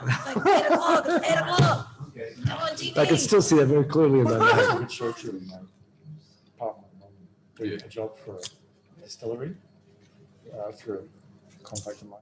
It's like 8 o'clock, it's 8 o'clock. Come on, TV. I can still see that very clearly in my mind. I did shochu in my apartment. Doing a job for a distillery through a contact of mine.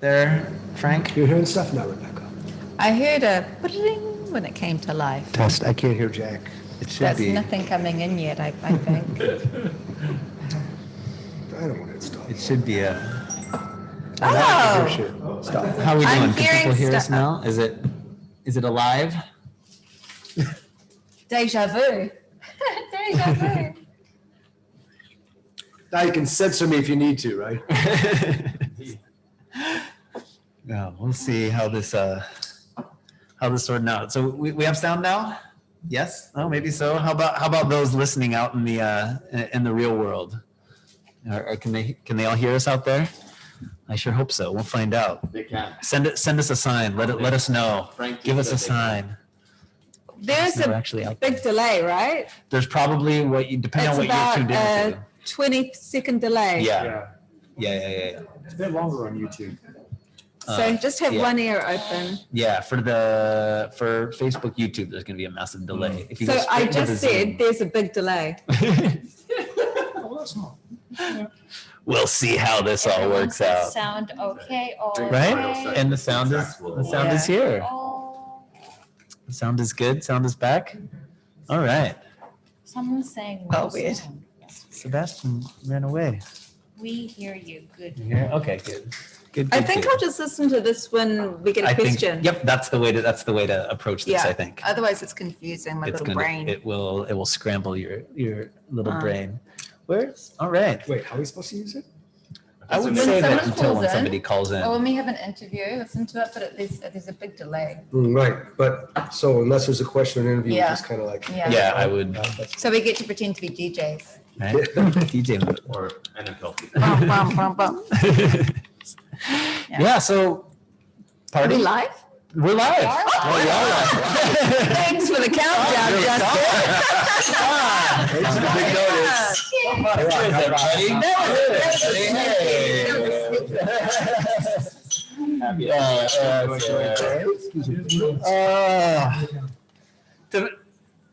there, Frank? You're hearing stuff now, Rebecca. I heard a bling when it came to life. Test. I can't hear Jack. It should That's be. nothing coming in yet, I think. I don't want to install. It should be a. Oh, Shit. Stop. How are we I'm doing? Can people hearing hear us stuff. now? Is it alive? deja vu. Deja vu. Now you can censor me if you need to, right? Yeah, we'll see how this sorting out. So we have sound now? Yes? Oh, maybe so. How about those listening out in the real world? Or can they all hear us out there? I sure hope so. We'll find out. They can. Send us a sign. Let us know. Frank Give us a said they can. sign. There's They're a actually out there. big delay, right? There's probably depending on It's what you're about tuned a into. 20-second delay. Yeah. Yeah. It's a bit longer on YouTube. So just have yeah. one ear open. Yeah, for Facebook, YouTube, there's going to be a massive delay. If you So go I straight to the just said Zoom- there's a big delay. Oh, that's not. We'll see how this all works out. Sound okay, all Right? okay. And the sound is here. Oh, The sound is good. Sound is back. All right. someone's saying. Oh, no weird. sound. Sebastian ran away. We hear you. Good. You hear? Okay, good. Good. I good, think good. I'll just listen to this when we get a I think- question. Yep, that's the way to approach this. Yeah. I think Otherwise, it's confusing my little brain. it will scramble your little Uh. brain. Where's all right? Wait, how are we supposed to use it? I would When say that someone until calls when in, somebody calls in. Or when we have an interview, listen to it, but there's a big delay. Right, but so unless there's a question or interview, Yeah. we're just kind of like. Yeah. Yeah, I would. So we get to pretend to be DJs. Right? DJ mode. Or NFL. Bum, bum, bum, bum. Yeah. So Are party. we live? We're live. We are live. We are live. Thanks for the countdown, Here we go. Justin. Thanks for the big notice. Cheers, everybody. To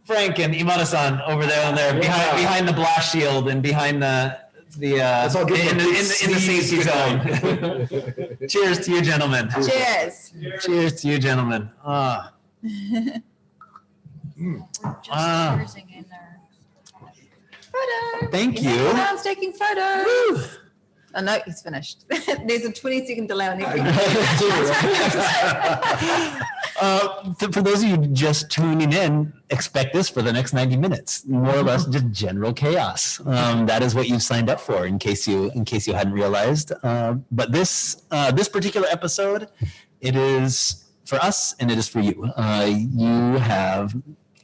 Frank and Imada-san over there, behind the blast shield and behind the Let's all give in them a the safety zone. Cheers to you, gentlemen. Cheers. Cheers to you, gentlemen. Ah. Just Ah. cheersing in there. Photo. Thank you. I was taking photos. Oh, no, he's finished. There's a 20-second delay on everything. For those of you just tuning in, expect this for the next 90 minutes, more or less just general chaos. That is what you've signed up for, in case you hadn't realized. But this particular episode, it is for us and it is for you. You have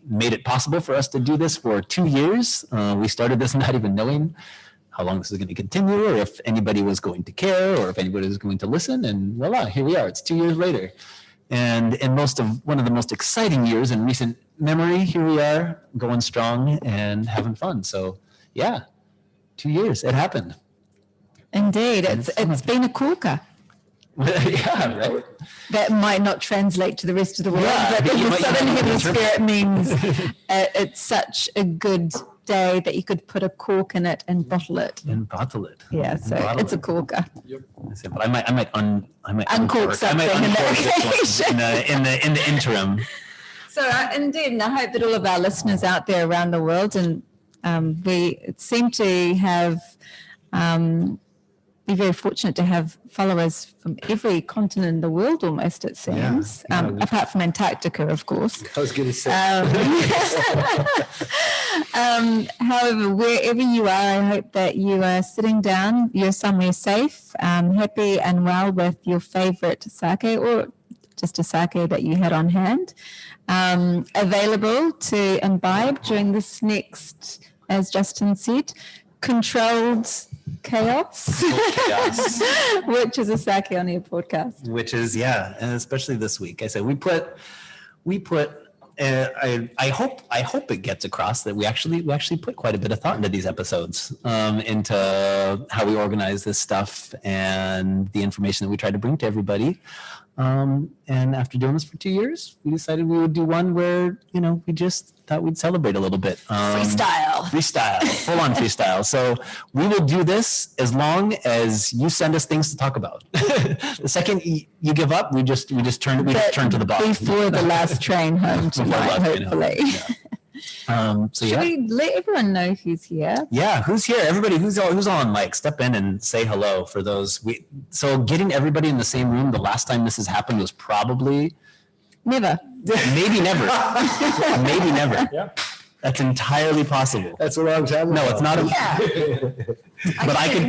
made it possible for us to do this for 2 years. We started this not even knowing how long this is going to continue, or if anybody was going to care, or if anybody was going to listen. And voila, here we are. It's 2 years later. And in one of the most exciting years in recent memory, here we are going strong and having fun. So yeah, 2 years, it happened. Indeed, it's been a corker. Yeah, right. That might not translate to the rest of the world, Yeah, but in you the might- Southern you might- Hemisphere, it means it's such a good day that you could put a cork in it and bottle it. And bottle it. Yeah, so Bottle it's a it. corker. But I might Uncork uncork something in uncork that this one in the interim. So indeed, and I hope that all of our listeners out there around the world, and we seem to have be very fortunate to have followers from every continent in the world almost, it seems, apart from Antarctica, of course. I was going to say. However, wherever you are, I hope that you are sitting down, you're somewhere safe, happy and well with your favorite sake or just a sake that you had on hand, available to imbibe during this next, as Justin said, controlled chaos, Yes. which is a sake on your podcast. Which is, and especially this week. I said we put I hope it gets across that we actually put quite a bit of thought into these episodes, into how we organize this stuff and the information that we try to bring to everybody. And after doing this for 2 years, we decided we would do one where, we just thought we'd celebrate a little bit. Freestyle, full on freestyle. So we will do this as long as you send us things to talk about. The second you give up, we just turn to the bottom. Before the last train home tonight, hopefully. Should we let everyone know who's here? Yeah, who's here? Everybody who's on mic, step in and say hello for those. So getting everybody in the same room the last time this has happened was probably Never. maybe never. Maybe never. Yeah. That's entirely possible. That's a long time. No, it's not. But I could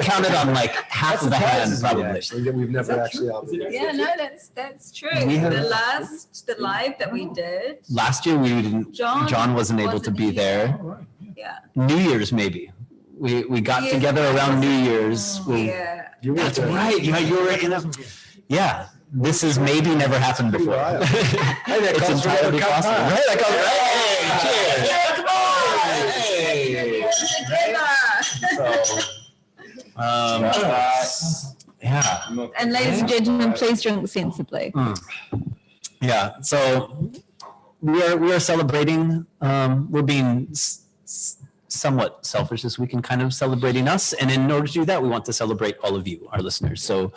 count it on like half of the hand probably. Actually, we've never actually. Yeah, no, that's true. We have- the live that we did. Last year we didn't. John wasn't able to be there. All right. Yeah. New Year's maybe. We got together around New Year's. Yeah. That's right. You were in a. Yeah. This has maybe never happened before. It's entirely possible. Right? That comes right. Cheers. Yeah. And ladies and gentlemen, please drink sensibly. Yeah. So we are celebrating. We're being somewhat selfish this week and kind of celebrating us. And in order to do that, we want to celebrate all of you, our listeners. So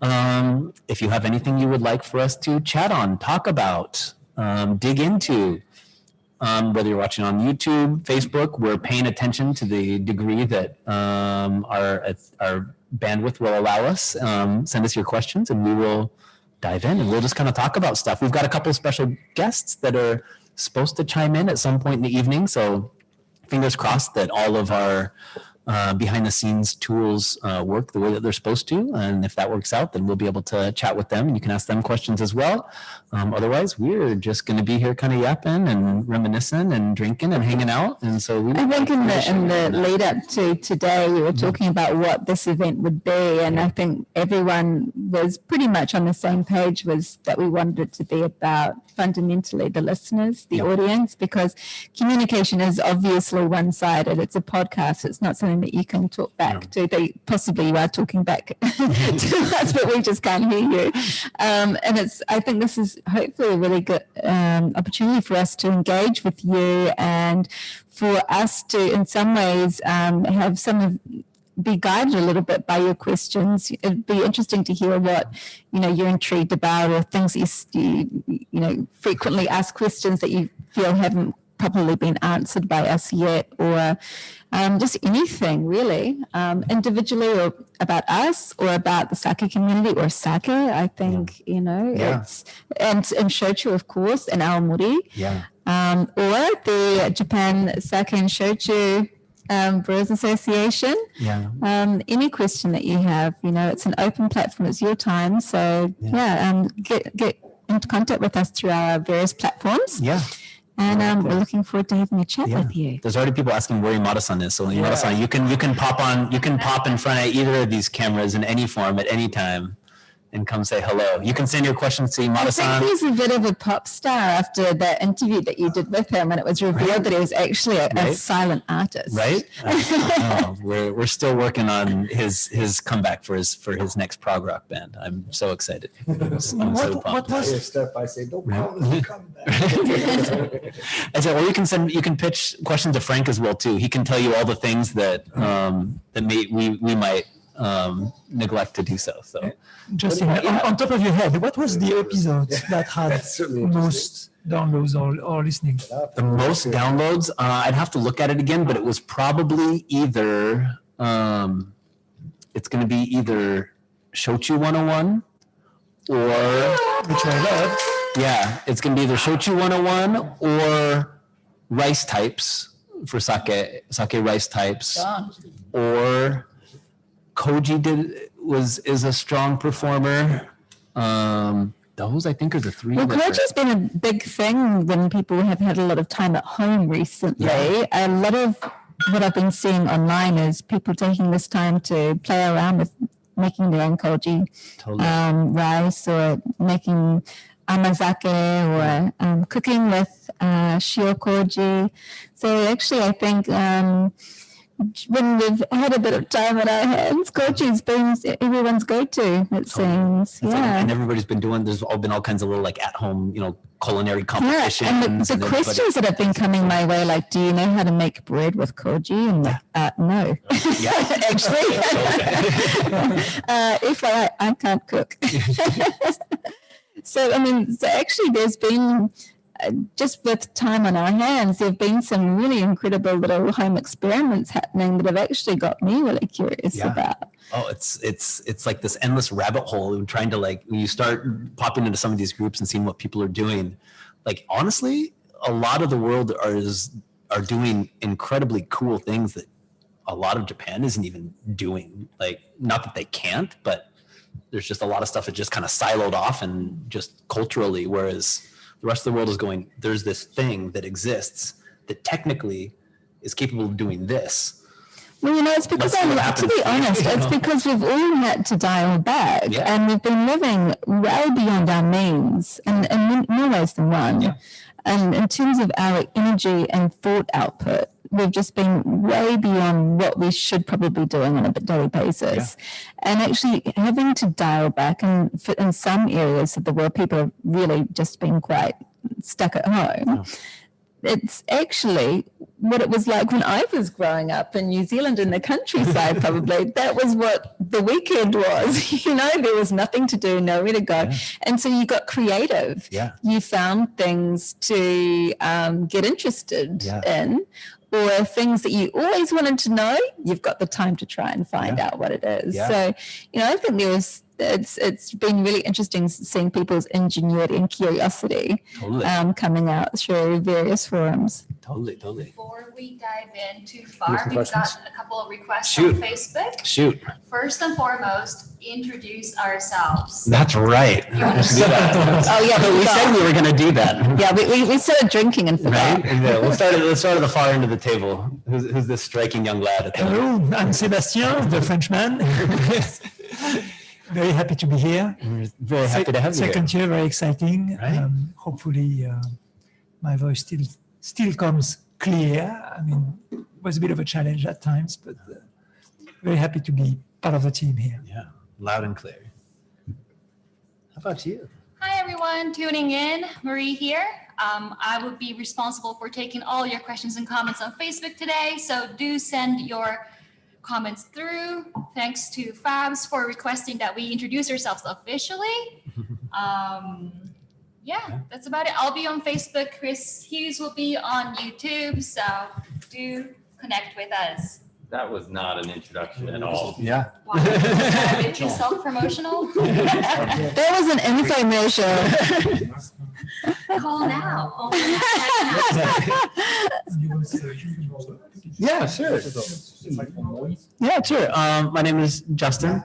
if you have anything you would like for us to chat on, talk about, dig into, whether you're watching on YouTube, Facebook, we're paying attention to the degree that our bandwidth will allow us. Send us your questions and we will dive in and we'll just kind of talk about stuff. We've got a couple of special guests that are supposed to chime in at some point in the evening. So fingers crossed that all of our behind the scenes tools work the way that they're supposed to. And if that works out, then we'll be able to chat with them and you can ask them questions as well. Otherwise, we're just going to be here kind of yapping and reminiscing and drinking and hanging out. And so I think in the lead up to today, we were talking about what this event would be. And I think everyone was pretty much on the same page, was that we wanted it to be about fundamentally the listeners, the audience, because communication is obviously one-sided. It's a podcast. It's not something that you can talk back to. Possibly you are talking back to us, but we just can't hear you. And I think this is hopefully a really good opportunity for us to engage with you and for us to, in some ways, be guided a little bit by your questions. It'd be interesting to hear what you're intrigued about, or things that you frequently ask questions that you feel haven't properly been answered by us yet, or just anything really, individually, or about us, or about the sake community, or sake. I think it's and shochu, of course, and aomori, or the Japan Sake and Shochu Brewers Association. Any question that you have, it's an open platform. It's your time, so get into contact with us through our various platforms. And we're looking forward to having a chat with you. There's already people asking where Imada-san is. So Imada-san, you can pop in front of either of these cameras in any form at any time and come say hello. You can send your questions to Imada-san. I think he's a bit of a pop star after that interview that you did with him, and it was revealed that he was actually a silent artist. Right? We're still working on his comeback for his next prog rock band. I'm so excited. I'm so pumped. Step I say, don't call this a comeback. I said, or you can pitch questions to Frank as well too. He can tell you all the things that we might neglect to do so. So just on top of your head, what was the episode that had most downloads or listening? The most downloads, I'd have to look at it again, but it was probably either it's going to be either Shochu 101 or, which I love. Yeah, it's going to be either Shochu 101 or rice types for sake rice types, or Koji is a strong performer. Those I think are the three. Well, Koji's been a big thing when people have had a lot of time at home recently. A lot of what I've been seeing online is people taking this time to play around with making their own koji rice, or making amazake, or cooking with shio koji. So actually, I think when we've had a bit of time on our hands, koji's been everyone's go-to, it seems. It's like- Yeah. and everybody's been doing, there's been all kinds of little like at-home, culinary Yeah, competitions. and the everybody- questions that have been coming my way, like, do you know how to make bread with koji? And like, no. Yeah. Actually, FYI, I can't cook. So, I mean, actually there's been, just with time on our hands, there have been some really incredible little home experiments happening that have actually got me really curious Yeah. about. Oh, it's like this endless rabbit hole and trying to like, when you start popping into some of these groups and seeing what people are doing, like honestly, a lot of the world are doing incredibly cool things that a lot of Japan isn't even doing. Like, not that they can't, but there's just a lot of stuff that just kind of siloed off and just culturally, whereas the rest of the world is going, there's this thing that exists that technically is capable of doing this. Well, it's because, Let's see what to happens. be honest, it's because we've all had to dial back Yeah. and we've been living well beyond our means and in more ways than one. Yeah. And in terms of our energy and thought output, we've just been way beyond what we should probably be doing on a daily basis. And actually having to dial back, and in some areas of the world, people have really just been quite stuck at home. It's actually what it was like when I was growing up in New Zealand in the countryside, probably. That was what the weekend was. There was nothing to do, nowhere to go. Yeah. And so you got creative. Yeah. You found things to get interested in, or things that you always wanted to know. You've got the time to try and find out what it is. Yeah. So, I think it's been really interesting seeing people's ingenuity and curiosity coming out through various forums. Totally. Before we dive in too far, we've questions? got a couple of requests Shoot. on Facebook. Shoot. First and foremost, introduce ourselves. That's right. Let's do that. Oh yeah, We said we were going to do that. Yeah, we started drinking and forgot. Right? Yeah, let's start at the far end of the table. Who's this striking young lad at the Hello, I'm Sébastien, the Frenchman. Very happy to be here. We're very happy to have you here. Second year, very exciting. Right. Hopefully, my voice still comes clear. I mean, it was a bit of a challenge at times, but very happy to be part of the team here. Yeah, loud and clear. How about you? Hi, everyone tuning in. Marie here. I will be responsible for taking all your questions and comments on Facebook today. So do send your comments through. Thanks to Fabs for requesting that we introduce ourselves officially. That's about it. I'll be on Facebook. Chris Hughes will be on YouTube. So do connect with us. That was not an introduction at all. Yeah. Wow. A bit too self-promotional. That was an infomercial. Call now. Oh, Yeah, sure. Yeah, sure. My name is Justin.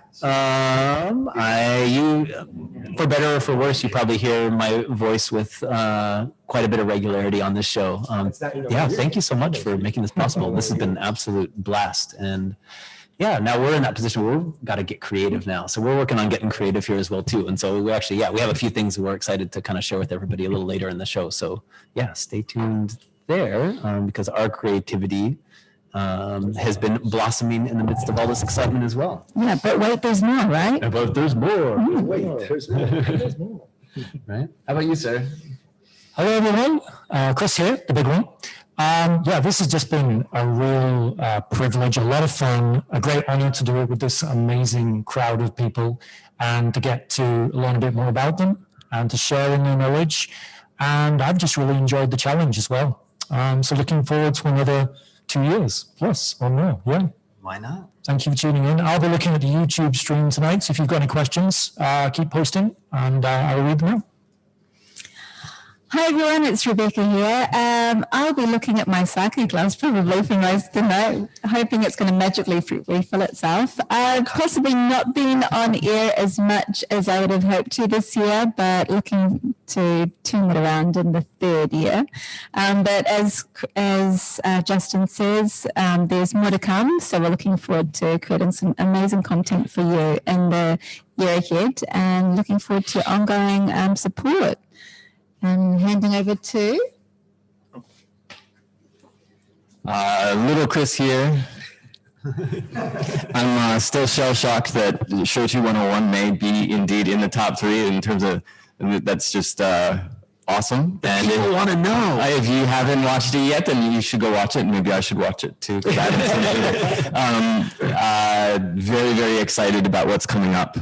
For better or for worse, you probably hear my voice with quite a bit of regularity on this show. Thank you so much for making this possible. This has been an absolute blast. And now we're in that position where we've got to get creative now. So we're working on getting creative here as well too. And so we actually, we have a few things we're excited to kind of share with everybody a little later in the show. So stay tuned there because our creativity has been blossoming in the midst of all this excitement as well. Yeah, but wait, there's more, right? But there's more. Wait, there's more. Right? How about you, sir? Hello, everyone. Chris here, the big one. This has just been a real privilege, a lot of fun, a great honor to do it with this amazing crowd of people and to get to learn a bit more about them and to share in their knowledge. And I've just really enjoyed the challenge as well. So looking forward to another 2 years plus or more. Yeah. Why not? Thank you for tuning in. I'll be looking at the YouTube stream tonight. So if you've got any questions, keep posting and I will read them out. Hi everyone, it's Rebecca here. I'll be looking at my sake glass probably for most of the night, hoping it's going to magically refill itself. I've possibly not been on air as much as I would have hoped to this year, but looking to turn it around in the third year. But as Justin says, there's more to come, so we're looking forward to creating some amazing content for you in the year ahead and looking forward to ongoing support. And handing over to Little Chris here. I'm still shell-shocked that Shochu 101 may be indeed in the top 3 in terms of, that's just awesome. And People want to know. if you haven't watched it yet, then you should go watch it. Maybe I should watch it too, because I haven't seen it yet. Very, very excited about what's coming up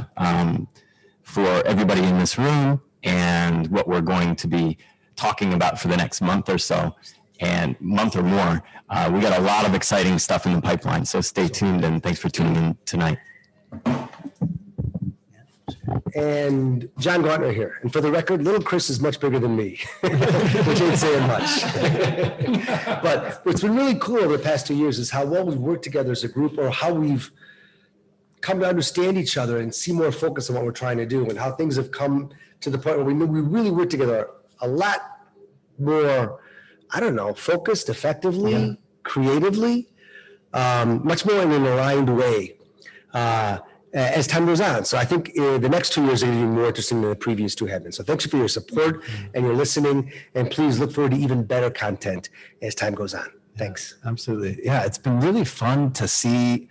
for everybody in this room and what we're going to be talking about for the next month or so, and month or more. We got a lot of exciting stuff in the pipeline, so stay tuned, and thanks for tuning in tonight. And John Gartner here. And for the record, little Chris is much bigger than me, which ain't saying much. But what's been really cool over the past 2 years is how well we've worked together as a group, or how we've come to understand each other and see more focus on what we're trying to do, and how things have come to the point where we really work together a lot more, I don't know, focused, effectively, creatively, much more in an aligned way. As time goes on. So I think the next 2 years are going to be more interesting than the previous 2 have been. So thanks for your support and your listening, and please look forward to even better content as time goes on. Thanks. Absolutely. Yeah, it's been really fun to see.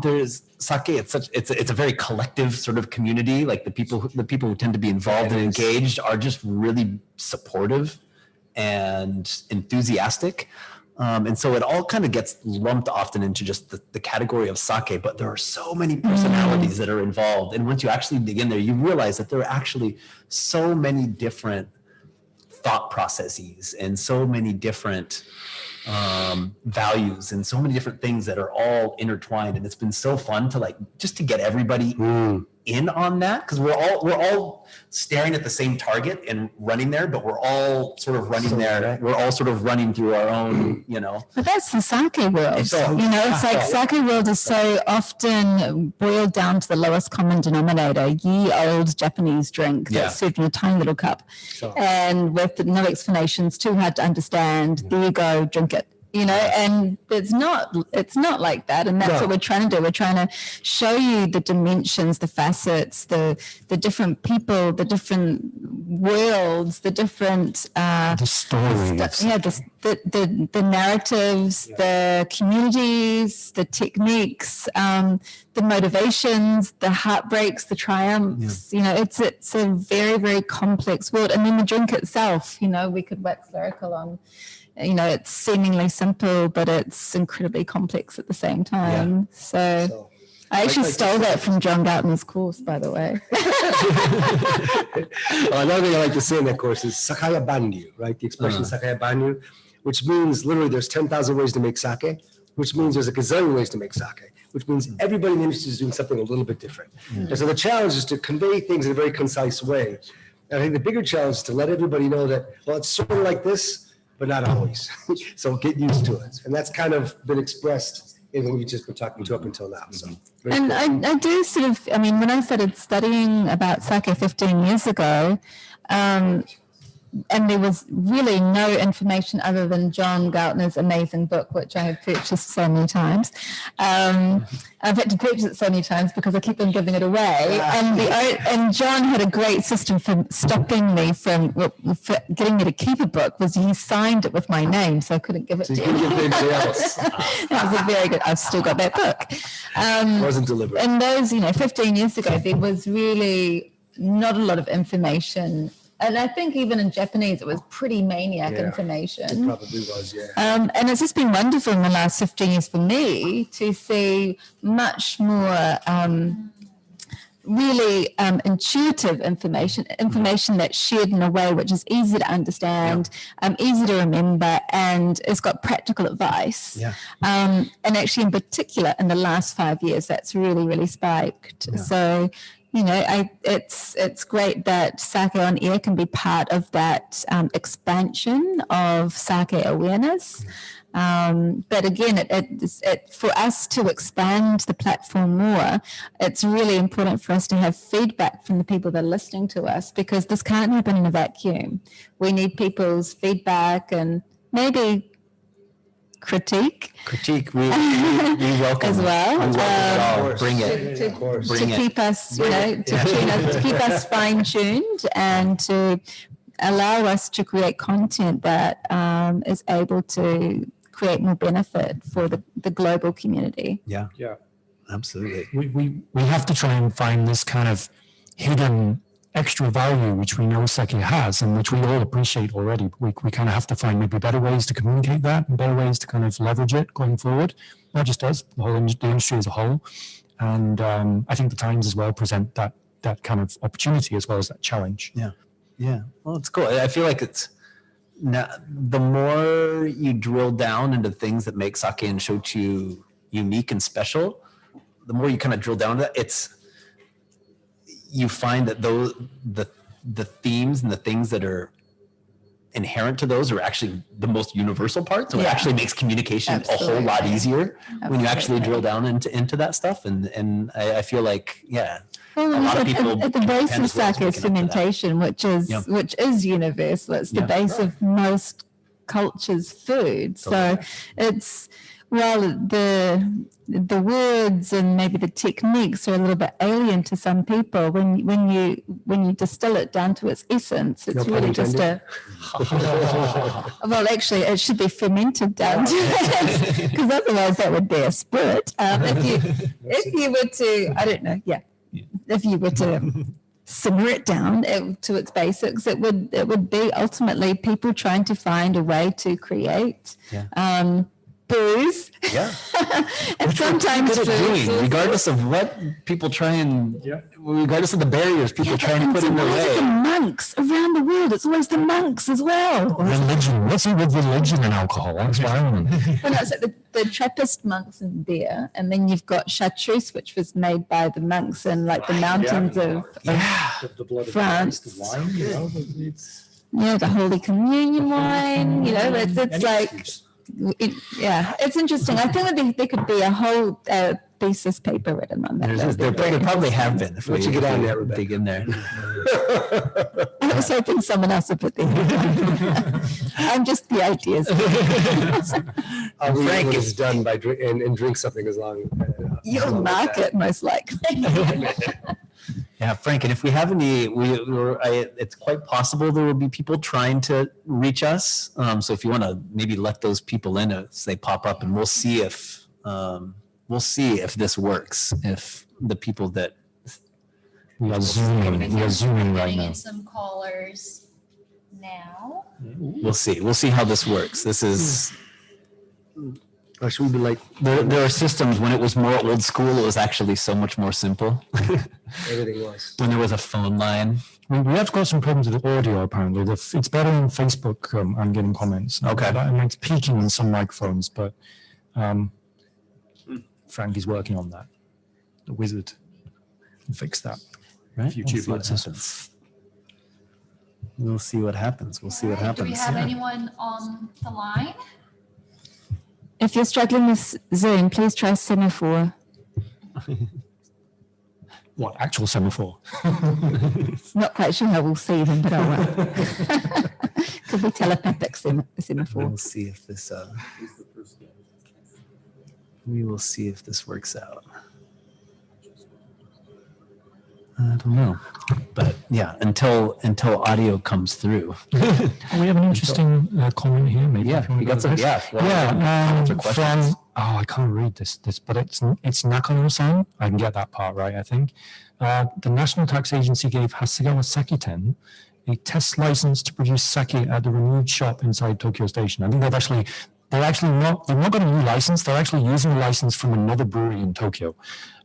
There's sake. It's a very collective sort of community. Like the people who tend to be involved and engaged are just really supportive and enthusiastic. And so it all kind of gets lumped often into just the category of sake, but there are so many personalities that are involved. And once you actually dig in there, you realize that there are actually so many different thought processes and so many different values and so many different things that are all intertwined. And it's been so fun to just to get everybody in on that, because we're all staring at the same target and running there, but we're all sort of running there. Right. We're all sort of running through our own, But that's the sake world. It's like sake world is so often boiled down to the lowest common denominator, ye old Japanese drink that's served in a tiny little cup, and with no explanations, too hard to understand. There you go, drink it. And it's not like that. And that's what we're trying to do. We're trying to show you the dimensions, the facets, the different people, the different worlds, the different the stories. The narratives, the communities, the techniques, the motivations, the heartbreaks, the triumphs. It's a very, very complex world. And then the drink itself, we could wax lyrical on. It's seemingly simple, but it's incredibly complex at the same time. Yeah. So I actually stole that from John Gartner's course, by the way. Well, another thing I like to say in that course is sakaya banyu, right? The expression sakaya banyu, which means literally there's 10,000 ways to make sake, which means there's a gazillion ways to make sake, which means everybody in the industry is doing something a little bit different. And so the challenge is to convey things in a very concise way. And I think the bigger challenge is to let everybody know that, well, it's sort of like this, but not always. So get used to it. And that's kind of been expressed in what we've just been talking to up until now. So, and cool. I do sort of, when I started studying about sake 15 years ago, and there was really no information other than John Gartner's amazing book, which I have purchased so many times. I've had to purchase it so many times because I keep on giving it away. And John had a great system for stopping me for getting me to keep a book. Was he signed it with my name, so I couldn't give it to anybody else. That was a very good. I've still got that book. Wasn't deliberate. And those, 15 years ago, there was really not a lot of information. And I think even in Japanese, it was pretty maniac information. It probably was, yeah. And it's just been wonderful in the last 15 years for me to see much more really intuitive information that's shared in a way which is easy to understand, easy to remember, and it's got practical advice. Yeah. And actually, in particular, in the last 5 years, that's really, really spiked. Yeah. So, it's great that Sake on Air can be part of that expansion of sake awareness. But again, it for us to expand the platform more, it's really important for us to have feedback from the people that are listening to us, because this can't happen in a vacuum. We need people's feedback and maybe critique, we welcome as well. We welcome it all. Bring it. To keep us, to keep us fine-tuned and to allow us to create content that is able to create more benefit for the global community. Yeah, Yeah. absolutely. We have to try and find this kind of hidden extra value which we know sake has and which we all appreciate already. We kind of have to find maybe better ways to communicate that and better ways to kind of leverage it going forward. Not just us, the whole the industry as a whole. And I think the times as well present that kind of opportunity as well as that challenge. Yeah. Well, it's cool. I feel like it's now the more you drill down into things that make sake and shochu unique and special, the more you kind of drill down to that, you find that the themes and the things that are inherent to those are actually the most universal part. So it actually makes communication a whole lot easier when you actually drill down into that stuff. And I feel like, well, a lot of people at the base Japan of as well is sake is waking up to that. fermentation, which is universal. It's the base of most cultures' food. So it's while the words and maybe the techniques are a little bit alien to some people, when you distill it down to its essence, it's really just well, actually, it should be fermented down to it, because otherwise that would be a spirit. If you were to, I don't know, if you were to simmer it down to its basics, it would be ultimately people trying to find a way to create booze. And sometimes good at food doing, regardless of what people try and, regardless of the barriers people try and put in their why is it the way. monks around the world? It's always the monks as well. Religion. What's it with religion and alcohol? That's what I want. Well, no, it's like the Trappist monks in there, and then you've got shochu, which was made by the monks in like the mountains of The blood of France. Christ, the wine, it's the Holy Communion wine. It's like. It's interesting. I think that there could be a whole thesis paper written on that. There probably have been. If Once you get on there, Rebecca. dig in there. I was hoping someone else would put that. I'm just the ideas. Frank is done by and drink something as long. You'll mark it most likely. Yeah, Frank, and if we have any, it's quite possible there will be people trying to reach us. So if you want to maybe let those people in as they pop up, and we'll see if this works. If the people that We are zooming right Getting now. in some callers now. we'll see how this works. This is. Or should we be like There are systems when it was more old school. It was actually so much more simple. everything was? When there was a phone line. We have got some problems with the audio, apparently. It's better on Facebook. I'm getting comments. Okay. And it's peaking in some microphones, but Frank is working on that. The wizard can fix that. Right? YouTube We'll like see what system. happens. We'll see what happens. Do we have anyone on the line? If you're struggling with Zoom, please try semaphore. What, actual semaphore? Not quite sure how we'll see them, but I will. Could be telepathic semaphore. We'll see if this. We will see if this works out. I don't know, but yeah, until audio comes through. We have an interesting comment here. Maybe if Yeah, wanna you go got some. to Yeah, this. answer questions. I can't read this, but it's Nakano-san. I can get that part right, I think. The National Tax Agency gave Hasegawa Sakiten a test license to produce sake at the renewed shop inside Tokyo Station. I think they've not got a new license. They're actually using a license from another brewery in Tokyo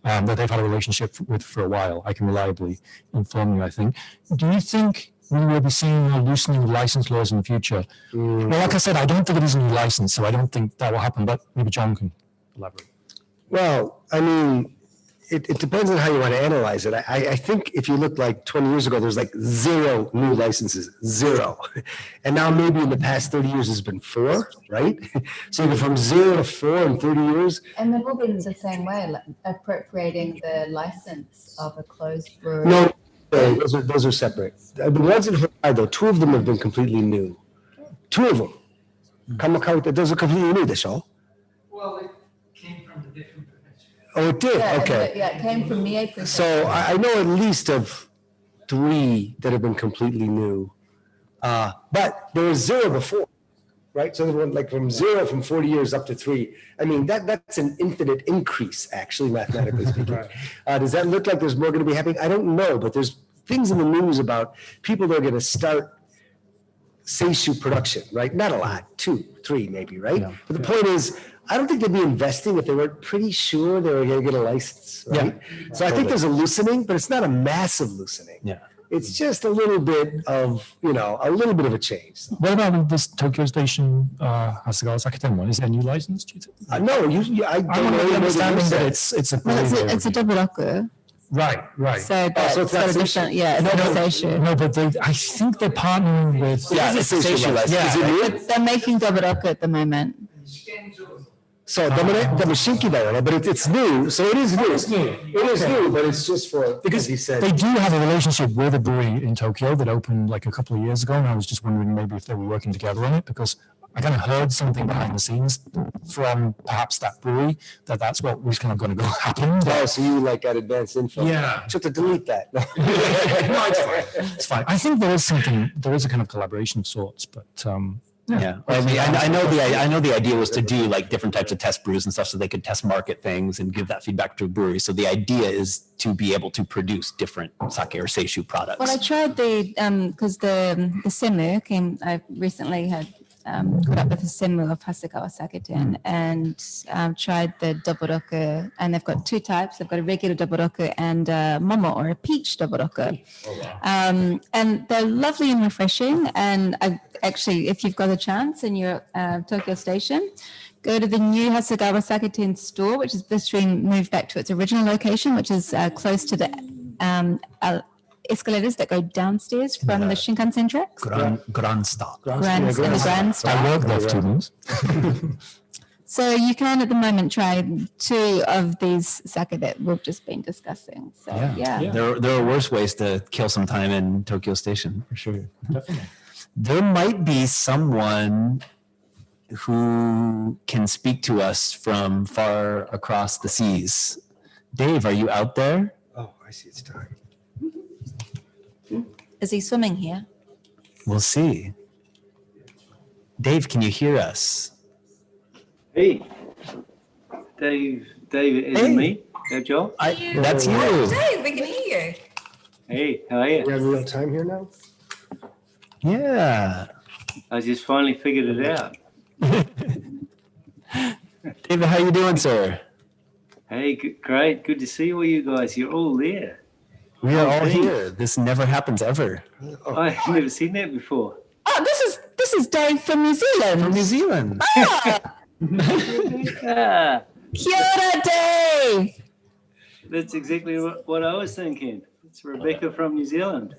that they've had a relationship with for a while. I can reliably inform you, I think. Do you think we will be seeing a loosening of license laws in the future? Well, like I said, I don't think it is a new license, so I don't think that will happen, but maybe John can elaborate. Well, I mean, it depends on how you want to analyze it. I think if you look like 20 years ago, there's like 0 new licenses, 0. And now maybe in the past 30 years, there's been 4, right? So you go from 0 to 4 in 30 years. And they've all been the same way, like appropriating the license of a closed brewery. No, those are separate. The ones in Hokkaido, 2 of them have been completely new. 2 of them. Kamakawa, those are completely new, desho? Well, it came from the different provincial. Oh, it did? Okay. It came from Mie Prefecture. So I know at least of 3 that have been completely new. But there was 0 before, right? So they went like from 0 from 40 years up to 3. I mean, that's an infinite increase, actually, mathematically speaking. Does that look like there's more going to be happening? I don't know, but there's things in the news about people that are going to start seishu production, right? Not a lot, 2, 3 maybe, right? Yeah. But the point is, I don't think they'd be investing if they weren't pretty sure they were going to get a license, right? So I think there's a loosening, but it's not a massive loosening. Yeah. It's just a little bit of, a little bit of a change. What about this Tokyo Station Hasegawa Saketen one? Is that a new license? Do you think? No, I don't I'm know. really Maybe understanding you that said. it's a Well, brewery. it's a doburoku. Right. So that's so it's got not a different, seishu. it's not seishu. No, but I think they're partnering with. Yeah, it's a seishu license. Yeah. Is it new? But they're making doburoku at the moment. So Damashinki da, but it's new, so it is new. It is new, but it's just for, Because as he said. they do have a relationship with a brewery in Tokyo that opened like a couple of years ago, and I was just wondering maybe if they were working together on it, because I kind of heard something behind the scenes from perhaps that brewery that's what was kind of going to go happen. Oh, so you got advanced info? Yeah. Just to delete that. No. No, it's fine. It's fine. I think there is a kind of collaboration of sorts, but Yeah, well, I know the idea was to do like different types of test brews and stuff, so they could test market things and give that feedback to a brewery. So the idea is to be able to produce different sake or seishu products. Well, I tried because the semu came, I recently had caught up with the semu of Hasegawa Saketen and tried the doburoku, and they've got 2 types. They've got a regular doburoku and a momo or a peach doburoku. And they're lovely and refreshing. And I actually, if you've got a chance in your Tokyo station, go to the new Hasegawa Saketen store, which is being moved back to its original location, which is close to the escalators that go downstairs from the Shinkansen tracks. Grand stop. In the Grand Stop. I worked there for 2 months. So you can at the moment try 2 of these sake that we've just been discussing. So yeah. There are worse ways to kill some time in Tokyo Station, for sure. Definitely. There might be someone who can speak to us from far across the seas. Dave, are you out there? Oh, I see. It's time. Is he swimming here? We'll see. Dave, can you hear us? Hey, Dave, is it me? That Joel? That's you. Dave, we can hear you. Hey, how are you? You have real time here now? Yeah. I just finally figured it out. David, how you doing, sir? Hey, great. Good to see all you guys. You're all there. We are all thanks. here. This never happens ever. I've never seen that before. Oh, this is Dave from New Zealand. From New Zealand. Ah, Kia ora, Dave. that's exactly what I was thinking. It's Rebecca from New Zealand.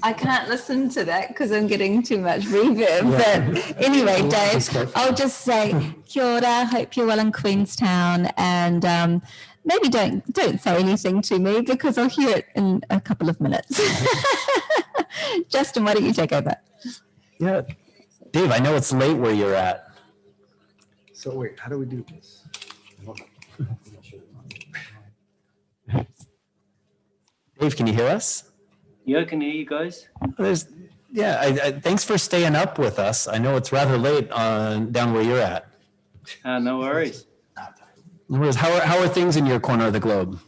I can't listen to that because I'm getting too much reverb. But anyway, Dave, I'll just say kia ora, hope you're well in Queenstown, and maybe don't say anything to me because I'll hear it in a couple of minutes. Justin, why don't you take over? Yeah. Dave, I know it's late where you're at. So wait, how do we do this? Dave, can you hear us? Yeah, I can hear you guys. Thanks for staying up with us. I know it's rather late down where you're at. No worries. How are things in your corner of the globe?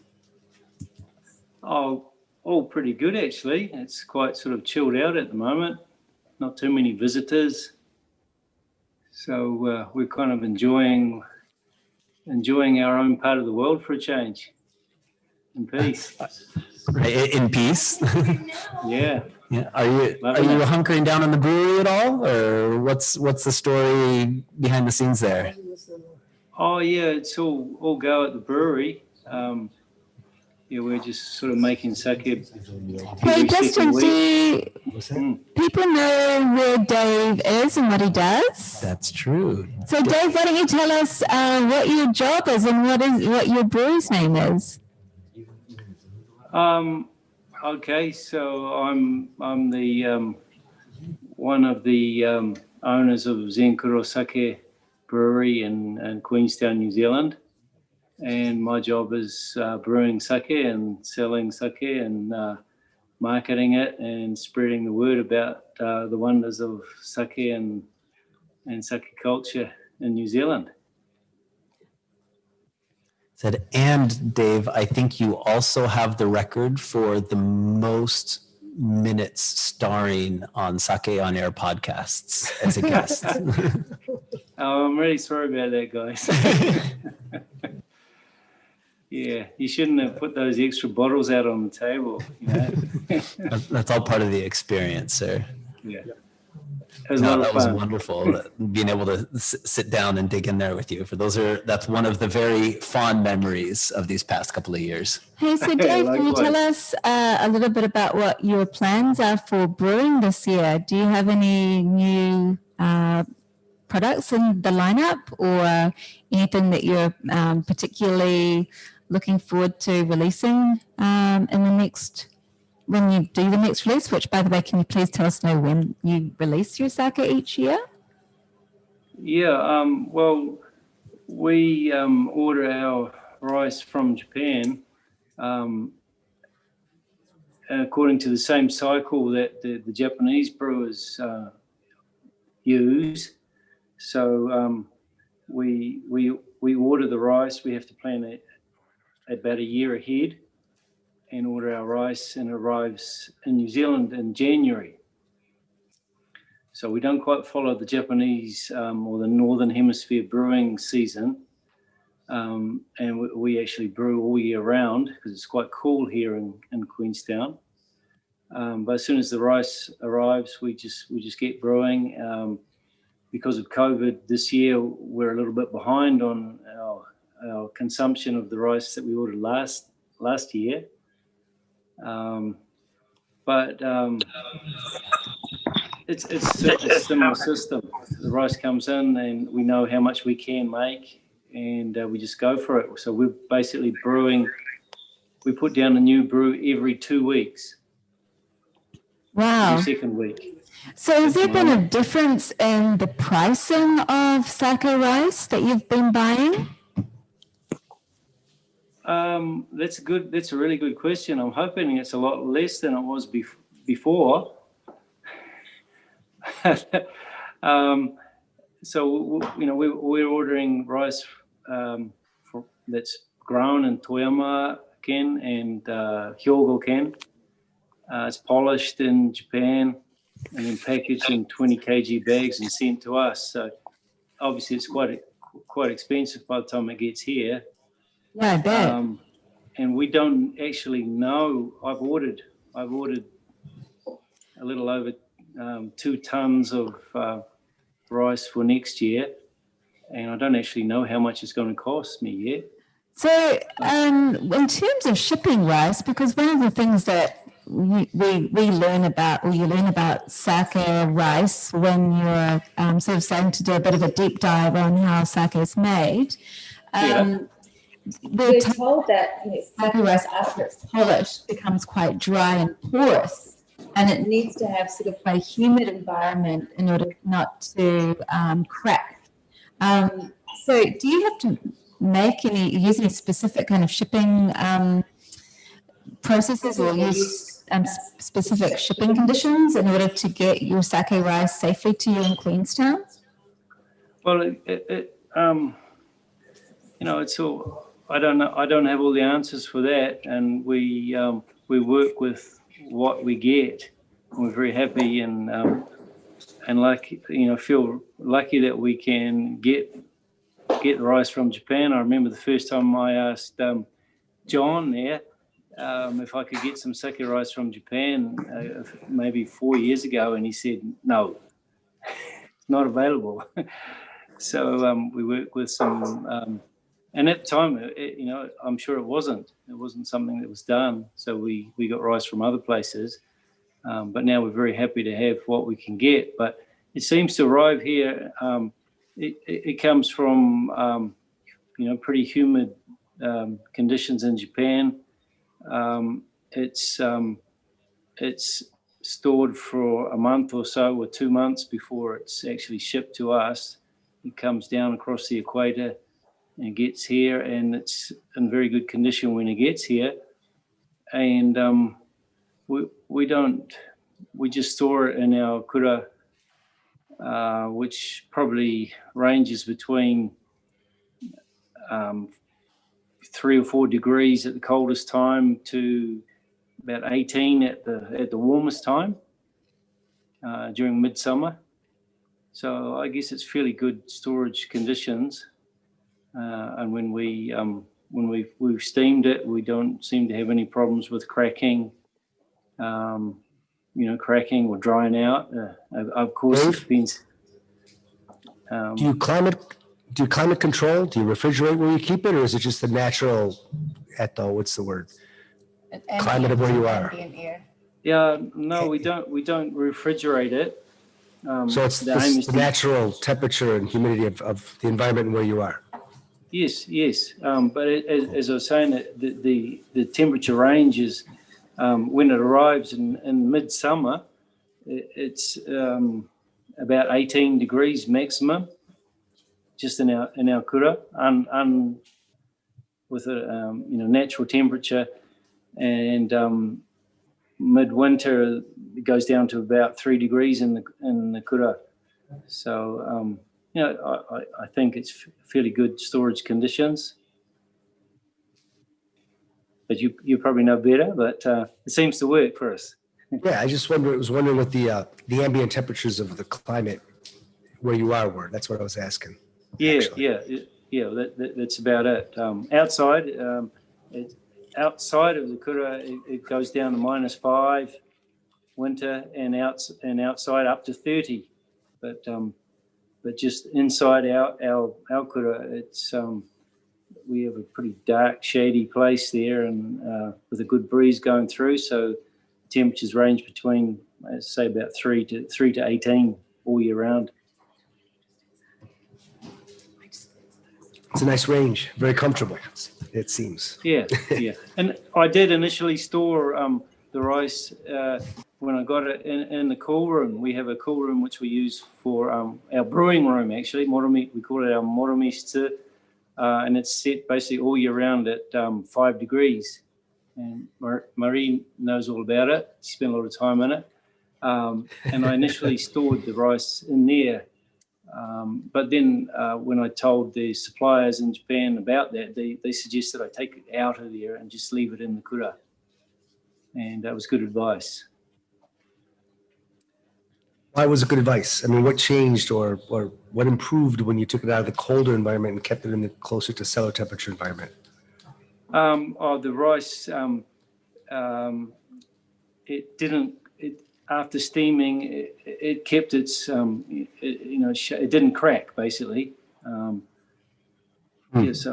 Oh, all pretty good actually. It's quite sort of chilled out at the moment. Not too many visitors. So we're kind of enjoying our own part of the world for a change. In peace. In peace? Yeah. Yeah. Are you hunkering down in the brewery at all, or what's the story behind the scenes there? Oh yeah, it's all go at the brewery. We're just sort of making sake. Hey, Justin, do people know where Dave is and what he does? That's true. So, Dave, why don't you tell us what your job is and what your brewery's name is? Okay, so I'm the one of the owners of Zenkuro Sake Brewery in Queenstown, New Zealand, and my job is brewing sake and selling sake and marketing it and spreading the word about the wonders of sake and sake culture in New Zealand. Said, and Dave, I think you also have the record for the most minutes starring on Sake on Air podcasts as a guest. Oh, I'm really sorry about that, guys. Yeah, you shouldn't have put those extra bottles out on the table. You know? That's all part of the experience, sir. Yeah. It was a No, lot of that was fun. wonderful, being able to sit down and dig in there with you. That's one of the very fond memories of these past couple of years. Hey, so Dave, can you Likewise. tell us a little bit about what your plans are for brewing this year? Do you have any new products in the lineup, or anything that you're particularly looking forward to releasing in the next, when you do the next release, which, by the way, can you please tell us know when you release your sake each year? Yeah, well, we order our rice from Japan according to the same cycle that the Japanese brewers use. So we order the rice. We have to plan it about a year ahead and order our rice, and it arrives in New Zealand in January. So we don't quite follow the Japanese or the Northern Hemisphere brewing season. And we actually brew all year round because it's quite cool here in Queenstown. But as soon as the rice arrives, we just get brewing. Because of COVID this year, we're a little bit behind on our consumption of the rice that we ordered last year. But it's a similar system. The rice comes in and we know how much we can make, and we just go for it. So we're basically brewing. We put down a new brew every 2 weeks. Wow. Every second week. So has there been a difference in the pricing of sake rice that you've been buying? That's a really good question. I'm hoping it's a lot less than it was before. So we're ordering rice that's grown in Toyama ken and Hyogo ken. It's polished in Japan and then packaged in 20 kg bags and sent to us. So obviously it's quite expensive by the time it gets here. Yeah, I bet. And we don't actually know. I've ordered a little over 2 tons of rice for next year, and I don't actually know how much it's going to cost me yet. So in terms of shipping rice, because one of the things that we learn about, or you learn about sake rice when you're sort of starting to do a bit of a deep dive on how sake is made. We're told that sake rice, after it's polished, becomes quite dry and porous, and it needs to have sort of a humid environment in order not to crack. So do you have to use any specific kind of shipping processes, or use specific shipping conditions in order to get your sake rice safely to you in Queenstown? Well, it's all. I don't know. I don't have all the answers for that, and we work with what we get. We're very happy and feel lucky that we can get the rice from Japan. I remember the first time I asked John there if I could get some sake rice from Japan maybe 4 years ago, and he said no, it's not available. So we work with some. And at the time, I'm sure it wasn't something that was done. So we got rice from other places, but now we're very happy to have what we can get. But it seems to arrive here. It comes from pretty humid conditions in Japan. It's stored for a month or so, or 2 months before it's actually shipped to us. It comes down across the equator and gets here, and it's in very good condition when it gets here. And we don't. We just store it in our kura, which probably ranges between 3 or 4 degrees at the coldest time to about 18 at the warmest time during midsummer. So I guess it's fairly good storage conditions. And when we've steamed it, we don't seem to have any problems with cracking. Cracking or drying out. Of course, Dave? it depends. Do you climate control? Do you refrigerate where you keep it, or is it just the natural, what's the word? Climate of where you are. Yeah, no, we don't refrigerate it. So it's the natural temperature and humidity of the environment where you are. Yes. But as I was saying, the temperature range is when it arrives in midsummer, it's about 18 degrees maximum, just in our kura, with a natural temperature, and midwinter it goes down to about 3 degrees in the kura. So I think it's fairly good storage conditions. But you probably know better, but it seems to work for us. Yeah, I was wondering what the ambient temperatures of the climate where you are were. That's what I was asking. Yeah. That's about it. Outside of the kura, it goes down to -5 winter, and outside up to 30. But just inside our kura, it's we have a pretty dark, shady place there, and with a good breeze going through, so temperatures range between, say, about 3 to 18 all year round. It's a nice range, very comfortable, it seems. Yeah. And I did initially store the rice when I got it in the cool room. We have a cool room which we use for our brewing room, actually. We call it our moromi shitsu, and it's set basically all year round at 5 degrees. And Marie knows all about it. She spent a lot of time in it. And I initially stored the rice in there. But then when I told the suppliers in Japan about that, they suggested I take it out of there and just leave it in the kura. And that was good advice. Why was it good advice? I mean, what changed or what improved when you took it out of the colder environment and kept it in the closer to cellar temperature environment? The rice, after steaming, it kept its, it didn't crack, basically. Yes,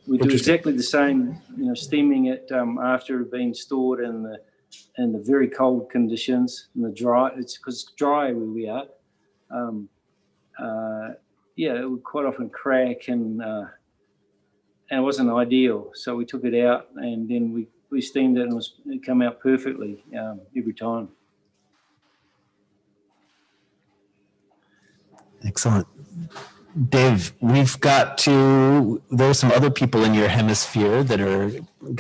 we do exactly the same, steaming it after it being stored in the very cold conditions, in the dry. It's because it's dry where we are. It would quite often crack, and it wasn't ideal. So we took it out, and then we steamed it, and it came out perfectly every time. Excellent. Dave, there's some other people in your hemisphere that are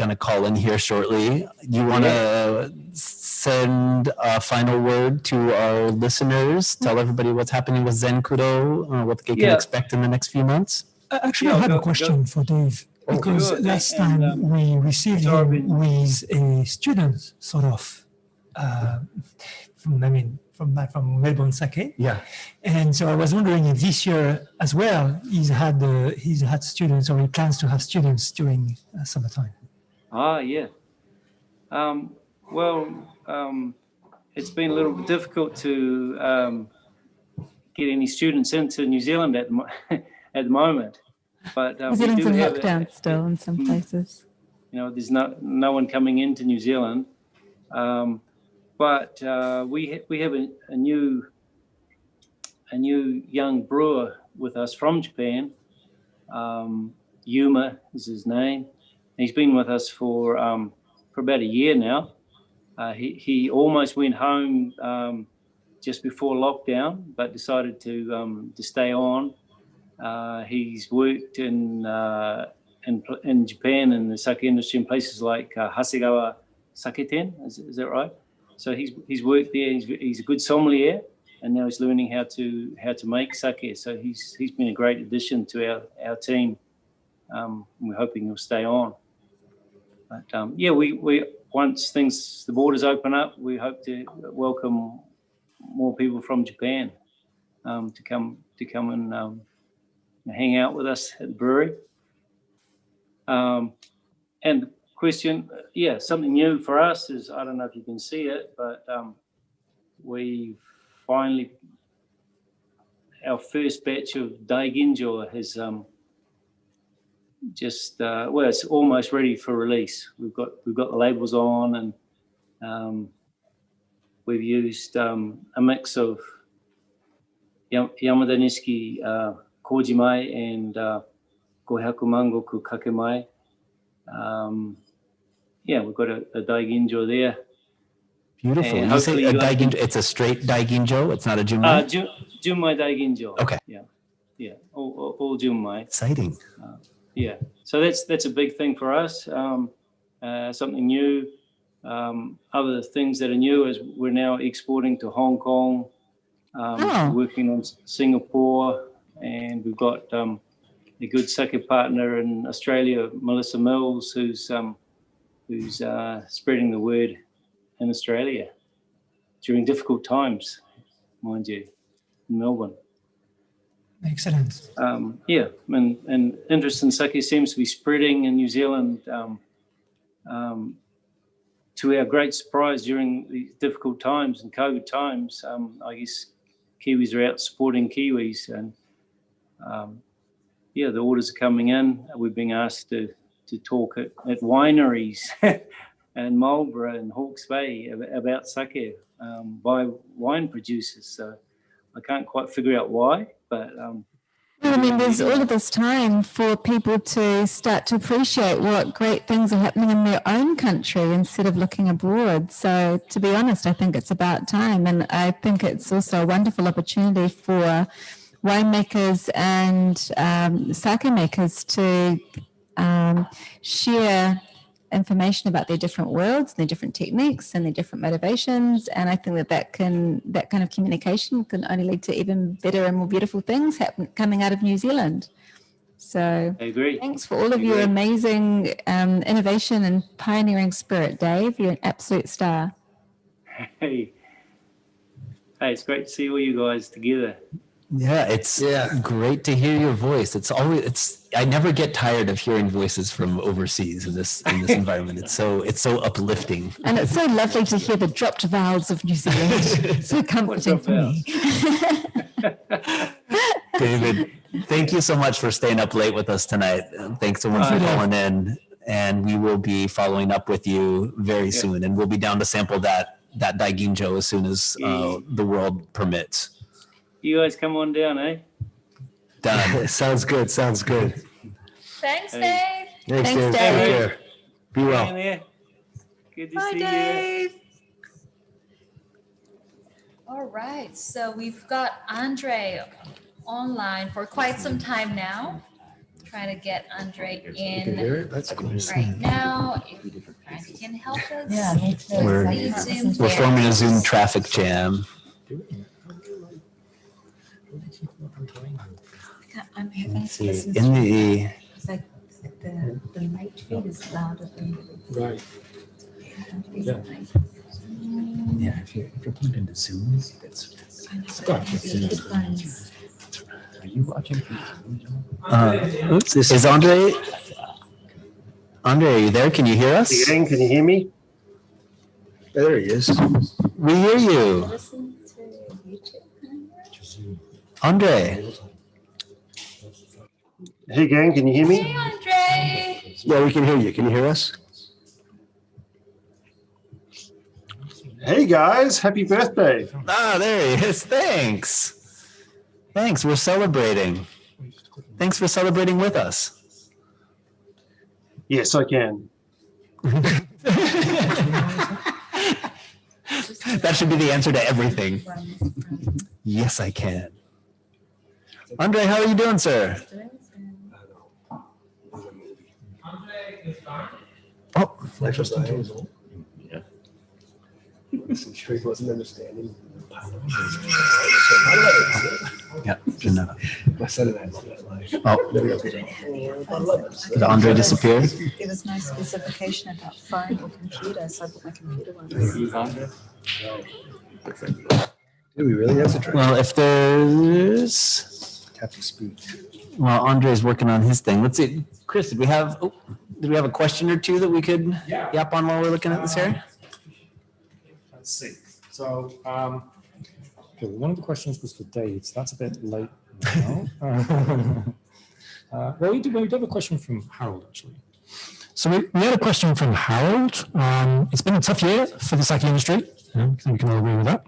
going to call in here shortly. You want to send a final word to our listeners? Tell everybody what's happening with Zenkuro, what they can expect in the next few months? Actually, I have a question for Dave, because last time we received him with a student, sort of, from Melbourne Sake. Yeah. And so I was wondering if this year as well, he's had students, or he plans to have students during summertime. Yeah. It's been a little bit difficult to get any students into New Zealand at the moment. But New Zealand's in lockdown still in some places. There's no one coming into New Zealand. But we have a new young brewer with us from Japan. Yuma is his name. He's been with us for about a year now. He almost went home just before lockdown, but decided to stay on. He's worked in Japan in the sake industry in places like Hasegawa Saketen. Is that right? so he's worked there. He's a good sommelier, and now he's learning how to make sake. So he's been a great addition to our team. We're hoping he'll stay on. But we once the borders open up, we hope to welcome more people from Japan to come and hang out with us at the brewery. And the question, something new for us is, I don't know if you can see it, but we finally, our first batch of daiginjo has it's almost ready for release. We've got the labels on, and we've used a mix of Yamada Niski Kojimai and Gohaku Mangoku Kakemai. We've got a daiginjo there. Beautiful. And You say a hopefully daiginjo, it's a straight daiginjo, it's not a junmai? Junmai daiginjo. Okay. Yeah, all junmai. Exciting. So that's a big thing for us. Something new. Other things that are new is we're now exporting to Hong Kong, working on Singapore, and we've got a good sake partner in Australia, Melissa Mills, who's spreading the word in Australia during difficult times, mind you, in Melbourne. Excellent. And interest in sake seems to be spreading in New Zealand. To our great surprise, during these difficult times and COVID times, I guess Kiwis are out supporting Kiwis, and the orders are coming in. We're being asked to talk at wineries and Marlborough and Hawke's Bay about sake by wine producers. So I can't quite figure out why, but I mean, there's all of this time for people to start to appreciate what great things are happening in their own country instead of looking abroad. So to be honest, I think it's about time. And I think it's also a wonderful opportunity for winemakers and sake makers to share information about their different worlds, their different techniques, and their different motivations. And I think that kind of communication can only lead to even better and more beautiful things coming out of New Zealand. So I agree. Thanks for all of your amazing innovation and pioneering spirit, Dave. You're an absolute star. Hey, it's great to see all you guys together. Yeah, it's great to hear your voice. I never get tired of hearing voices from overseas in this environment. It's so uplifting. And it's so lovely to hear the dropped vowels of New Zealand. So comforting for me. David, thank you so much for staying up late with us tonight. Thanks so much for calling in. And we will be following up with you very soon. And we'll be down to sample that daiginjo as soon as the world permits. You guys come on down, eh? Done. Sounds good. Thanks, Dave. Thanks, Dave. Thanks, Take Dave. care. Be well. Hang there. Good to Bye, see Dave. All right, so we've got Andre online for quite some time now. Trying to get Andre You can in hear it? That's cool. right now. If Andre can help us. Yeah, me too. We're forming a Zoom traffic jam. I'm having to listen In the the night feed is louder than Right. Yeah. if you're plugged into Zoom, that's Are you watching? Is Andre? Andre, are you there? Can you hear us? Can you hear me? There he is. We hear you, listen to YouTube. Andre. Hey gang, can you hear me? Hey, Andre. Yeah, we can hear you. Can you hear us? Hey guys, happy birthday. Ah, there he is. Thanks. We're celebrating. Thanks for celebrating with us. Yes, I can. That should be the answer to everything. Yes, I can. Andre, how are you doing, sir? Oh, I'm sure he wasn't understanding. Yeah. My son and I love that line. Oh, did Andre disappear? There was no specification about phone or computer, so I put my computer on. Do we really? That's a trick. Well, if there's, Have to speak. well, Andre's working on his thing. Let's see. Chris, did we have a question or two that we could yap on while we're looking at this here? Let's see. So, okay, one of the questions was for Dave, so that's a bit late now. Well, we do have a question from Harold, actually. So we had a question from Harold. It's been a tough year for the sake industry. I think we can all agree with that.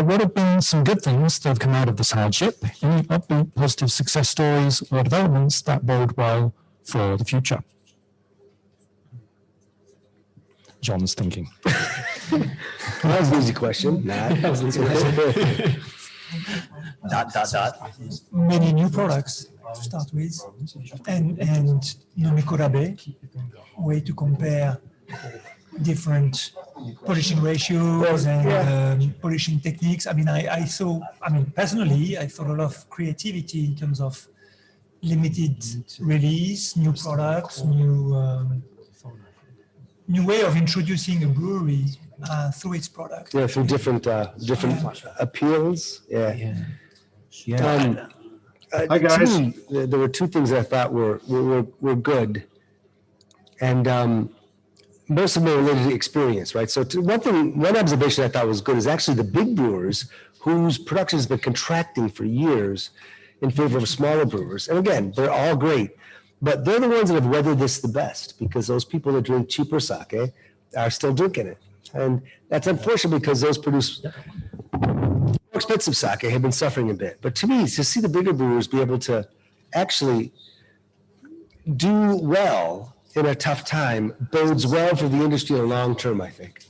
What have been some good things that have come out of this hardship? Any upbeat, positive success stories or developments that bode well for the future? John's thinking. That was an easy question. Many new products to start with, and Nomikorabe, way to compare different polishing ratios and polishing techniques. I mean, personally, I saw a lot of creativity in terms of limited release, new products, new way of introducing a brewery through its product. Yeah, through different appeals. Yeah. Hi, guys. To me, there were two things that I thought were good, and most of them are related to experience, right? So one observation I thought was good is actually the big brewers whose production has been contracting for years in favor of smaller brewers. And again, they're all great, but they're the ones that have weathered this the best because those people that drink cheaper sake are still drinking it. And that's unfortunate because those produce more expensive sake have been suffering a bit. But to me, to see the bigger brewers be able to actually do well in a tough time bodes well for the industry in the long term, I think.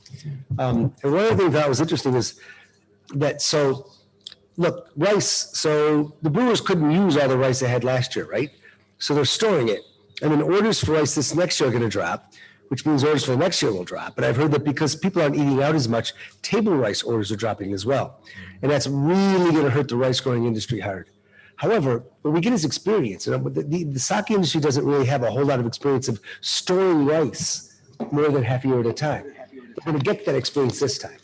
And one of the things that was interesting is that, so look, rice, so the brewers couldn't use all the rice they had last year, right? So they're storing it. And then orders for rice this next year are going to drop, which means orders for the next year will drop. But I've heard that because people aren't eating out as much, table rice orders are dropping as well. And that's really going to hurt the rice growing industry hard. However, what we get is experience. The sake industry doesn't really have a whole lot of experience of storing rice more than half a year at a time. They're going to get that experience this time.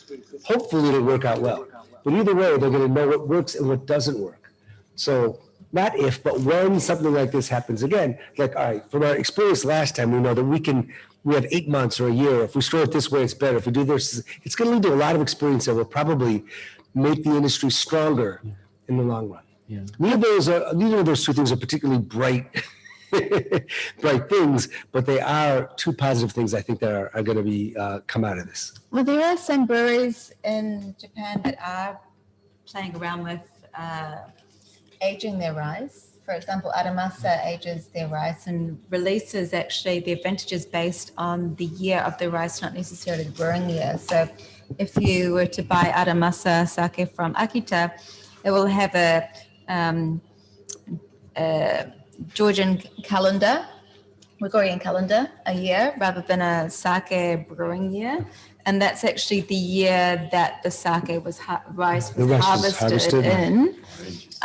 Hopefully it'll work out well. But either way, they're going to know what works and what doesn't work. So not if, but when something like this happens again, like, all right, from our experience last time, we know that we have 8 months or a year. If we store it this way, it's better. If we do this, it's going to lead to a lot of experience that will probably make the industry stronger in the long run. Yeah. Neither of those two things are particularly bright things, but they are two positive things I think that are going to be come out of this. Well, there are some breweries in Japan that are playing around with aging their rice. For example, Aramasa ages their rice and releases actually their vintages based on the year of the rice, not necessarily the brewing year. So if you were to buy Aramasa sake from Akita, it will have a Georgian calendar, Gregorian calendar, a year rather than a sake brewing year. And that's actually the year that the sake rice was harvested in.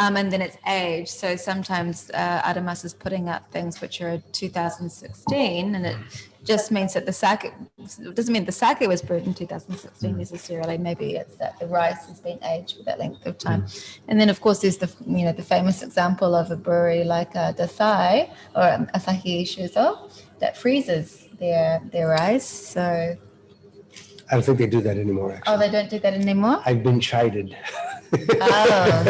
And then it's aged. So sometimes Adamas is putting up things which are 2016, and it just means that the sake, it doesn't mean the sake was brewed in 2016 necessarily. Maybe it's that the rice has been aged for that length of time. And then of course there's the famous example of a brewery like Dasai or Asahi Shuzo that freezes their rice. So I don't think they do that anymore, actually. Oh, they don't do that anymore? I've been chided. Oh.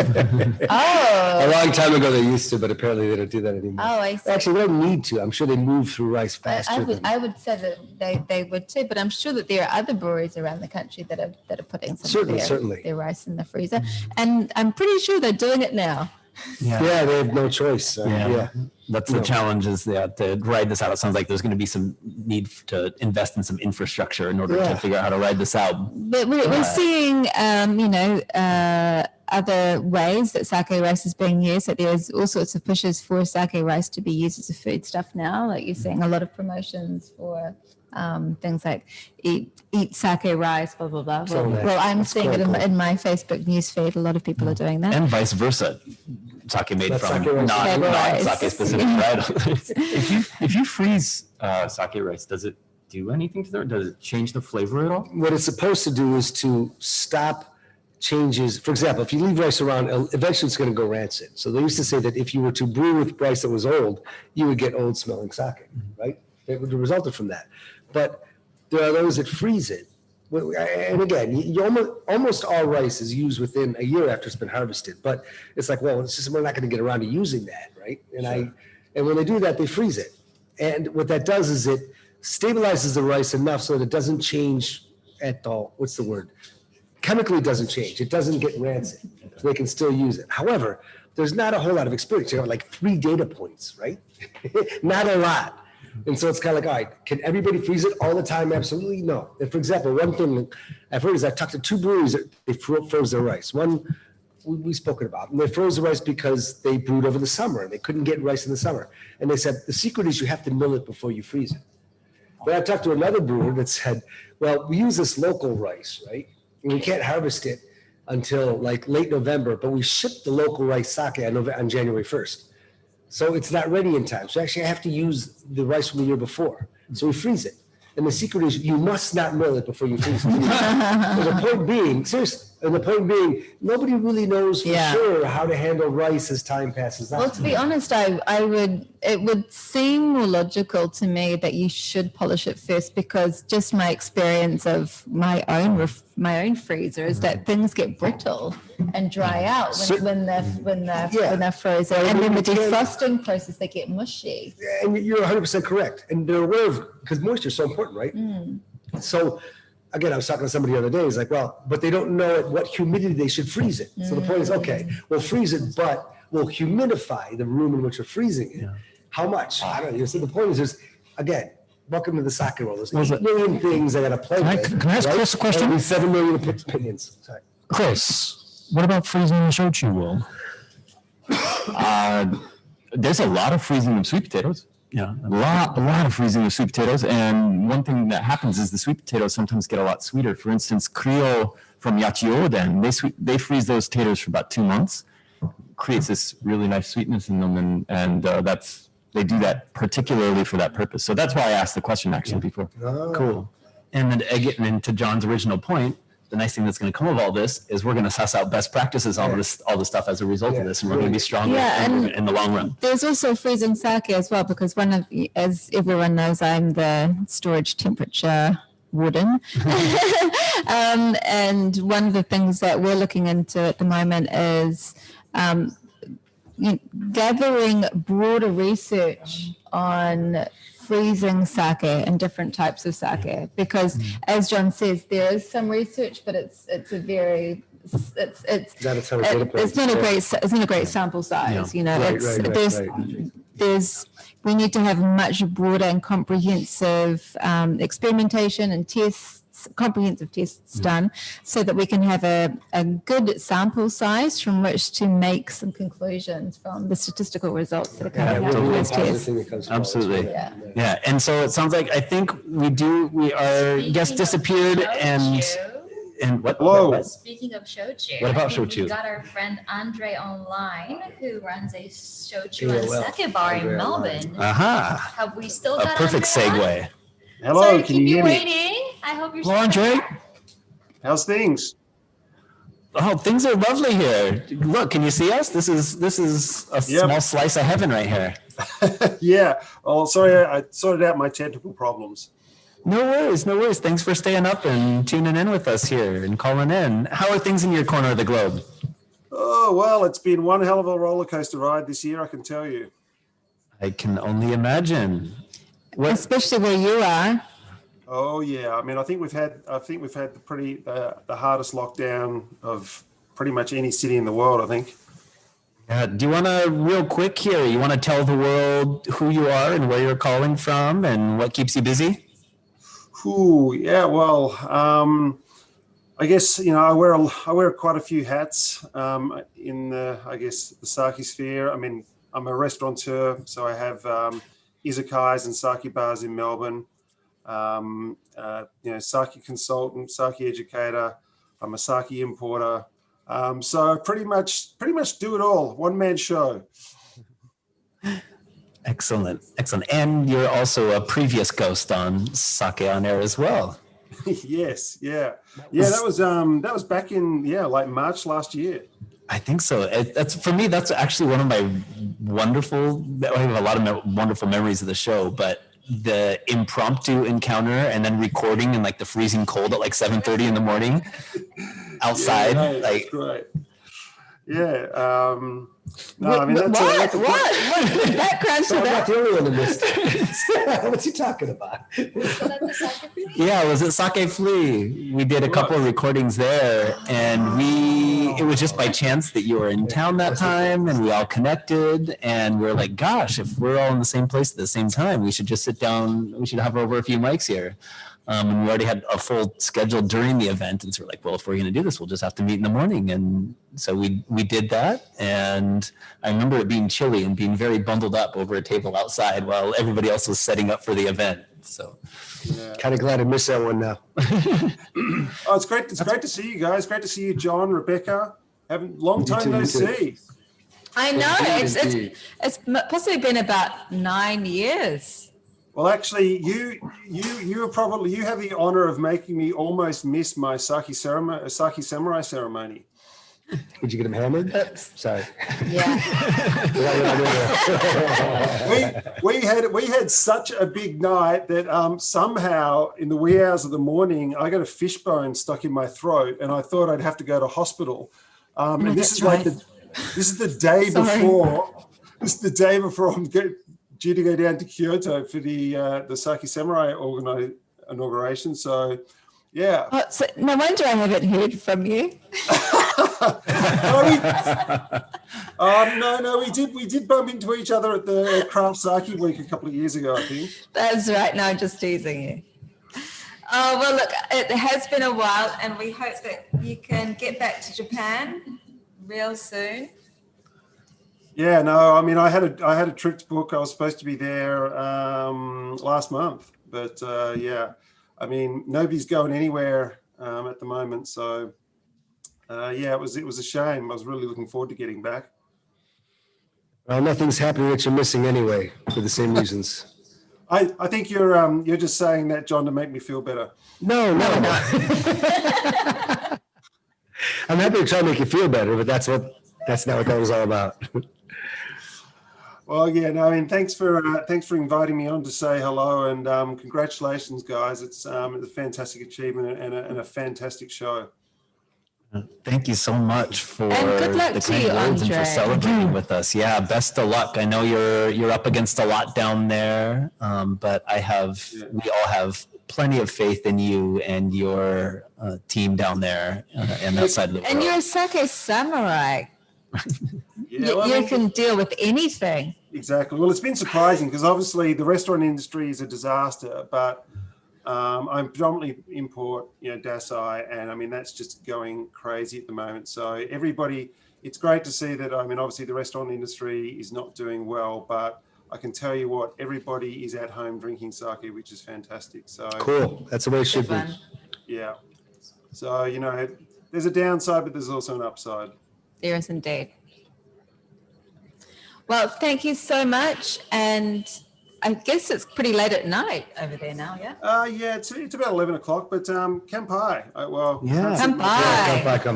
A long time ago they used to, but apparently they don't do that anymore. Oh, I see. Actually, they don't need to. I'm sure they move through rice faster. I would say that they would too, but I'm sure that there are other breweries around the country that are putting some of their rice in the freezer. And I'm pretty sure they're doing it now. Yeah, they have no choice. That's the challenge is to ride this out. It sounds like there's going to be some need to invest in some infrastructure in order to figure out how to ride this out. But we're seeing, other ways that sake rice is being used. That there's all sorts of pushes for sake rice to be used as a food stuff now. Like you're seeing a lot of promotions for things like eat sake rice, blah blah blah. Well, I'm seeing it in my Facebook newsfeed. A lot of people are doing that, and vice versa. Sake made That's from sake rice. not sake specific varietals. If you freeze sake rice, does it do anything to it? Does it change the flavor at all? What it's supposed to do is to stop changes. For example, if you leave rice around, eventually it's going to go rancid. So they used to say that if you were to brew with rice that was old, you would get old smelling sake, right? It would have resulted from that. But there are those that freeze it. And again, almost all rice is used within a year after it's been harvested. But it's like, well, it's just, we're not going to get around to using that, right? And when they do that, they freeze it. And what that does is it stabilizes the rice enough so that it doesn't change at all. What's the word? Chemically, it doesn't change. It doesn't get rancid. So they can still use it. However, there's not a whole lot of experience. You have like 3 data points, right? Not a lot. And so it's kind of like, all right, can everybody freeze it all the time? Absolutely no. And for example, one thing I've heard is I talked to 2 breweries that they froze their rice. One we've spoken about, and they froze the rice because they brewed over the summer and they couldn't get rice in the summer. And they said, the secret is you have to mill it before you freeze it. But I talked to another brewer that said, well, we use this local rice, right? And we can't harvest it until like late November, but we ship the local rice sake on January 1st. So it's not ready in time. So actually I have to use the rice from the year before. So we freeze it. And the secret is you must not mill it before you freeze it. And the point being, seriously, nobody really knows for sure how to handle rice as time passes on. Well, to be honest, it would seem more logical to me that you should polish it first, because just my experience of my own freezer is that things get brittle and dry out when they're frozen, and then the defrosting process they get mushy. And you're 100% correct, and they're aware of, because moisture is so important, right? So again, I was talking to somebody the other day. He's like, well, but they don't know at what humidity they should freeze it. So the point is, okay, we'll freeze it, but we'll humidify the room in which we're freezing it. How much? I don't know. So the point is, again, welcome to the sake world. There's 8 million things I got to play with. Can I ask Chris a question? And 7 million opinions. Sorry. Chris, what about freezing the shochu world? There's a lot of freezing of sweet potatoes. Yeah, a lot of freezing of sweet potatoes. And one thing that happens is the sweet potatoes sometimes get a lot sweeter. For instance, Creole from Yachioden, they freeze those potatoes for about 2 months. Creates this really nice sweetness in them, and they do that particularly for that purpose. So that's why I asked the question actually before. Cool. And then again, and to John's original point, the nice thing that's going to come of all this is we're going to suss out best practices on all the stuff as a result of this, and we're going to be stronger in the long run. There's also freezing sake as well, because as everyone knows, I'm the storage temperature warden. And one of the things that we're looking into at the moment is gathering broader research on freezing sake and different types of sake, because as John says, there is some research, but it's not a great sample size. We need to have much broader and comprehensive experimentation and comprehensive tests done, so that we can have a good sample size from which to make some conclusions from the statistical results that are coming out of those tests. Absolutely. Yeah. And so it sounds like, I think our guest disappeared, and what? Whoa. Speaking of shochu, what about shochu? We got our friend Andre online, who runs a shochu and sake bar in Melbourne. Have we still got a perfect Andre segue? Hello, Sorry, can you hear me? waiting. I hope you're Hello, still Andre. there. How's things? Oh, things are lovely here. Look, can you see us? This is a small slice of heaven right here. Yeah. Oh, sorry, I sorted out my technical problems. No worries. Thanks for staying up and tuning in with us here and calling in. How are things in your corner of the globe? Oh, well, it's been one hell of a roller coaster ride this year, I can tell you. I can only imagine. Especially where you are. Oh yeah, I mean, I think we've had the hardest lockdown of pretty much any city in the world, I think. Do you want to, real quick here, you want to tell the world who you are and where you're calling from and what keeps you busy? Yeah, well, I guess, I wear quite a few hats in the sake sphere. I mean, I'm a restaurateur, so I have izakayas and sake bars in Melbourne. Sake consultant, sake educator. I'm a sake importer. So I pretty much do it all. One man show. Excellent. And you're also a previous ghost on Sake on Air as well. Yes, yeah. That was back in like March last year. I think so. That's actually one of my I have a lot of wonderful memories of the show, but the impromptu encounter and then recording in like the freezing cold at like 7:30 in the morning outside. That's great. Yeah. No, I mean, that's What's the background to I'm that? not the only one in this. What's he talking about? Yeah, it was at Sake Flea. We did a couple of recordings there, and it was just by chance that you were in town that time, and we all connected, and we're like, gosh, if we're all in the same place at the same time, we should just sit down, we should have over a few mics here. And we already had a full schedule during the event, and so we're like, well, if we're going to do this, we'll just have to meet in the morning. And so we did that, and I remember it being chilly and being very bundled up over a table outside while everybody else was setting up for the event. So, kind of glad I missed that one now. It's great. It's great to see you guys. Great to see you, John, Rebecca. Long time no see. I know it's possibly been about 9 years. Well, actually, you have the honor of making me almost miss my sake samurai ceremony. Did you get him hammered? Oops. Sorry. Yeah. we had such a big night that somehow in the wee hours of the morning I got a fishbone stuck in my throat, and I thought I'd have to go to hospital. And this is like this is the day before. This is the day before I'm due to go down to Kyoto for the Sake Samurai inauguration. So, yeah. Oh, so no wonder I haven't heard from you. No, we did bump into each other at the Craft Sake Week a couple of years ago, I think. That's right. No, just teasing you. Oh, well, look, it has been a while, and we hope that you can get back to Japan real soon. Yeah, no, I mean, I had a trip to book. I was supposed to be there last month, but I mean, nobody's going anywhere at the moment. So it was a shame. I was really looking forward to getting back. Well, nothing's happening that you're missing anyway, for the same reasons. I think you're just saying that, John, to make me feel better. No. I'm happy to try to make you feel better, but that's not what that was all about. Well, yeah, no, I mean, thanks for inviting me on to say hello, and congratulations, guys. It's a fantastic achievement and a fantastic show. Thank you so much for good luck the to kind you, words and for Andre. celebrating with us. Yeah, best of luck. I know you're up against a lot down there, but we all have plenty of faith in you and your team down there and that side of the world. And you're a sake samurai. You can deal with anything. Exactly. Well, it's been surprising because obviously the restaurant industry is a disaster, but I'm predominantly import, Dasai, and I mean, that's just going crazy at the moment. So everybody, it's great to see that, I mean, obviously the restaurant industry is not doing well, but I can tell you what, everybody is at home drinking sake, which is fantastic. So cool. That's the way it should be. Yeah. So, there's a downside, but there's also an upside. There is indeed. Well, thank you so much. And I guess it's pretty late at night over there now, yeah? Yeah, it's about 11 o'clock, but kampai. Kampai.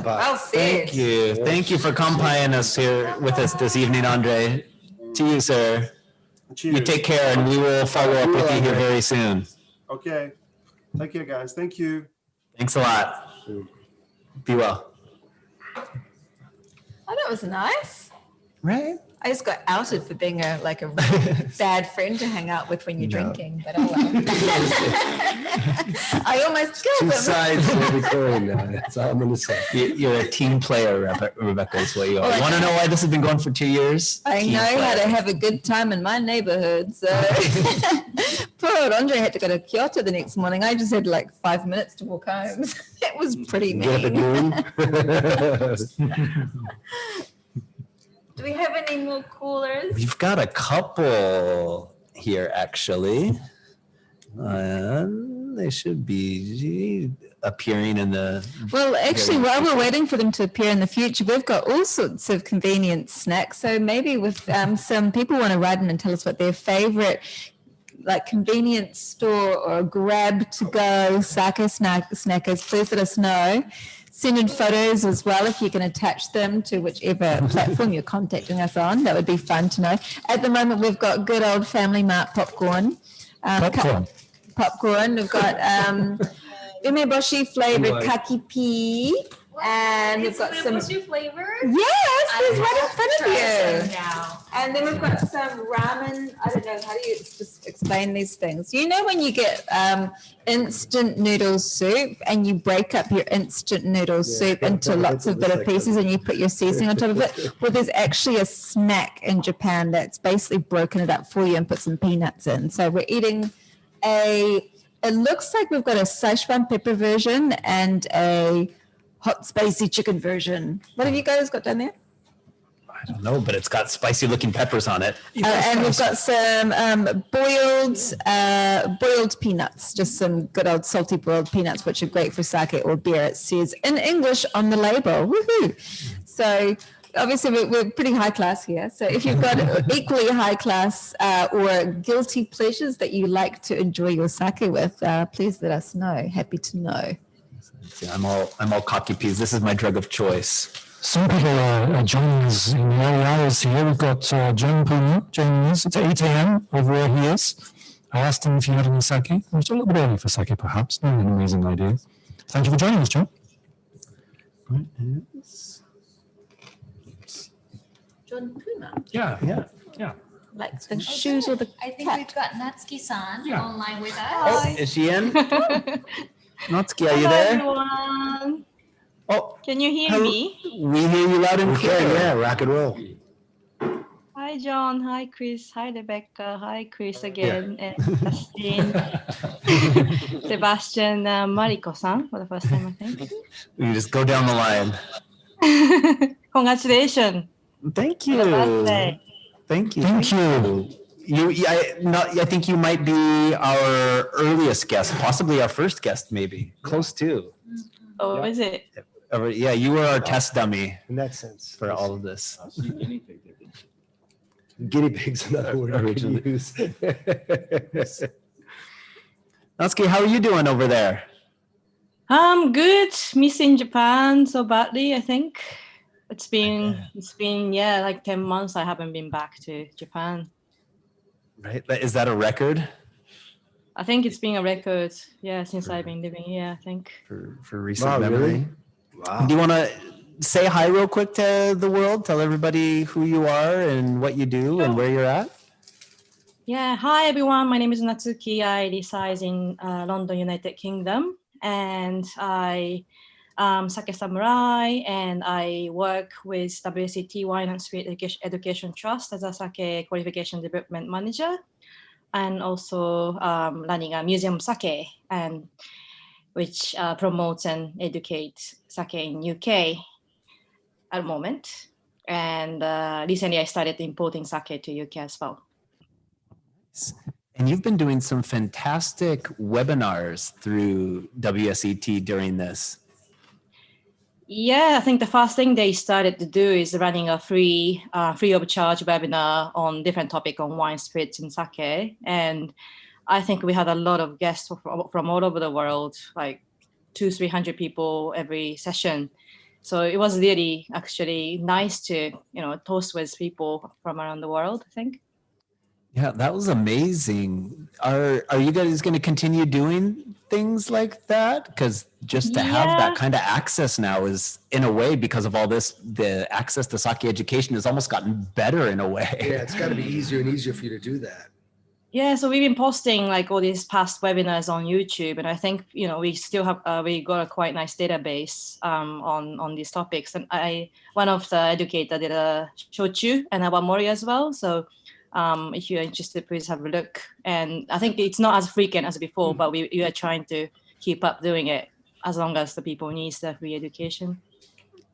Well said. Thank you. Thank you for kampaiing us here with us this evening, Andre. To you, sir. Cheers. You take care, and we will follow up with you here very soon. Okay. Take care, guys. Thank you. Thanks a lot. Be well. Oh, that was nice. Right? I just got outed for being a bad friend to hang out with when you're drinking, but oh well. I almost killed Two him. sides of every coin. That's all I'm going to say. You're a team player, Rebecca, is what you are. Want to know why this has been going for 2 years? I know how to have a good time in my neighborhood, so Poor old Andre had to go to Kyoto the next morning. I just had like 5 minutes to walk home. It was pretty mean. Get up at noon. Do we have any more callers? We've got a couple here, actually. They should be appearing in the... Well, actually, while we're waiting for them to appear in the future, we've got all sorts of convenient snacks. So maybe with some people want to write in and tell us what their favorite like convenience store or grab to go sake snackers, please let us know. Send in photos as well if you can attach them to whichever platform you're contacting us on. That would be fun to know. At the moment, we've got good old Family Mart popcorn. Popcorn. We've got umeboshi flavored kakipi. And we've got some flavor. Yes, there's right in front of you. Now. And then we've got some ramen. I don't know, how do you just explain these things? You know when you get instant noodle soup and you break up your instant noodle soup into lots of little pieces and you put your seasoning on top of it? Well, there's actually a snack in Japan that's basically broken it up for you and put some peanuts in. So we're eating it looks like we've got a Szechuan pepper version and a hot spicy chicken version. What have you guys got down there? I don't know, but it's got spicy looking peppers on it. And we've got some boiled peanuts, just some good old salty boiled peanuts, which are great for sake or beer. It says in English on the label. Woohoo! So obviously we're pretty high class here. So if you've got equally high class or guilty pleasures that you like to enjoy your sake with, please let us know. Happy to know. Yeah, I'm all cocky peas. This is my drug of choice. Some people are joining us in the early hours here. We've got John Puma joining us. It's 8 a.m. over where he is. I asked him if he had any sake. It's a little bit early for sake, perhaps. Not an amazing idea. Thank you for joining us, John. John Puma. Yeah. Like the shoes or the I think cat. we've got Natsuki-san Yeah. online with us. Oh, is she in? Natsuki, are you there? Everyone. Oh, Can you hear hello. me? We hear you loud and Okay, clear. yeah, rock and roll. Hi, John. Hi, Chris. Hi, Rebecca. Hi, Chris again. And Justin. Sebastian, Mariko-san for the first time, I think. We can just go down the line. Congratulations. Thank On the birthday. Thank you. Thank you. I think you might be our earliest guest, possibly our first guest, maybe close to. Oh, is it? Yeah, you were our test dummy In that sense. for all of this. Guinea pig's another word I could use. Natsuki, how are you doing over there? Good. Missing Japan so badly, I think. It's been like 10 months I haven't been back to Japan. Right? Is that a record I think it's been a record, since I've been living here, I think. for recent Wow, memory? really? Wow. Do you want to say hi real quick to the world? Tell everybody who you are and what you do and where you're at. Yeah, hi everyone. My name is Natsuki. I reside in London, United Kingdom, and I am Sake Samurai, and I work with WCT Wine and Spirit Education Trust as a Sake Qualification Development Manager, and also running a museum sake, and which promotes and educates sake in UK at the moment. And recently I started importing sake to UK as well. And you've been doing some fantastic webinars through WSET during this. Yeah, I think the first thing they started to do is running a free of charge webinar on different topic on wine, spirits, and sake. And I think we had a lot of guests from all over the world, like 200-300 people every session. So it was really actually nice to, toast with people from around the world, I think. Yeah, that was amazing. Are you guys going to continue doing things like that? Because just to have that kind of access now is, in a way, because of all this, the access to sake education has almost gotten better in a way. Yeah, it's got to be easier and easier for you to do that. Yeah, so we've been posting like all these past webinars on YouTube, and I think we still have we got a quite nice database on these topics. And one of the educator did a shochu and a wamori as well. So If you're interested, please have a look. And I think it's not as frequent as before, but we are trying to keep up doing it as long as the people need the free education.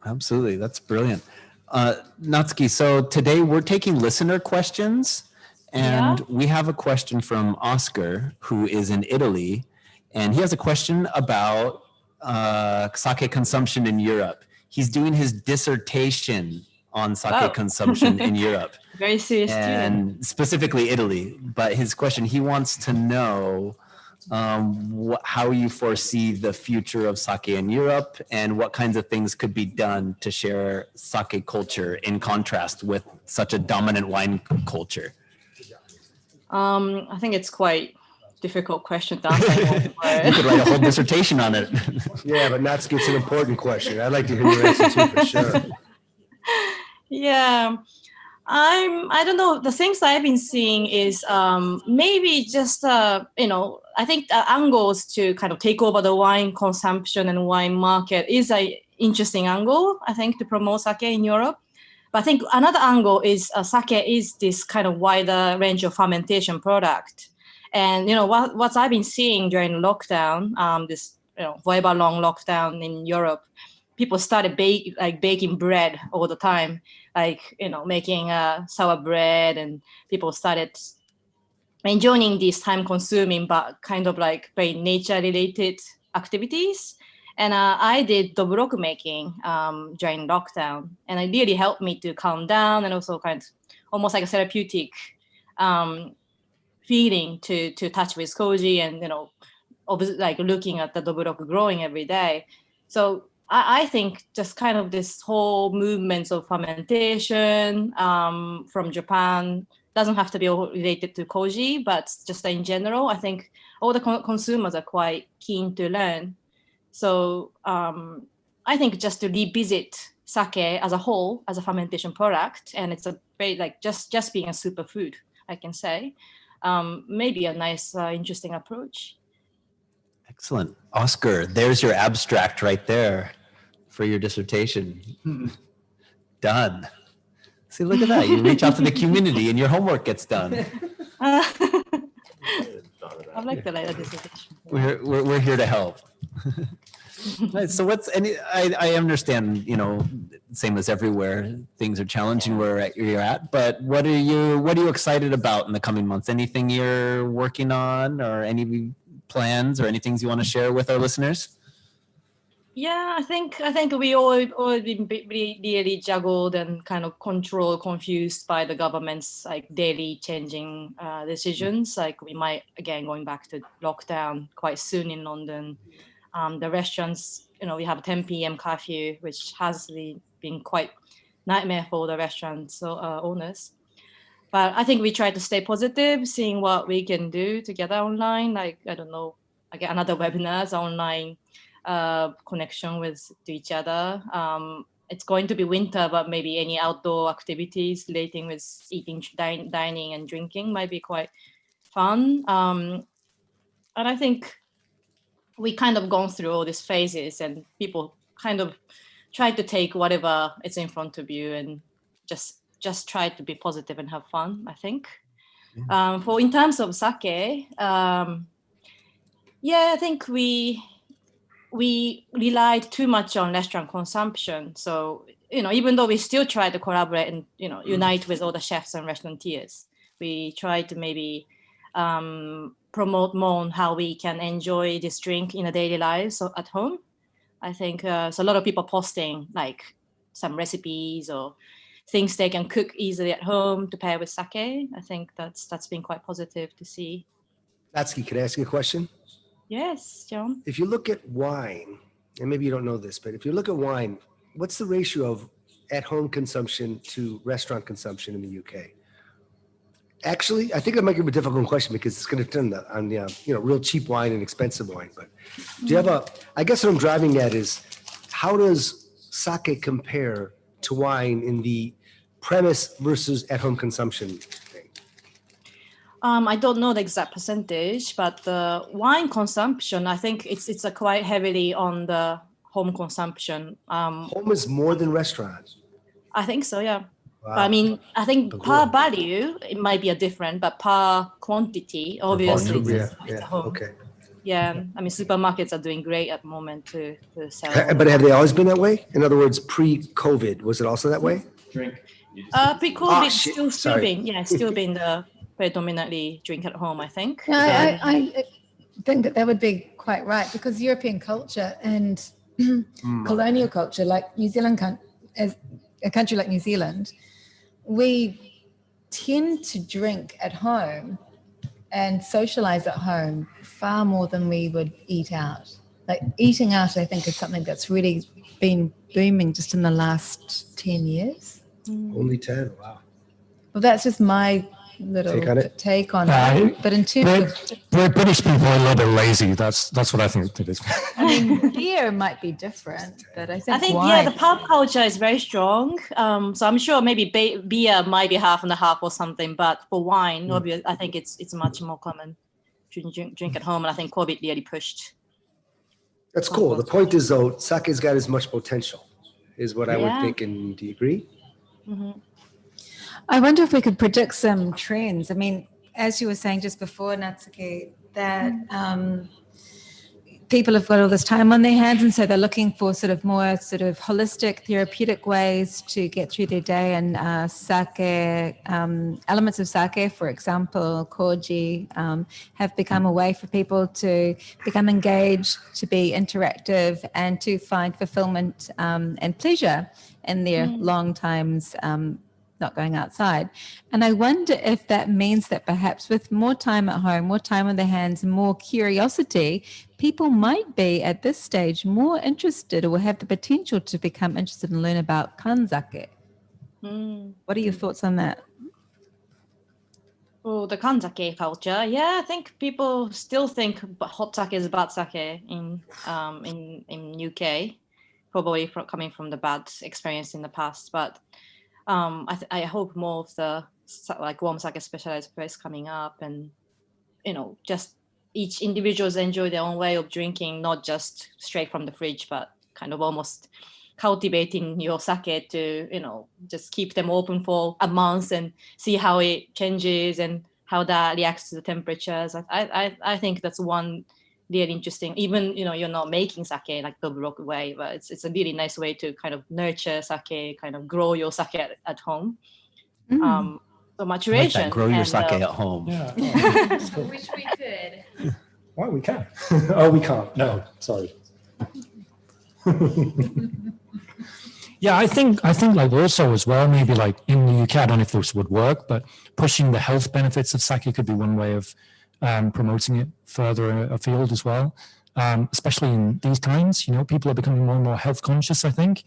Absolutely. That's brilliant. Natsuki, so today we're taking listener questions, and we have a question from Oscar, who is in Italy, and he has a question about sake consumption in Europe. He's doing his dissertation on sake consumption in Europe. Very serious and student. Specifically Italy. But his question, he wants to know how you foresee the future of sake in Europe and what kinds of things could be done to share sake culture in contrast with such a dominant wine culture. I think it's quite difficult question to answer. You could write a whole dissertation on it. Yeah, but Natsuki, it's an important question. I'd like to hear your answer too, for sure. Yeah, I don't know. The things I've been seeing is maybe just I think the angles to kind of take over the wine consumption and wine market is an interesting angle, I think, to promote sake in Europe. But I think another angle is sake is this kind of wider range of fermentation product. And what I've been seeing during lockdown, this forever long lockdown in Europe, people started baking bread all the time, making sour bread, and people started enjoying these time-consuming but kind of like very nature-related activities. And I did dobroku making during lockdown, and it really helped me to calm down and also kind of almost like a therapeutic feeling to touch with koji and like looking at the dobroku growing every day. So I think just kind of this whole movement of fermentation from Japan doesn't have to be related to koji, but just in general, I think all the consumers are quite keen to learn. So I think just to revisit sake as a whole, as a fermentation product, and it's a very just being a superfood, I can say, maybe a nice, interesting approach. Excellent. Oscar, there's your abstract right there for your dissertation. Done. See, look at that. You reach out to the community and your homework gets done. I like the dissertation. We're here to help. Right, so I understand, same as everywhere, things are challenging where you're at, but what are you excited about in the coming months? Anything you're working on or any plans or any things you want to share with our listeners? Yeah, I think we all been really juggled and kind of confused by the government's daily changing decisions. We might again going back to lockdown quite soon in London. The restaurants, we have a 10 p.m. curfew, which has been quite nightmare for the restaurants owners. But I think we try to stay positive, seeing what we can do together online. I don't know, I get another webinars online. Connection to each other. It's going to be winter, but maybe any outdoor activities relating with eating, dining and drinking might be quite fun. And I think we kind of gone through all these phases and people kind of try to take whatever is in front of you and just try to be positive and have fun, I think. In terms of sake, I think we relied too much on restaurant consumption. So, even though we still try to collaborate and, unite with all the chefs and restaurateurs, we try to maybe promote more on how we can enjoy this drink in a daily life, so at home. I think so a lot of people posting some recipes or things they can cook easily at home to pair with sake. I think that's been quite positive to see. Natsuki, can I ask you a question? Yes, John. If you look at wine, and maybe you don't know this, but if you look at wine, what's the ratio of at-home consumption to restaurant consumption in the UK? Actually, I think that might be a difficult question because it's going to turn on real cheap wine and expensive wine. But do you have I guess what I'm driving at is, how does sake compare to wine in the premise versus at-home consumption? I don't know the exact percentage, but the wine consumption, I think it's quite heavily on the home consumption. Home is more than restaurants. I think so, yeah. But I mean, I think per value, it might be a different, but per quantity, obviously, it's at home. Okay. Yeah, I mean, supermarkets are doing great at the moment to sell. But have they always been that way? In other words, pre-COVID, was it also that way? Pre-COVID, still been the predominantly drink at home, I think. No, I think that would be quite right, because European culture and colonial culture, like New Zealand, as a country like New Zealand, we tend to drink at home and socialize at home far more than we would eat out. Like eating out, I think, is something that's really been booming just in the last 10 years. Only 10, wow. Well, that's just my little take on it. But in terms of British people are a little bit lazy. That's what I think it is. I mean, beer might be different, but I think wine, the pub culture is very strong. So I'm sure maybe beer might be half and a half or something, but for wine, obviously, I think it's much more common to drink at home, and I think COVID really pushed. That's cool. The point is, though, sake's got as much potential, is what I would think. And do you agree? Mm-hmm. I wonder if we could predict some trends. I mean, as you were saying just before, Natsuki, that people have got all this time on their hands, and so they're looking for sort of more sort of holistic, therapeutic ways to get through their day. And sake, elements of sake, for example, koji, have become a way for people to become engaged, to be interactive, and to find fulfillment and pleasure in their long times not going outside. And I wonder if that means that perhaps with more time at home, more time on their hands, more curiosity, people might be at this stage more interested or have the potential to become interested and learn about kanzake. What are your thoughts on that? Oh, the kanzake culture. Yeah, I think people still think hot sake is bad sake in UK, probably coming from the bad experience in the past. But I hope more of the like warm sake specialized place coming up, and just each individuals enjoy their own way of drinking, not just straight from the fridge, but kind of almost cultivating your sake to just keep them open for a month and see how it changes and how that reacts to the temperatures. I think that's one really interesting, even you're not making sake like the Baroque way, but it's a really nice way to kind of nurture sake, kind of grow your sake at home. So maturation. Like that, grow your sake at home. Yeah. I wish we could. Well, we can. Oh, we can't. No, sorry. Yeah, I think like also as well, maybe like in the UK, I don't know if this would work, but pushing the health benefits of sake could be one way of promoting it further afield as well, especially in these times. People are becoming more and more health conscious, I think.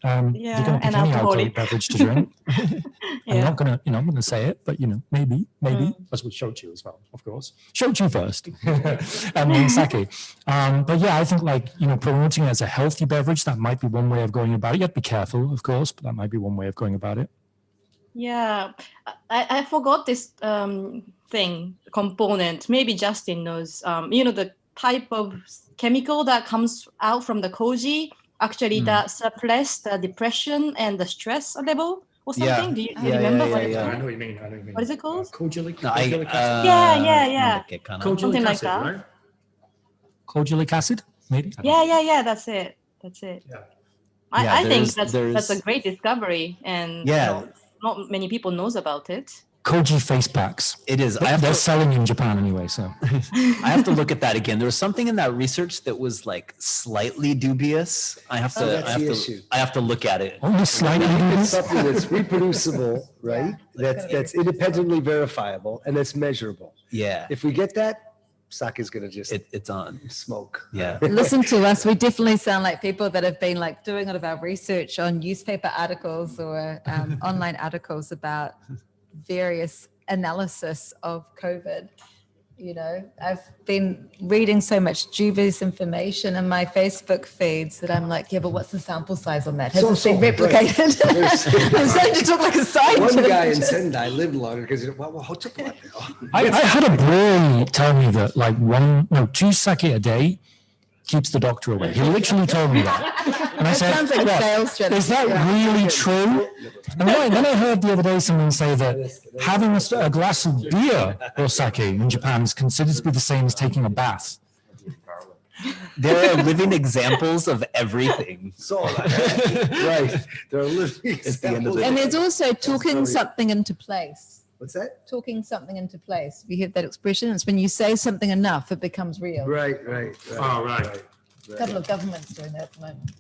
You're going to pick any alcoholic beverage to drink. I'm not going to say it, but maybe as with shochu as well, of course. Shochu first, and then sake. But yeah, I think like promoting it as a healthy beverage, that might be one way of going about it. You have to be careful, of course, but that might be one way of going about it. Yeah, I forgot this component. Maybe Justin knows. The type of chemical that comes out from the koji actually that suppress the depression and the stress level or something. Do you remember what it's called? I know what you mean. What is it called? Kojic acid. Yeah. Something like that. Right? Kojic acid, maybe. Yeah. That's it. Yeah. I think that's a great discovery, and not many people knows about it. Koji face packs. It is. They're selling in Japan anyway, so. I have to look at that again. There was something in that research that was like slightly dubious. I have to look at it. Only slightly dubious. Something that's reproducible, right? That's independently verifiable and that's measurable. Yeah. If we get that, sake is gonna just it's on smoke. Yeah. Listen to us. We definitely sound like people that have been like doing a lot of our research on newspaper articles or online articles about various analysis of COVID. I've been reading so much dubious information in my Facebook feeds that I'm like, but what's the sample size on that? Has it been replicated? Right. I'm starting to talk like a scientist. One guy in Sendai lived longer because I had a brewery tell me that like 2 sake a day keeps the doctor away. He literally told me that. And I said, sounds like a "Well, sales strategy." is that really true? And then I heard the other day someone say that having a glass of beer or sake in Japan is considered to be the same as taking a bath. There are living examples of everything. So, right. There are living examples. And there's also talking something into place. What's that? Talking something into place. Have you heard that expression? It's when you say something enough, it becomes real. Right. Oh, right. A couple of governments doing that at the moment.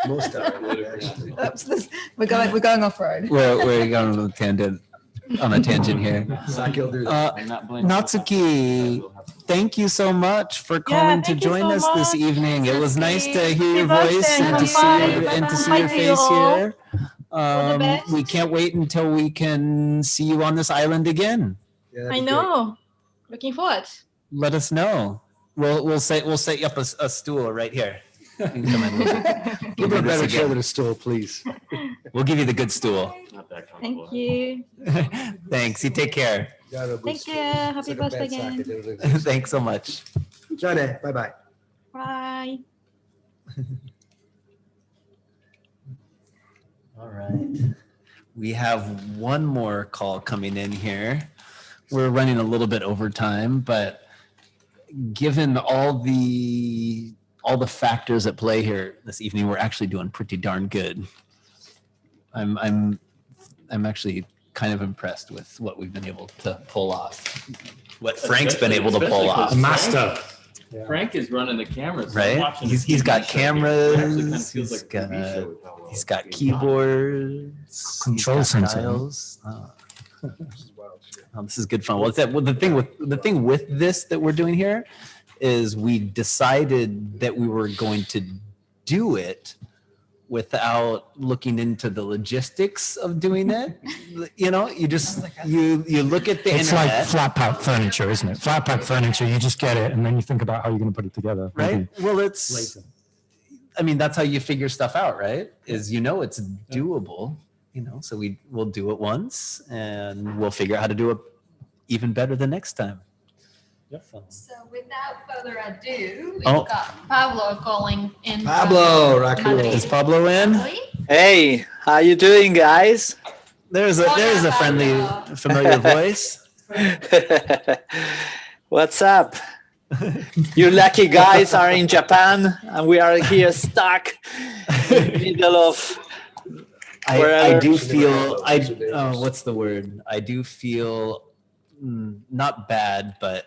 Most of it. Oops, we're going off road. We're going on a tangent here. Sake will do that. Natsuki, thank you so much for calling to join us this evening. It was nice to hear your voice and to see your face here. We can't wait until we can see you on this island again. Yeah, I know. Looking forward. Let us know. We'll set you up a stool right here. You can come in. Give her a better chair than a stool, please. We'll give you the good stool. Thank you. Thanks. You take care. Thank you. Happy birthday again. Thanks so much. Johnny, bye-bye. Bye. All right. We have one more call coming in here. We're running a little bit over time, but given all the factors at play here this evening, we're actually doing pretty darn good. I'm actually kind of impressed with what we've been able to pull off. What Frank's been able to pull off. Master. Frank is running the cameras. So Right? I'm watching He's a got TV show. It actually kind of cameras. feels like a TV show with how well He's got keyboards. Control he's got center. dials. This is good fun. Well, the thing with this that we're doing here is we decided that we were going to do it without looking into the logistics of doing it. You know, you just you look at the It's internet. like flat pack furniture, isn't it? Flat pack furniture, you just get it and then you think about how you're going to put it together. Right? Well, I mean, that's how you figure stuff out, right? Is it's doable, so we'll do it once and we'll figure out how to do it even better the next time. So without further ado, we've Oh. got Pablo calling in. from Pablo, rock and roll. Madrid. Is Pablo in? Hey, how you doing, guys? There's a friendly, familiar voice. What's up? You lucky guys are in Japan, and we are here stuck in the middle of. I do feel what's the word? I do feel not bad, but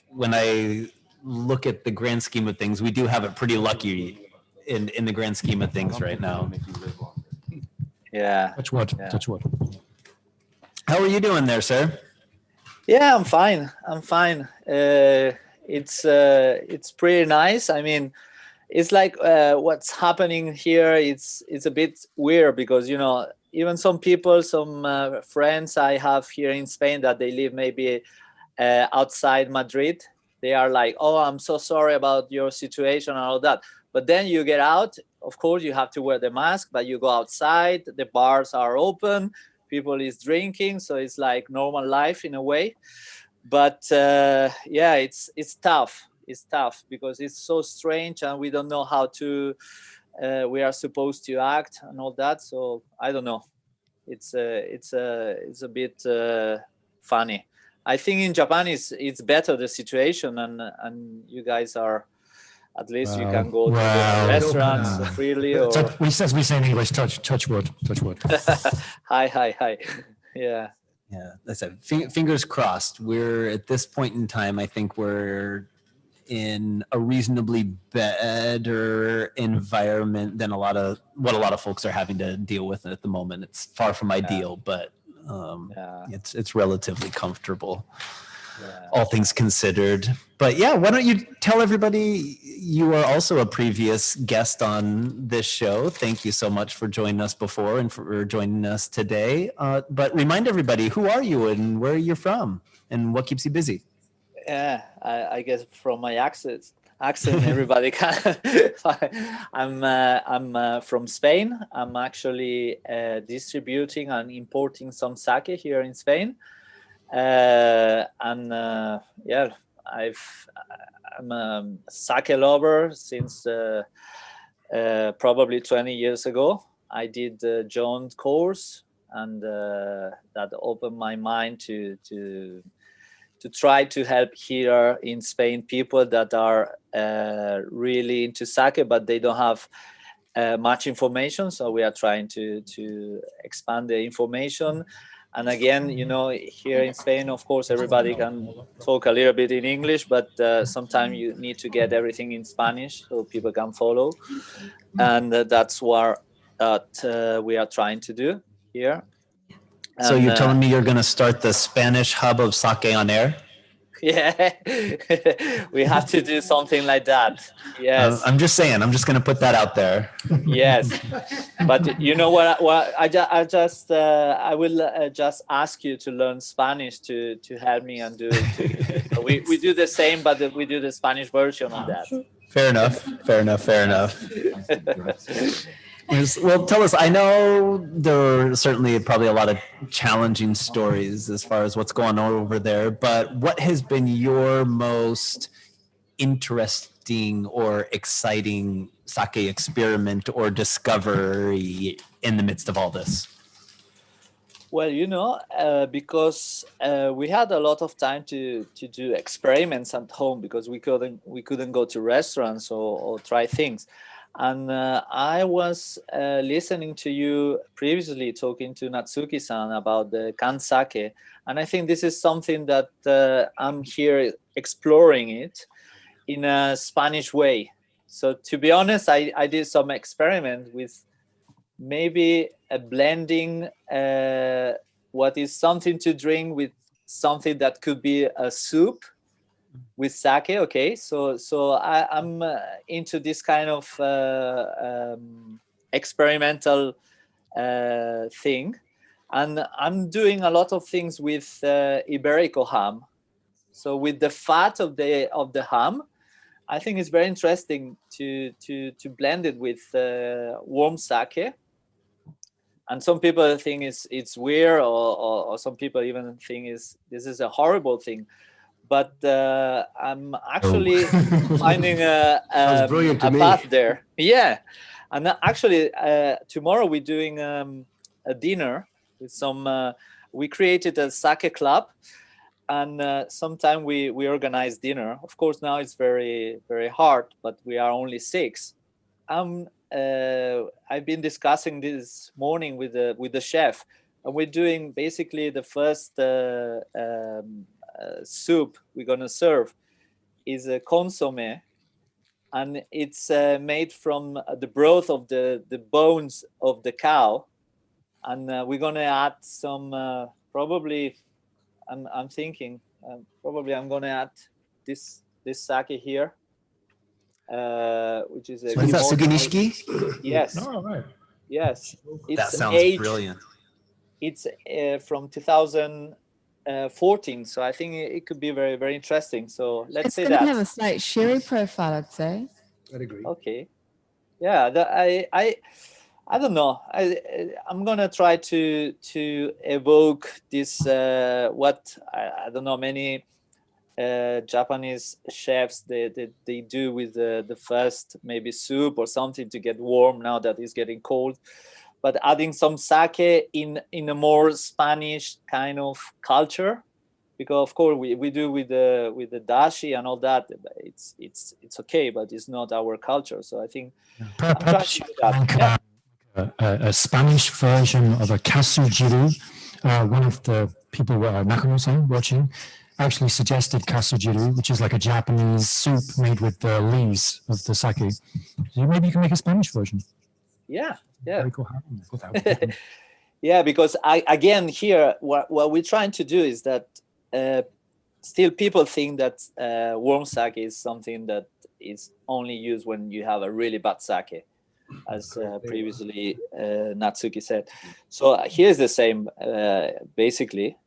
when I look at the grand scheme of things, we do have it pretty lucky in the grand scheme of things right now. Yeah. Touch wood. Yeah. Touch wood. How are you doing there, sir? Yeah, I'm fine. It's pretty nice. I mean, it's like what's happening here. It's a bit weird because even some people, some friends I have here in Spain that they live maybe outside Madrid, they are like, "Oh, I'm so sorry about your situation and all that." But then you get out. Of course, you have to wear the mask, but you go outside. The bars are open. People is drinking, so it's like normal life in a way. But yeah, it's tough. It's tough because it's so strange, and we don't know how to. We are supposed to act and all that. So I don't know. It's a bit funny. I think in Japan it's better the situation, and you guys are. At least you can go to the restaurants freely. Or... We say in English, touch wood. Touch wood. Hi. Yeah. Yeah, that's it. Fingers crossed. We're at this point in time, I think we're in a reasonably better environment than what a lot of folks are having to deal with at the moment. It's far from ideal, but it's relatively comfortable. Yeah. All things considered. But yeah, why don't you tell everybody you are also a previous guest on this show. Thank you so much for joining us before and for joining us today. But remind everybody, who are you and where you're from and what keeps you busy? Yeah, I guess from my accent, everybody can. I'm from Spain. I'm actually distributing and importing some sake here in Spain. Yeah, I'm a sake lover since probably 20 years ago. I did the John course, and that opened my mind to try to help here in Spain people that are really into sake, but they don't have much information. So we are trying to expand the information. And again, you know, here in Spain, of course, everybody can talk a little bit in English, but sometimes you need to get everything in Spanish so people can follow. And that's what we are trying to do here. So And, you're telling me you're going to start the Spanish hub of sake on air? Yeah, we have to do something like that. Yes. I'm just saying. I'm just going to put that out there. Yes, but you know what? I will just ask you to learn Spanish to help me and do it. So we do the same, but we do the Spanish version of that. Fair enough. Fair enough. Fair enough. Well, tell us, I know there are certainly probably a lot of challenging stories as far as what's going on over there, but what has been your most interesting or exciting sake experiment or discovery in the midst of all this? Well, you know, because we had a lot of time to do experiments at home because we couldn't go to restaurants or try things. And I was listening to you previously talking to Natsuki-san about the canned sake. And I think this is something that I'm here exploring it in a Spanish way. So to be honest, I did some experiment with maybe a blending what is something to drink with something that could be a soup with sake. Okay, so I'm into this kind of experimental thing, and I'm doing a lot of things with Iberico ham. So with the fat of the ham, I think it's very interesting to blend it with warm sake. And some people think it's weird, or some people even think this is a horrible thing. But I'm actually finding a path there. Yeah, and actually tomorrow we're doing a dinner with some. We created a sake club, and sometime we organize dinner. Of course, now it's very very hard, but we are only 6. I've been discussing this morning with the chef, and we're doing basically the first soup we're gonna serve is a consomme, and it's made from the broth of the bones of the cow, and we're gonna add some probably. I'm thinking probably I'm gonna add this sake here. Which is a So is that Suginishiki? Yes. Oh, right. Yes. It's that sounds aged, brilliant. It's from 2014, so I think it could be very very interesting. So let's say It's going that. to have a slight sherry profile, I'd say. I'd agree. Okay. Yeah. I don't know. I'm gonna try to evoke this. What I don't know. Many Japanese chefs they do with the first maybe soup or something to get warm now that it's getting cold, but adding some sake in a more Spanish kind of culture, because of course we do with the dashi and all that. It's okay, but it's not our culture. So I think Perhaps a Spanish version of a kasujiru. One of the people, Nakano-san, watching, actually suggested kasujiru, which is like a Japanese soup made with the leaves of the sake. So maybe you can make a Spanish version. Yeah. Very cool. Yeah, because again here, what we're trying to do is that still people think that warm sake is something that is only used when you have a really bad sake, as previously Natsuki said. So here's the same, basically.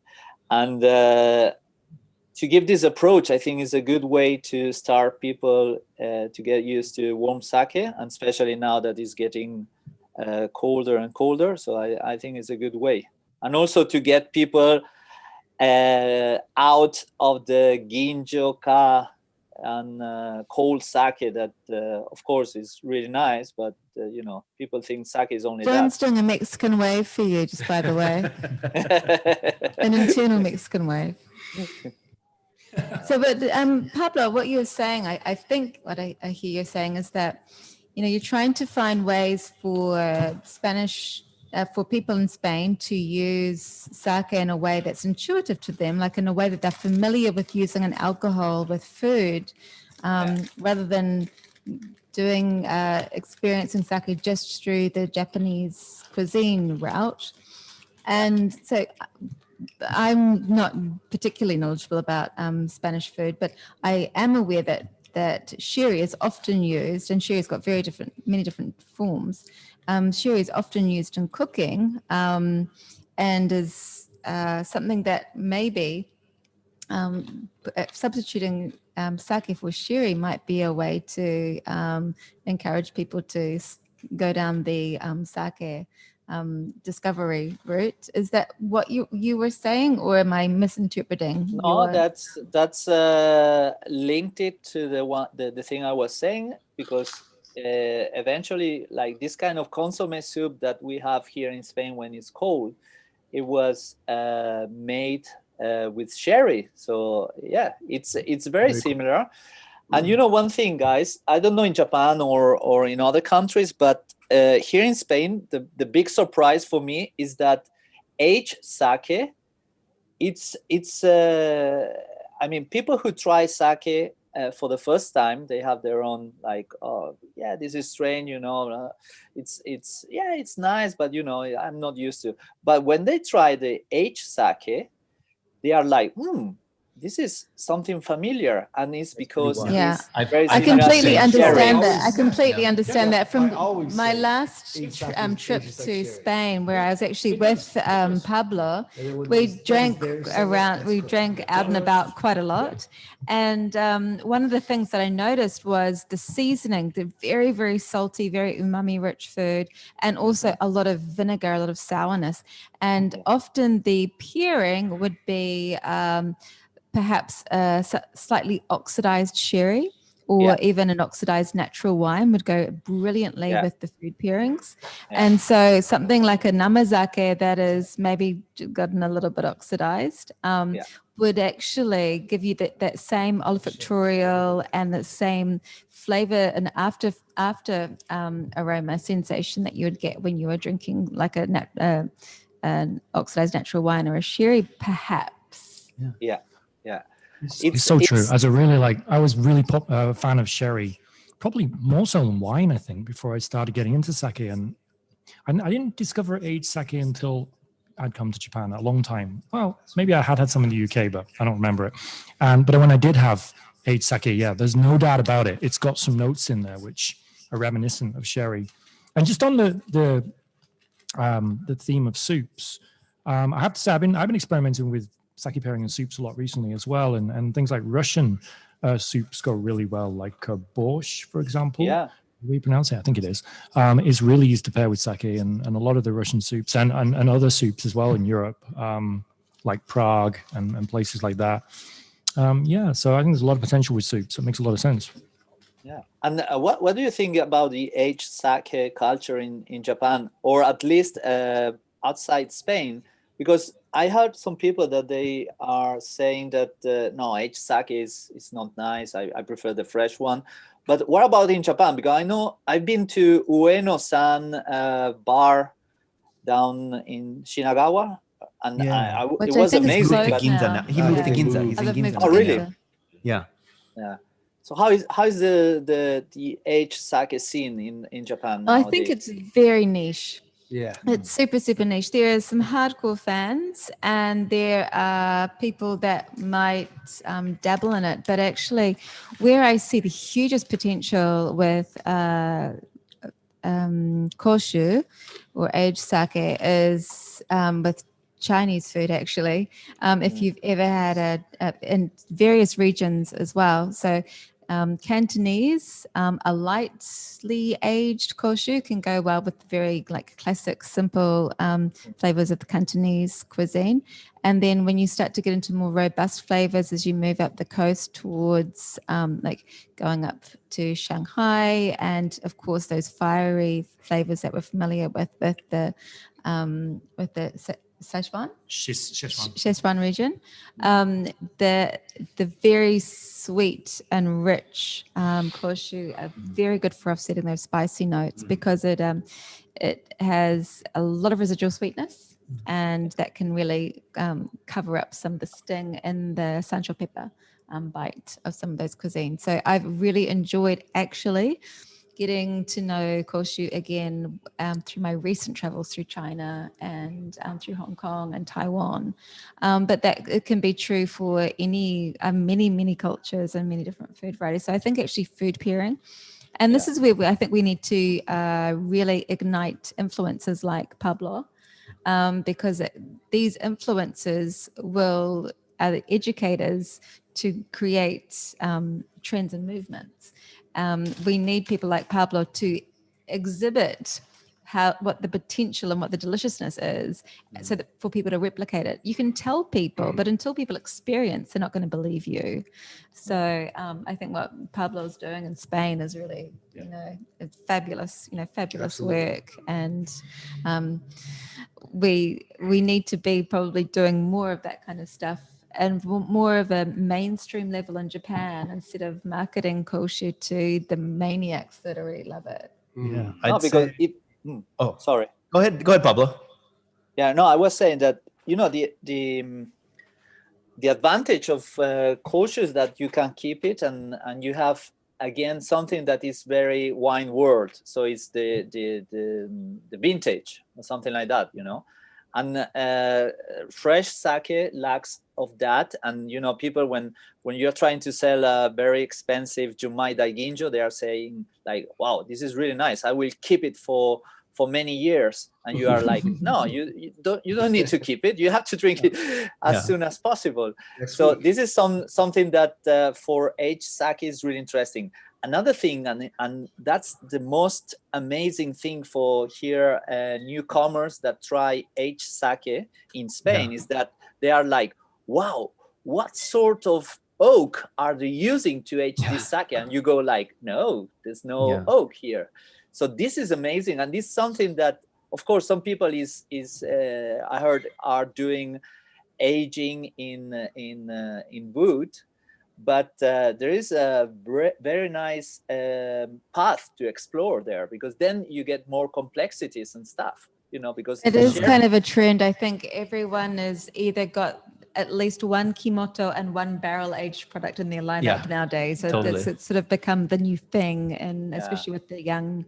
And to give this approach, I think is a good way to start people to get used to warm sake, and especially now that it's getting colder and colder. So I think it's a good way. And also to get people out of the ginjo-ka cold sake that, of course, is really nice. But people think sake is only John's that. doing a Mexican wave for you, just by the way, an internal Mexican wave. So, but Pablo, what you're saying, I think what I hear you saying is that, you're trying to find ways for Spanish, for people in Spain to use sake in a way that's intuitive to them, like in a way that they're familiar with using an alcohol with food, rather than experiencing sake just through the Japanese cuisine route. And so I'm not particularly knowledgeable about Spanish food, but I am aware that sherry is often used, and sherry's got many different forms. Sherry is often used in cooking, and is something that maybe substituting sake for sherry might be a way to encourage people to go down the sake discovery route. Is that what you were saying, or am I misinterpreting? No, that's linked it to the thing I was saying, because eventually, like this kind of consomme soup that we have here in Spain when it's cold, it was made with sherry. So yeah, it's very similar. And one thing, guys, I don't know in Japan or in other countries, but here in Spain, the big surprise for me is that aged sake, it's I mean, people who try sake for the first time, they have their own like, oh yeah, this is strange, it's nice, but I'm not used to. But when they try the aged sake, they are like, this is something familiar, and it's because I completely understand that. I completely understand that. From my last trip to Spain, where I was actually with Pablo, we drank out and about quite a lot. And one of the things that I noticed was the seasoning, the very, very salty, very umami-rich food, and also a lot of vinegar, a lot of sourness. And often the pairing would be perhaps a slightly oxidized sherry, or even an oxidized natural wine would go brilliantly with the food pairings. And so something like a namazake that is maybe gotten a little bit oxidized would actually give you that same olfactorial and the same flavor and after aroma sensation that you would get when you were drinking like an oxidized natural wine or a sherry, perhaps. It's so true. I was really a fan of sherry, probably more so than wine, I think, before I started getting into sake. And I didn't discover aged sake until I'd come to Japan a long time. Well, maybe I had some in the UK, but I don't remember it. But when I did have aged sake, there's no doubt about it. It's got some notes in there which are reminiscent of sherry. And just on the theme of soups, I have to say I've been experimenting with sake pairing and soups a lot recently as well, and things like Russian soups go really well, like borscht, for example. Yeah, we pronounce it, I think it is really used to pair with sake, and a lot of the Russian soups and other soups as well in Europe, like Prague and places like that. So I think there's a lot of potential with soups. It makes a lot of sense. Yeah, and what do you think about the aged sake culture in Japan, or at least outside Spain? Because I heard some people that they are saying that no, aged sake is not nice. I prefer the fresh one. But what about in Japan? Because I know I've been to Ueno-san bar down in Shinagawa, and it was amazing. He moved to Ginza now. He moved to Ginza. He's in Ginza. Oh, really? Yeah. Yeah. So how is the aged sake scene in Japan nowadays? I think it's very niche. Yeah. It's super, super niche. There are some hardcore fans, and there are people that might dabble in it. But actually, where I see the hugest potential with koshu or aged sake is with Chinese food, actually. If you've ever had in various regions as well. So Cantonese, a lightly aged koshu can go well with very like classic, simple flavors of the Cantonese cuisine. And then when you start to get into more robust flavors as you move up the coast towards like going up to Shanghai, and of course those fiery flavors that we're familiar with the Sichuan? Sichuan region. The very sweet and rich koshu are very good for offsetting those spicy notes because it has a lot of residual sweetness, and that can really cover up some of the sting in the sancho pepper bite of some of those cuisines. So I've really enjoyed actually getting to know koshu again through my recent travels through China and through Hong Kong and Taiwan. But that it can be true for any many cultures and many different food varieties. So I think actually food pairing, and this is where I think we need to really ignite influencers like Pablo, because these influencers are the educators to create trends and movements. We need people like Pablo to exhibit what the potential and what the deliciousness is, so that for people to replicate it. You can tell people, but until people experience, they're not going to believe you. So I think what Pablo's doing in Spain is really, it's fabulous, fabulous work. And we need to be probably doing more of that kind of stuff, and more of a mainstream level in Japan, instead of marketing koshu to the maniacs that already love it. Yeah, sorry. Go ahead, Pablo. Yeah, no, I was saying that the advantage of kosher is that you can keep it, and you have again something that is very wine world. So it's the vintage or something like that, And fresh sake lacks of that, and people when you're trying to sell a very expensive Junmai Daiginjo, they are saying like, "Wow, this is really nice. I will keep it for many years." And you are like, "No, you don't need to keep it. You have to drink it as soon as possible." So this is something that for aged sake is really interesting. Another thing, and that's the most amazing thing for here newcomers that try aged sake in Spain, is that they are like, "Wow, what sort of oak are they using to age this sake?" And you go like, "No, there's no oak here." So this is amazing, and this is something that, of course, some people I heard are doing aging in wood. But there is a very nice path to explore there, because then you get more complexities and stuff, because it is kind of a trend. I think everyone has either got at least one Kimoto and one barrel aged product in their lineup nowadays. So totally. it's sort of become the new thing, and especially with the young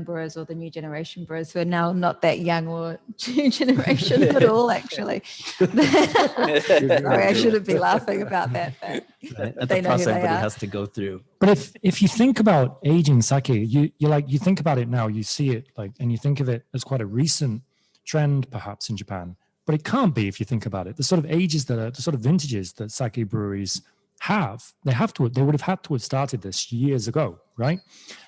brewers or the new generation brewers who are now not that young or new generation at all, actually. Sorry, I shouldn't be laughing about that. That's the process everybody has to go through. But if you think about aging sake, you think about it now, you see it and you think of it as quite a recent trend perhaps in Japan. But it can't be if you think about it. The sort of ages the sort of vintages that sake breweries they would have had to have started this years ago, right?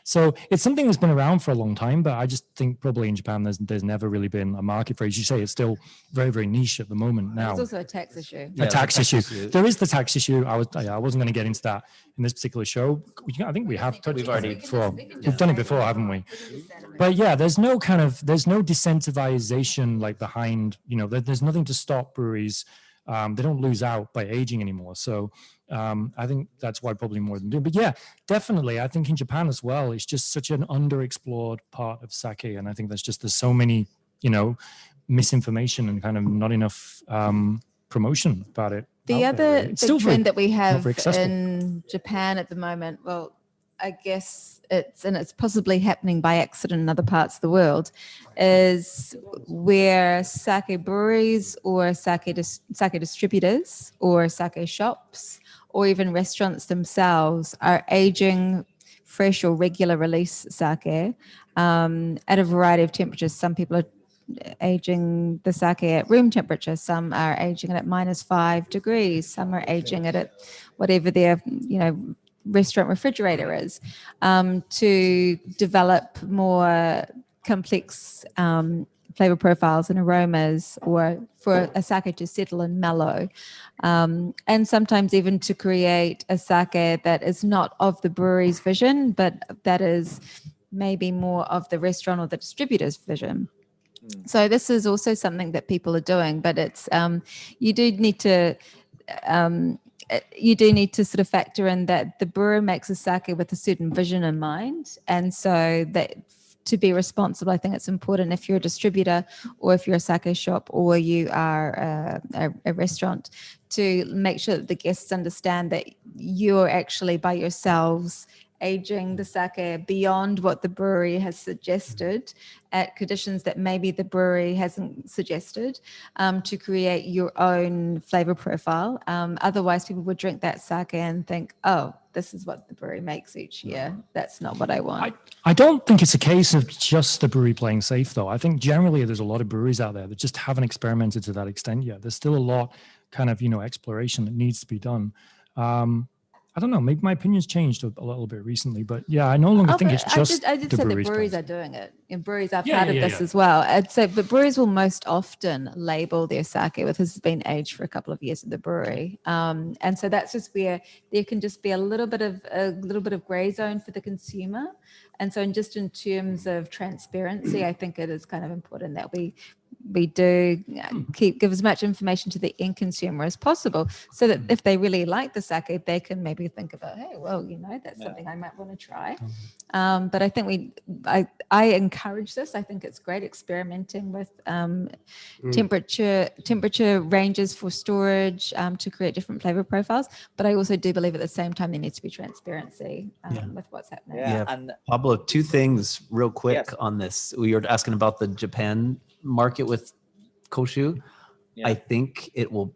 So it's something that's been around for a long time, but I just think probably in Japan there's never really been a market for it. As you say, it's still very, very niche at the moment now. There's also a tax issue. A tax issue. There is the tax issue. I wasn't going to get into that in this particular show. I think we have touched on it before. We've done it before, haven't we? But yeah, there's no decentivization behind, there's nothing to stop breweries. They don't lose out by aging anymore. So I think that's why probably more than doing. But yeah, definitely. I think in Japan as well, it's just such an underexplored part of sake. And I think there's so many, misinformation and kind of not enough promotion about it. The other big trend that we have in Japan at the moment, well, I guess it's possibly happening by accident in other parts of the world, is where sake breweries or sake distributors or sake shops or even restaurants themselves are aging fresh or regular release sake at a variety of temperatures. Some people are aging the sake at room temperature, some are aging it at -5 degrees, some are aging it at whatever their restaurant refrigerator is, to develop more complex flavor profiles and aromas, or for a sake to settle and mellow. And sometimes even to create a sake that is not of the brewery's vision, but that is maybe more of the restaurant or the distributor's vision. So this is also something that people are doing, but it's you do need to sort of factor in that the brewer makes a sake with a certain vision in mind, and so that to be responsible, I think it's important if you're a distributor or if you're a sake shop or you are a restaurant, to make sure that the guests understand that you're actually by yourselves aging the sake beyond what the brewery has suggested at conditions that maybe the brewery hasn't suggested, to create your own flavor profile. Otherwise, people would drink that sake and think, oh, this is what the brewery makes each year. That's not what I want. I don't think it's a case of just the brewery playing safe, though. I think generally there's a lot of breweries out there that just haven't experimented to that extent yet. There's still a lot kind of, exploration that needs to be done. I don't know, maybe my opinion's changed a little bit recently, but yeah, I no longer think it's just I did the say that breweries. breweries are doing it, and breweries are Yeah, part of yeah, this yeah. as well. I'd say, but breweries will most often label their sake with "this has been aged for a couple of years at the brewery," and so that's just where there can just be a little bit of gray zone for the consumer. And so, in terms of transparency, I think it is kind of important that we do give as much information to the end consumer as possible, so that if they really like the sake, they can maybe think about, hey, well, that's something I might want to try. But I think I encourage this. I think it's great experimenting with temperature ranges for storage to create different flavor profiles. But I also do believe at the same time there needs to be transparency with what's happening. Yeah, and Pablo, two things real quick on this. We were asking about the Japan market with Koshu. I think it will,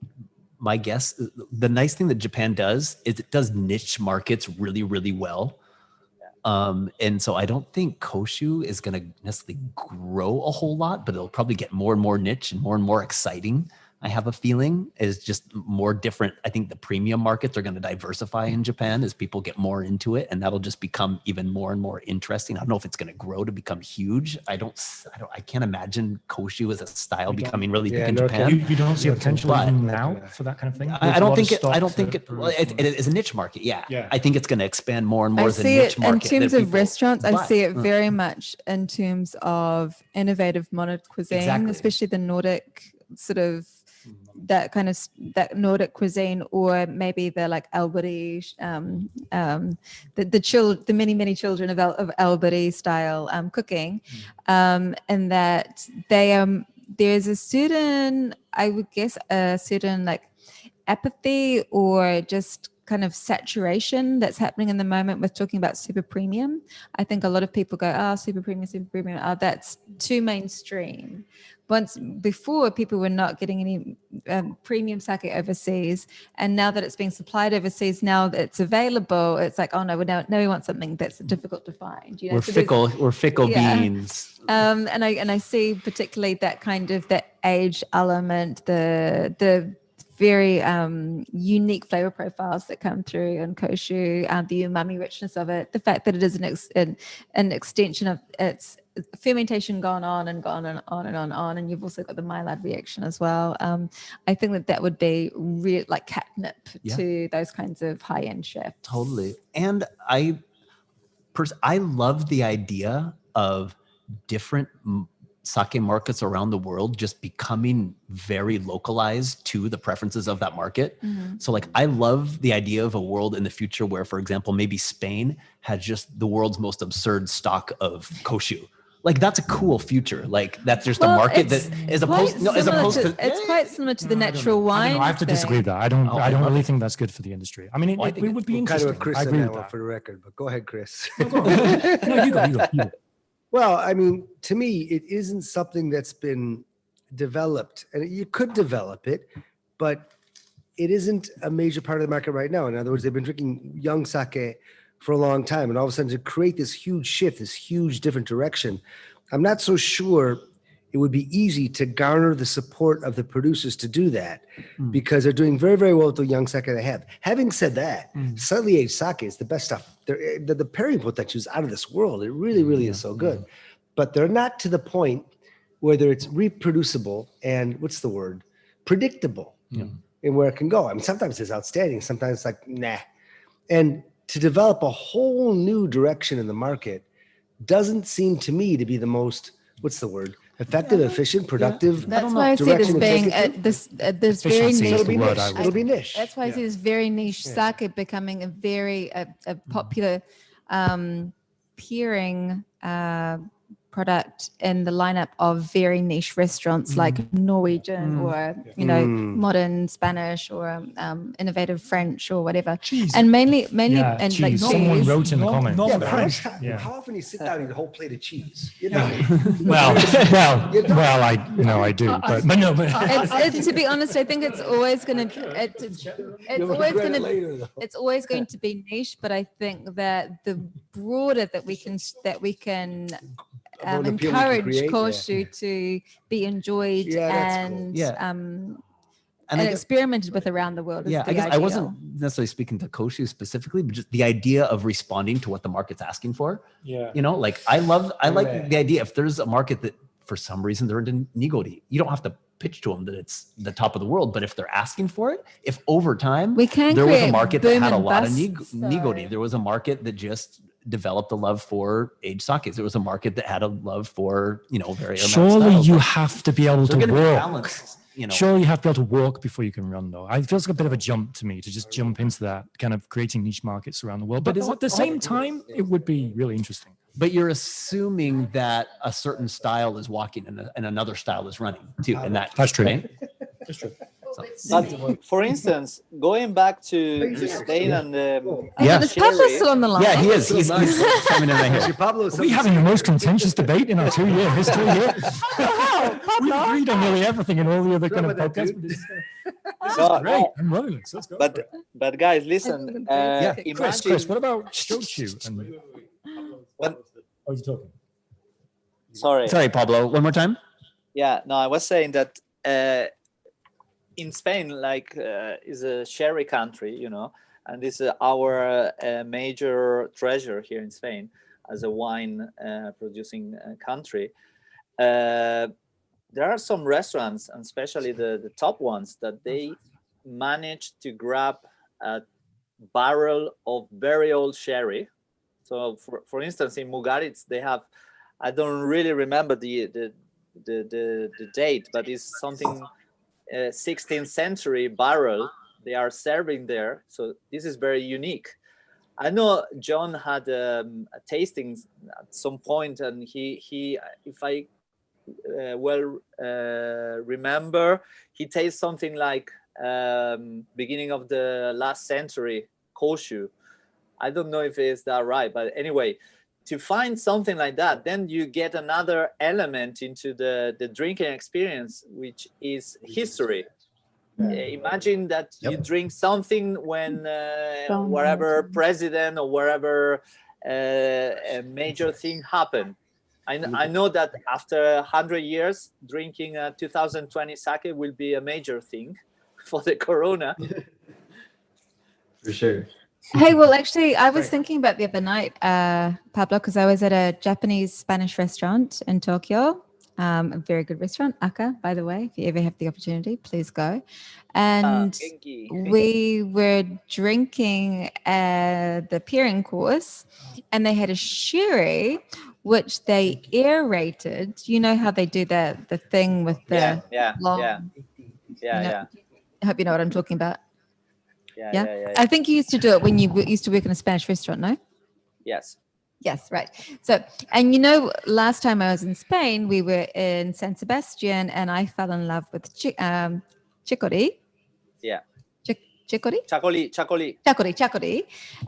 my guess, the nice thing that Japan does is it does niche markets really, really well. And so I don't think Koshu is going to necessarily grow a whole lot, but it'll probably get more and more niche and more exciting. I have a feeling is just more different. I think the premium markets are going to diversify in Japan as people get more into it, and that'll just become even more and more interesting. I don't know if it's going to grow to become huge. I can't imagine Koshu as a style becoming really big in Japan. You don't see a potential even now for that kind of thing? I don't think it. It is a niche market. Yeah. I think it's going to expand more and more as a niche market. In terms of restaurants, I see it very much in terms of innovative modern cuisine, especially the Nordic sort of that Nordic cuisine, or maybe the like Alberi, the many children of Alberi style cooking, and that there's a certain, I would guess, a certain like apathy or just kind of saturation that's happening in the moment with talking about super premium. I think a lot of people go, oh, super premium, oh, that's too mainstream. Before, people were not getting any premium sake overseas, and now that it's being supplied overseas, now that it's available, it's like, oh no, now we want something that's difficult to find. We're fickle beans. And I see particularly that kind of that age element, the very unique flavor profiles that come through in Koshu, the umami richness of it, the fact that it is an extension of its fermentation gone on and on, and you've also got the Maillard reaction as well. I think that would be real, like catnip to those kinds of high-end chefs. Totally. And I love the idea of different sake markets around the world just becoming very localized to the preferences of that market. Mm-hmm. So like, I love the idea of a world in the future where, for example, maybe Spain has just the world's most absurd stock of Koshu. Like, that's a cool future. Like, that's just a market that as opposed to it's quite similar to the natural wine. I have to disagree with that. I don't really think that's good for the industry. I mean, it would be interesting. Kind of a Chris I agree with that that. for the record, but go ahead, Chris. No, you go. Well, I mean, to me, it isn't something that's been developed, and you could develop it, but it isn't a major part of the market right now. In other words, they've been drinking young sake for a long time, and all of a sudden to create this huge shift, this huge different direction, I'm not so sure it would be easy to garner the support of the producers to do that because they're doing very, very well with the young sake they have. Having said that, slightly aged sake is the best stuff. The pairing potential is out of this world. It really, really is so good. But they're not to the point whether it's reproducible and what's the word? Predictable in where it can go. I mean, sometimes it's outstanding. Sometimes it's like, nah. And to develop a whole new direction in the market doesn't seem to me to be the most, what's the word? Effective, efficient, productive. That's why I see it as being this very niche. It'll be niche. That's why I see this very niche sake becoming a very a popular pairing product in the lineup of very niche restaurants like Norwegian or modern Spanish or innovative French or whatever. Cheese. And mainly and cheese. Like someone wrote in the comments. How often do you sit down and eat a whole plate of cheese? You know? well, I do, but no. To be honest, I think it's always going to be niche. But I think that the broader that we can encourage koshu to be enjoyed and experimented with around the world. I guess I wasn't necessarily speaking to koshu specifically, but just the idea of responding to what the market's asking for. Yeah. Like I like the idea if there's a market that for some reason they're into nigori, you don't have to pitch to them that it's the top of the world, but if they're asking for it, if over time there was a market that had a lot of nigori, there was a market that just developed a love for aged sakes. There was a market that had a love for, very surely you have to be able to walk. Be surely you have to be able to walk before you can run, though. It feels like a bit of a jump to me to just jump into that kind of creating niche markets around the world. But at the same time, it would be really interesting. But you're assuming that a certain style is walking and another style is running too. And that's true. Right? That's true. But for instance, going back to Spain and is Pablo still on the line? Yeah, he is. He's coming in right here. Are we having the most contentious debate in our 2-year history here? We've agreed on nearly everything in all the other kind of podcasts. This is great. I'm loving it. So let's go. But guys, listen. Chris, what about shochu? Oh, you're talking. Sorry, Pablo. One more time. Yeah, no, I was saying that in Spain, is a sherry country, and this is our major treasure here in Spain as a wine producing country. There are some restaurants, and especially the top ones, that they manage to grab a barrel of very old sherry. So, for instance, in Mugaritz, they have, I don't really remember the date, but it's something 16th century barrel they are serving there. So this is very unique. I know John had a tasting at some point, and he if I remember, he tastes something like beginning of the last century koshu. I don't know if it's that right, but anyway, to find something like that, then you get another element into the drinking experience, which is history. Imagine that you drink something when wherever president or wherever a major thing happened. I know that after 100 years, drinking 2020 sake will be a major thing for the corona. For sure. Hey, well, actually, I was thinking about the other night, Pablo, because I was at a Japanese Spanish restaurant in Tokyo, a very good restaurant, Aka, by the way. If you ever have the opportunity, please go. And we were drinking the pairing course, and they had a sherry, which they aerated. You know how they do the thing with the long. I hope you know what I'm talking about. Yeah. I think you used to do it when you used to work in a Spanish restaurant, no? Yes. Yes, right. So, and last time I was in Spain, we were in San Sebastian, and I fell in love with chicory. Yeah. chakori,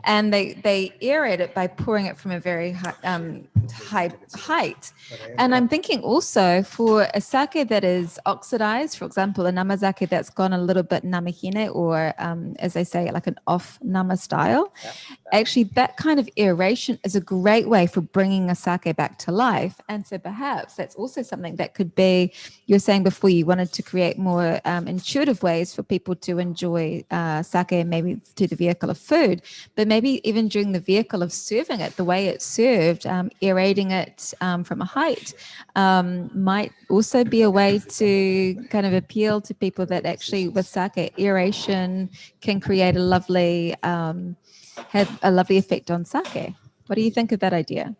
and they aerate it by pouring it from a very high height. And I'm thinking also for a sake that is oxidized, for example, a namazake that's gone a little bit namahine, or as they say, like an off nama style, actually that kind of aeration is a great way for bringing a sake back to life. And so perhaps that's also something that could be, you were saying before you wanted to create more intuitive ways for people to enjoy sake, maybe through the vehicle of food, but maybe even during the vehicle of serving it, the way it's served, aerating it from a height might also be a way to kind of appeal to people that actually with sake, aeration can create a lovely, have a lovely effect on sake. What do you think of that idea?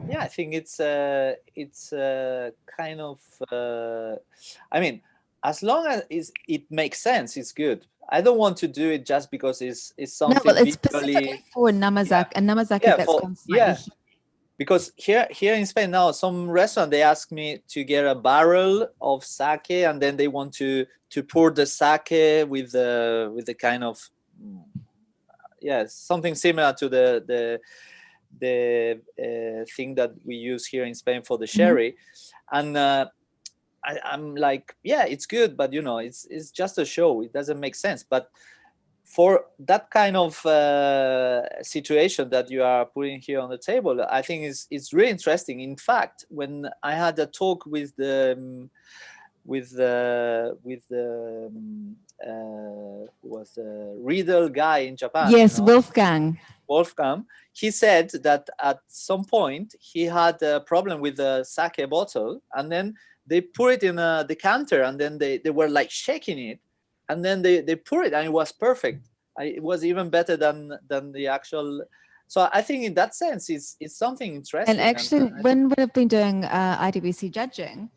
Yeah, I think it's kind of, I mean, as long as it makes sense, it's good. I don't want to do it just because it's something. No, well, it's specifically for namazake, and namazake that's gone slightly. Because here in Spain now, some restaurant they ask me to get a barrel of sake, and then they want to pour the sake with the kind of something similar to the thing that we use here in Spain for the sherry, and I'm like, yeah, it's good, but it's just a show. It doesn't make sense. But for that kind of situation that you are putting here on the table, I think it's really interesting. In fact, when I had a talk with the Riedel guy in Japan. Yes, Wolfgang. He said that at some point he had a problem with the sake bottle, and then they put it in a decanter, and then they were like shaking it, and then they pour it, and it was perfect. It was even better than the actual. So I think in that sense, it's something interesting. And actually, when we've been doing IWC judging,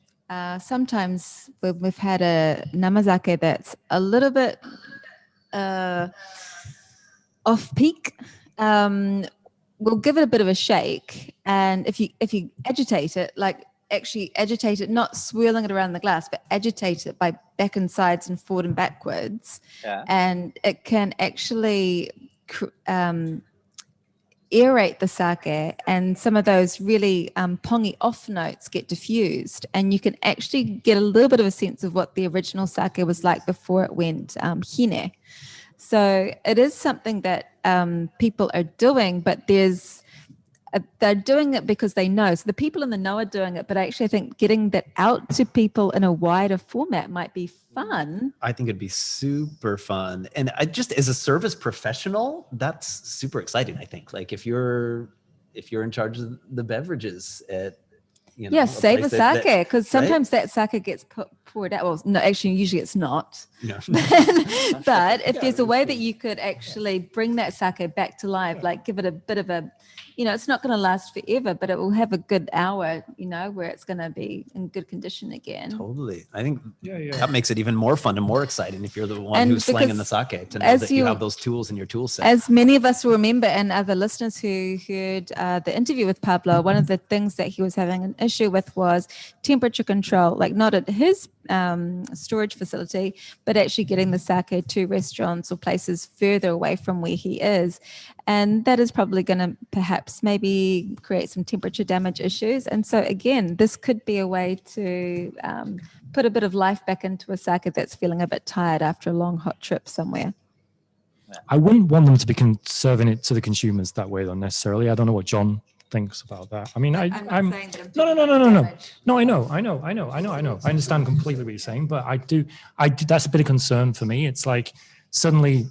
sometimes when we've had a namazake that's a little bit off peak, we'll give it a bit of a shake, and if you agitate it, like actually agitate it, not swirling it around the glass, but agitate it by back and sides and forward and backwards, and it can actually aerate the sake, and some of those really pongy off notes get diffused, and you can actually get a little bit of a sense of what the original sake was like before it went hine. So it is something that people are doing, but they're doing it because they know. So the people in the know are doing it, but actually I think getting that out to people in a wider format might be fun. I think it'd be super fun. And I just, as a service professional, that's super exciting, I think. Like if you're in charge of the beverages at, save a sake, because sometimes that sake gets poured out. Well, no, actually, usually it's not. No. But if there's a way that you could actually bring that sake back to life, like give it a bit of a, it's not going to last forever, but it will have a good hour, where it's going to be in good condition again. Totally. I think that makes it even more fun and more exciting if you're the one who's slanging the sake, to know that you have those tools in your tool set. As many of us will remember, and other listeners who heard the interview with Pablo, one of the things that he was having an issue with was temperature control, like not at his storage facility, but actually getting the sake to restaurants or places further away from where he is. And that is probably going to perhaps maybe create some temperature damage issues. And so again, this could be a way to put a bit of life back into a sake that's feeling a bit tired after a long hot trip somewhere. I wouldn't want them to be serving it to the consumers that way though, necessarily. I don't know what John thinks about that. I mean, I'm no. No, I know. I understand completely what you're saying, but I do, that's a bit of concern for me. It's like suddenly,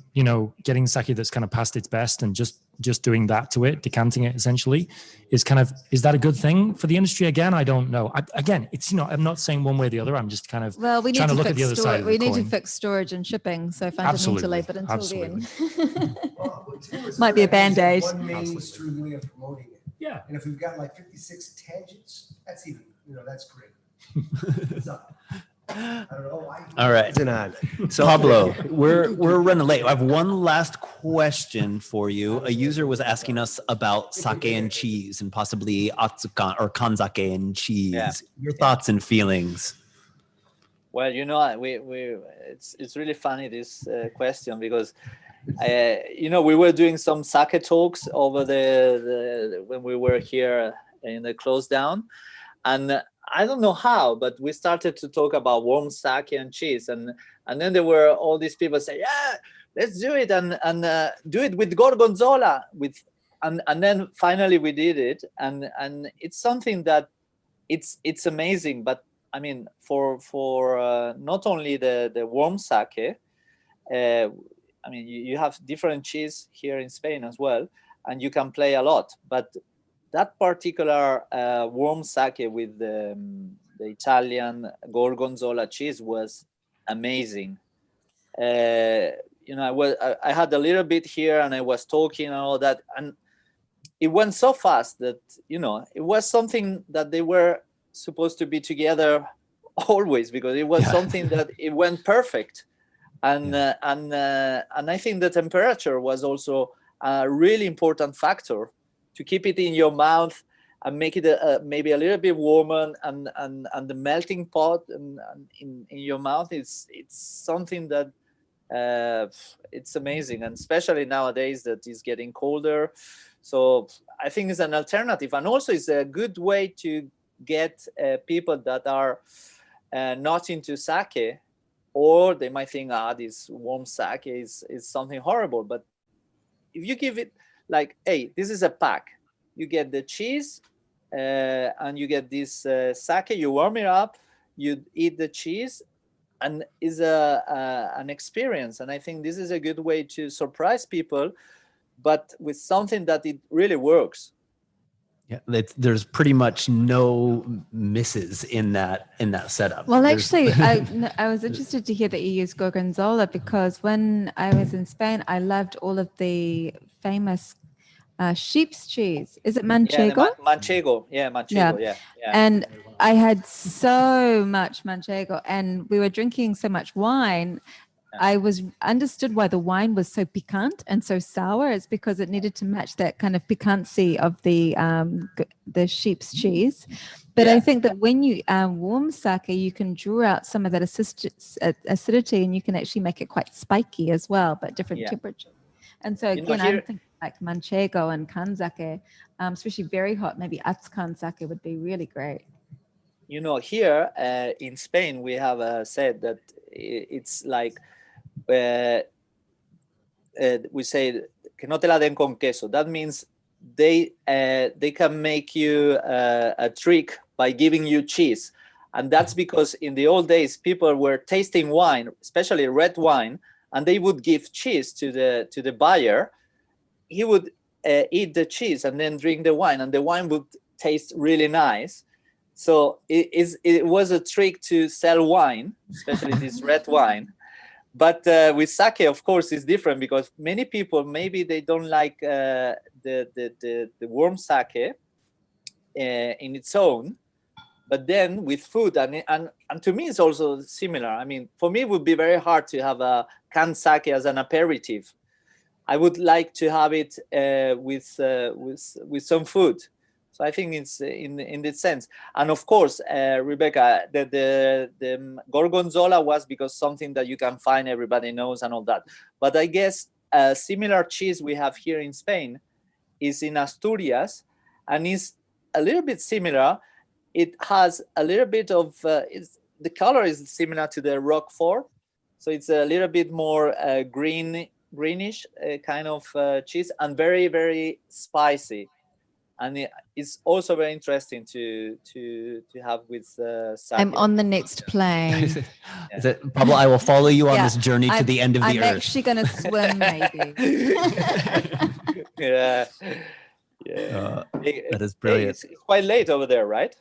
getting sake that's kind of past its best and just doing that to it, decanting it essentially, is that a good thing for the industry? Again, I don't know. It's, I'm not saying one way or the other. I'm just kind of we trying to look at the other side of the coin. We need to fix storage and shipping. So fundamentally, but until then, Well, might be a Band-Aid. One mainstream way of promoting it. Yeah. And if we've got like 56 tangents, that's even, that's great. I don't know. All right. So Pablo, we're running late. I have one last question for you. A user was asking us about sake and cheese, and possibly atsukan or kanzake and cheese. Your thoughts and feelings. Well, it's really funny, this question, because we were doing some sake talks over the when we were here in the close down, and I don't know how, but we started to talk about warm sake and cheese, and then there were all these people say, yeah, let's do it, and do it with gorgonzola, and then finally we did it, and it's something that it's amazing. But I mean, for not only the warm sake, I mean, you have different cheese here in Spain as well, and you can play a lot. But that particular warm sake with the Italian gorgonzola cheese was amazing. I had a little bit here, and I was talking and all that, and it went so fast that it was something that they were supposed to be together always, because it was something that it went perfect. And I think the temperature was also a really important factor to keep it in your mouth and make it maybe a little bit warmer, and the melting pot and in your mouth it's something that it's amazing, and especially nowadays that is getting colder. So I think it's an alternative, and also it's a good way to get people that are not into sake, or they might think, this warm sake is something horrible. But if you give it like, hey, this is a pack, you get the cheese and you get this sake, you warm it up, you eat the cheese, and is an experience. And I think this is a good way to surprise people, but with something that it really works. Yeah, there's pretty much no misses in that setup. Well, actually, I was interested to hear that you use gorgonzola, because when I was in Spain, I loved all of the famous sheep's cheese. Is it manchego? Yeah, manchego. Yeah, manchego. Yeah. And I had so much manchego, and we were drinking so much wine. I understood why the wine was so piquant and so sour. It's because it needed to match that kind of piquancy of the sheep's cheese. But I think that when you warm sake, you can draw out some of that acidity, and you can actually make it quite spiky as well, but different temperature. And so again, I'm thinking like manchego and kanzake, especially very hot, maybe atsukan sake would be really great. Here in Spain, we have said that it's like, we say que no te la den con queso. That means they can make you a trick by giving you cheese, and that's because in the old days people were tasting wine, especially red wine, and they would give cheese to the buyer. He would eat the cheese and then drink the wine, and the wine would taste really nice. So it was a trick to sell wine, especially this red wine. But with sake, of course, it's different, because many people, maybe they don't like the warm sake in its own. But then with food, and to me, it's also similar. I mean, for me, it would be very hard to have a canned sake as an aperitif. I would like to have it with some food. So I think it's in this sense. And of course, Rebecca, the gorgonzola was because something that you can find, everybody knows and all that. But I guess a similar cheese we have here in Spain is in Asturias, and is a little bit similar. It has a little bit of, the color is similar to the Roquefort. So it's a little bit more greenish kind of cheese, and very, very spicy. And it's also very interesting to have with sake. I'm on the next plane. Pablo, I will follow you on this journey to the end of the earth. I'm actually going to swim, maybe. Yeah. That is brilliant. It's quite late over there, right?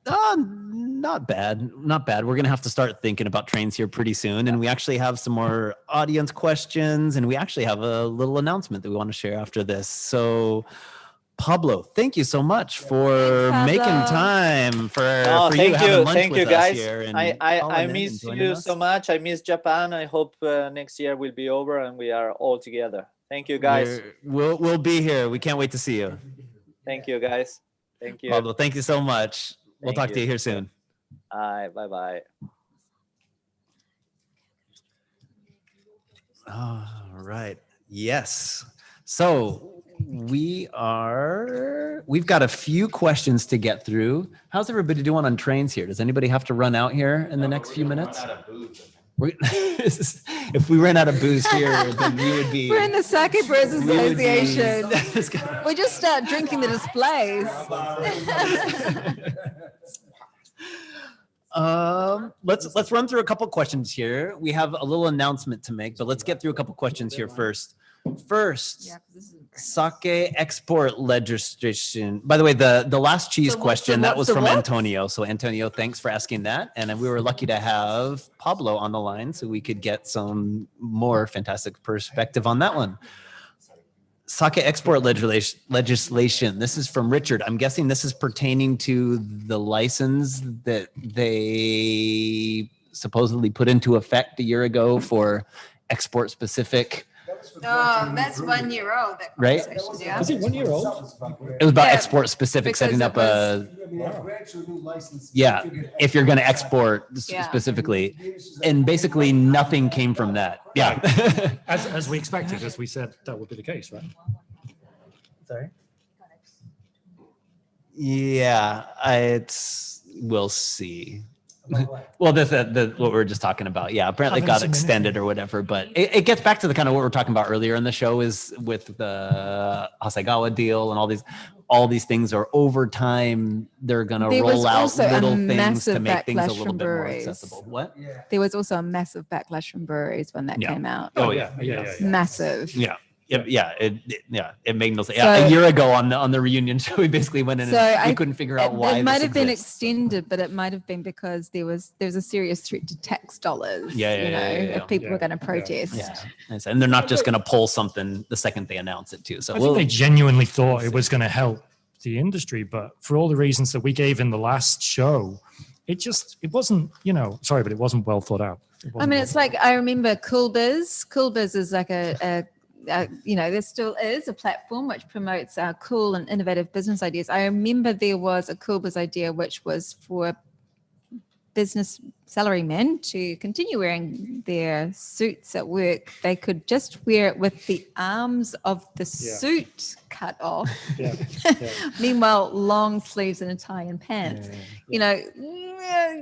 Not bad. We're going to have to start thinking about trains here pretty soon. And we actually have some more audience questions, and we actually have a little announcement that we want to share after this. So Pablo, thank you so much for making time for you having lunch with us here. And I miss you so much. I miss Japan. I hope next year will be over and we are all together. Thank you, guys. We'll be here. We can't wait to see you. Thank you, guys. Thank you. Pablo, thank you so much. We'll talk to you here soon. All right. Bye-bye. All right. Yes. So we've got a few questions to get through. How's everybody doing on trains here? Does anybody have to run out here in the next few minutes? If we ran out of booze here, then we would be. We're in the Sake Brewers Association. We just start drinking the displays. Let's run through a couple questions here. We have a little announcement to make, but let's get through a couple questions here first. Sake export legislation. By the way, the last cheese question that was from Antonio. So Antonio, thanks for asking that. And we were lucky to have Pablo on the line so we could get some more fantastic perspective on that one. Sake export legislation. This is from Richard. I'm guessing this is pertaining to the license that they supposedly put into effect a year ago for export specific. Oh, that's 1 year old. That right? Yeah. Is it 1 year old? It was about export specific, setting up a. Yeah, if you're going to export specifically, and basically nothing came from that. Yeah, as we expected, as we said, that would be the case, right? Sorry. Yeah, we'll see. Well, what we were just talking about. Yeah, apparently it got extended or whatever, but it gets back to the kind of what we were talking about earlier in the show is with the Hasegawa deal and all these things are over time. They're going to roll out little things to make things a little bit more accessible. What? There was also a massive backlash from breweries when that came out. Oh yeah. Massive. Yeah. It made no sense. A year ago on the reunion show, we basically went in and we couldn't figure out why. It might have been extended, but it might have been because there's a serious threat to tax dollars. If people were going to protest. And they're not just going to pull something the second they announce it too. So I think they genuinely thought it was going to help the industry, but for all the reasons that we gave in the last show, it wasn't. Sorry, but it wasn't well thought out. It's like I remember Cool Biz. Cool Biz is like there still is a platform which promotes cool and innovative business ideas. I remember there was a Cool Biz idea which was for business salarymen to continue wearing their suits at work. They could just wear it with the arms of the suit cut off. Meanwhile, long sleeves and a tie and pants.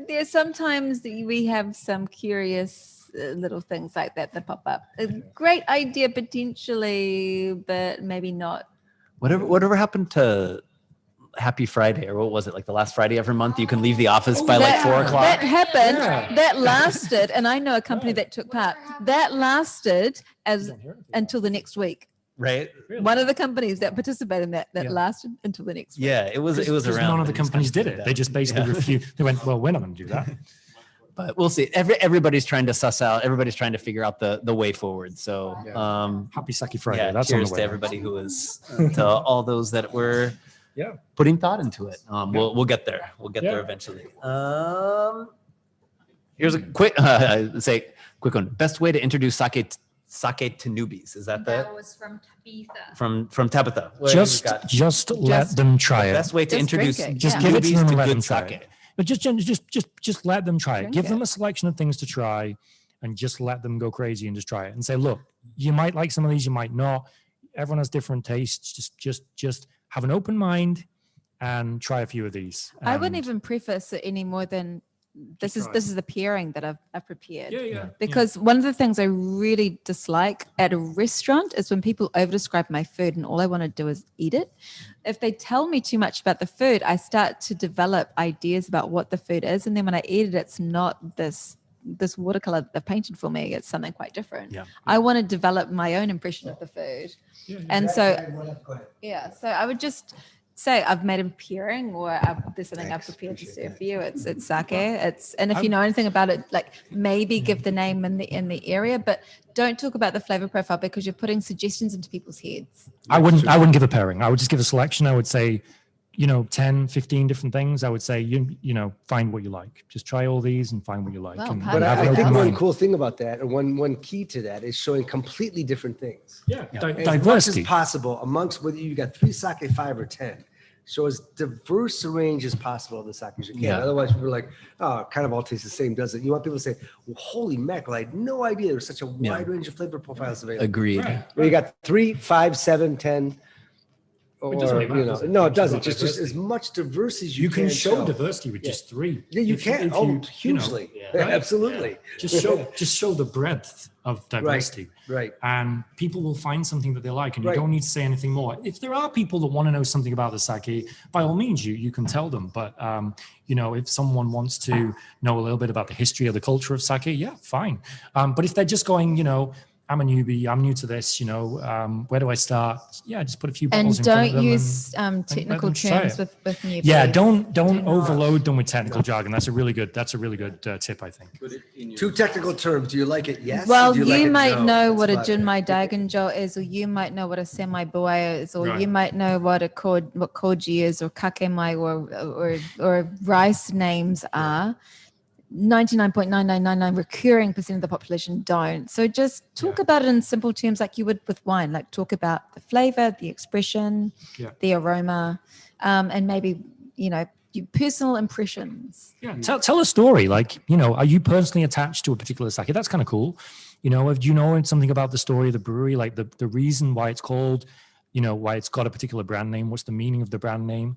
There's sometimes we have some curious little things like that pop up. A great idea potentially, but maybe not. Whatever happened to Happy Friday, or what was it, like the last Friday every month? You can leave the office by like 4 o'clock. That happened. That lasted, and I know a company that took part. That lasted until the next week. Right. One of the companies that participated in that lasted until the next week. Yeah, it was around. None of the companies did it. They just basically refused. They went, well, we're not going to do that. But we'll see. Everybody's trying to suss out. Everybody's trying to figure out the way forward. So happy Sake Friday. That's cheers on the way. To everybody who was to all those that were putting thought into it. We'll get there. We'll get there eventually. Here's a quick quick one. Best way to introduce sake to newbies. Is that that was from Tabitha. From Tabitha. Just let them try it. Best way to introduce just give it to them and let them good try sake. it. But just let them try it. Give them a selection of things to try and just let them go crazy and just try it and say, look, you might like some of these, you might not. Everyone has different tastes. Just have an open mind and try a few of these. I wouldn't even preface it any more than this is the pairing that I've prepared. Because one of the things I really dislike at a restaurant is when people over-describe my food and all I want to do is eat it. If they tell me too much about the food, I start to develop ideas about what the food is, and then when I eat it, it's not this watercolor that they've painted for me. It's something quite different. I want to develop my own impression of the food. So I would just say I've made a pairing, or there's something I've prepared to serve for you. It's sake. And if you know anything about it, like maybe give the name in the area, but don't talk about the flavor profile because you're putting suggestions into people's heads. I wouldn't give a pairing. I would just give a selection. I would say, 10, 15 different things. I would say, find what you like. Just try all these and find what you like. But I think one cool thing about that, and one key to that, is showing completely different things. Diversity. As much as possible amongst whether you got 3 sake, 5 or 10. show as diverse a range as possible of the sake as you can. Yeah. Otherwise, people are like, oh, it kind of all tastes the same, does it? You want people to say, well, holy mackerel, I had no idea there's such a wide range of flavor profiles available. Agreed. Where you got 3, 5, 7, 10. It doesn't Or, matter, does it? no, it doesn't. Just Just as much diversity as You can show. show diversity with just 3. Yeah, you If can. if Oh, you know, hugely. right? Absolutely. Yeah. Just show the breadth of diversity. Right. And people will find something that they like, and you Right. don't need to say anything more. If there are people that want to know something about the sake, by all means, you can tell them. But if someone wants to know a little bit about the history of the culture of sake, yeah, fine. But if they're just going, I'm a newbie, I'm new to this, where do I start? Yeah, just put a few bottles And in front of don't them use let technical them say terms it. with newbies. Yeah, don't overload them with technical jargon. That's a really good tip, I think. Two technical terms. Do you like it? Yes. Well, Do you like it? might No. know what a That's about it. junmai daiganjo is, or you might know what a semi buaya is, or Right. you might know what koji is, or kakemai, or rice names are. 99.9999 recurring percent of the population don't. So just talk about it in simple terms like you would with wine. Like talk about the flavor, the expression, the aroma, and maybe your personal impressions. Yeah, tell a story. Like, are you personally attached to a particular sake? That's kind of cool. Do you know something about the story of the brewery, like the reason why it's called, why it's got a particular brand name? What's the meaning of the brand name?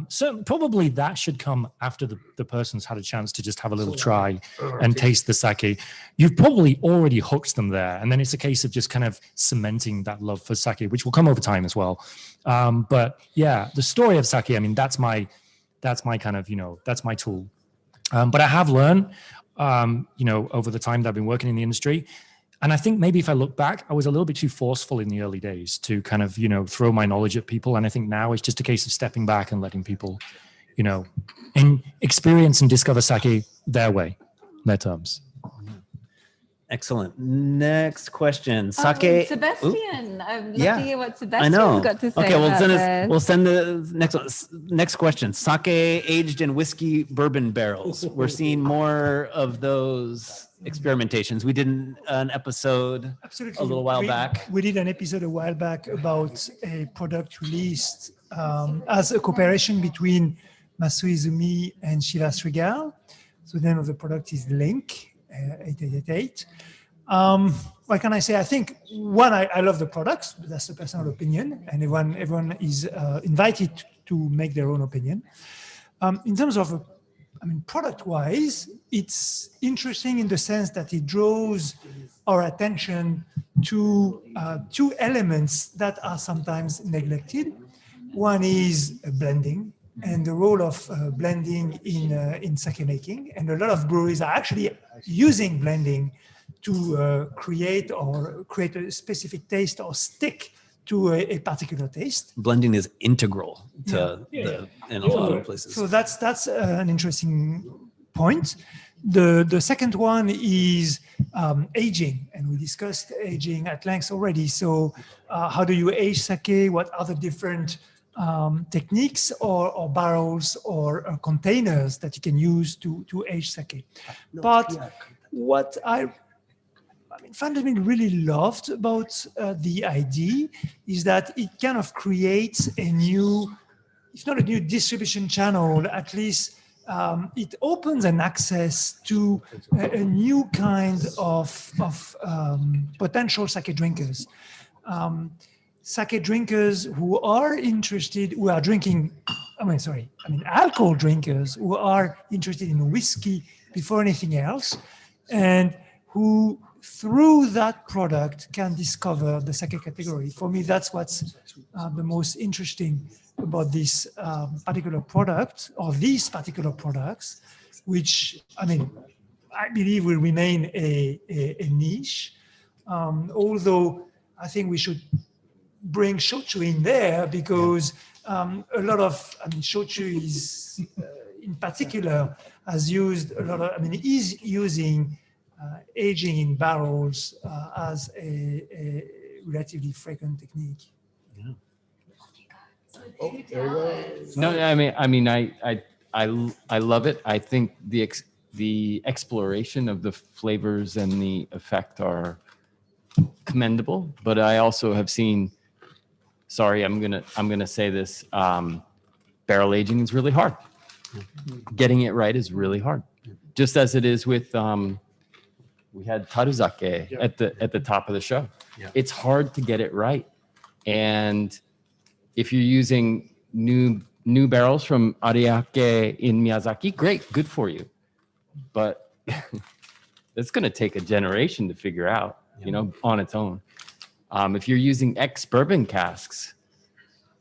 So probably that should come after the person's had a chance to just have a little try and taste the sake. You've probably already hooked them there. And then it's a case of just kind of cementing that love for sake, which will come over time as well. But yeah, the story of sake, that's my kind of, that's my tool. But I have learned, over the time that I've been working in the industry. And I think maybe if I look back, I was a little bit too forceful in the early days to kind of, throw my knowledge at people. And I think now it's just a case of stepping back and letting people, and experience and discover sake their way, their terms. Excellent. Next question. Sake. Sebastian, I'd love Yeah. to hear what I Sebastian's know. got to say Okay, about we'll send the next one. Next question. Sake aged in whiskey bourbon barrels. We're seeing more of those experimentations. We did an episode Absolutely. a little while back. We did an episode a while back about a product released as a cooperation between Masu Izumi and Chivas Regal. So the name of the product is Link 8888. What can I say? I think one, I love the products. But that's a personal opinion, and everyone is invited to make their own opinion. In terms of product-wise, it's interesting in the sense that it draws our attention to two elements that are sometimes neglected. One is blending and the role of blending in sake making. And a lot of breweries are actually using blending to create a specific taste or stick to a particular taste. Blending is integral to in a lot of places. So that's an interesting point. The second one is aging, and we discussed aging at length already. So how do you age sake? What are the different techniques or barrels or containers that you can use to age sake? But what I fundamentally really loved about the idea is that it kind of creates a new, if not a new distribution channel, at least it opens an access to a new kind of potential sake drinkers. Sake drinkers who are interested, who are drinking, alcohol drinkers who are interested in whiskey before anything else, and who through that product can discover the sake category. For me, that's what's the most interesting about this particular product, or these particular products, which I believe will remain a niche. Although I think we should bring shochu in there because a lot of, shochu is in particular has used a lot of, is using aging in barrels as a relatively frequent technique. Yeah. Oh, there you go. No, I love it. I think the exploration of the flavors and the effect are commendable. But I also have seen. Sorry, I'm gonna say this. barrel aging is really hard. Getting it right is really hard. Just as it is with we had Taruzake at the top of the show. It's hard to get it right. And if you're using new barrels from Ariake in Miyazaki, great, good for you. But it's going to take a generation to figure out, on its own. If you're using ex-bourbon casks,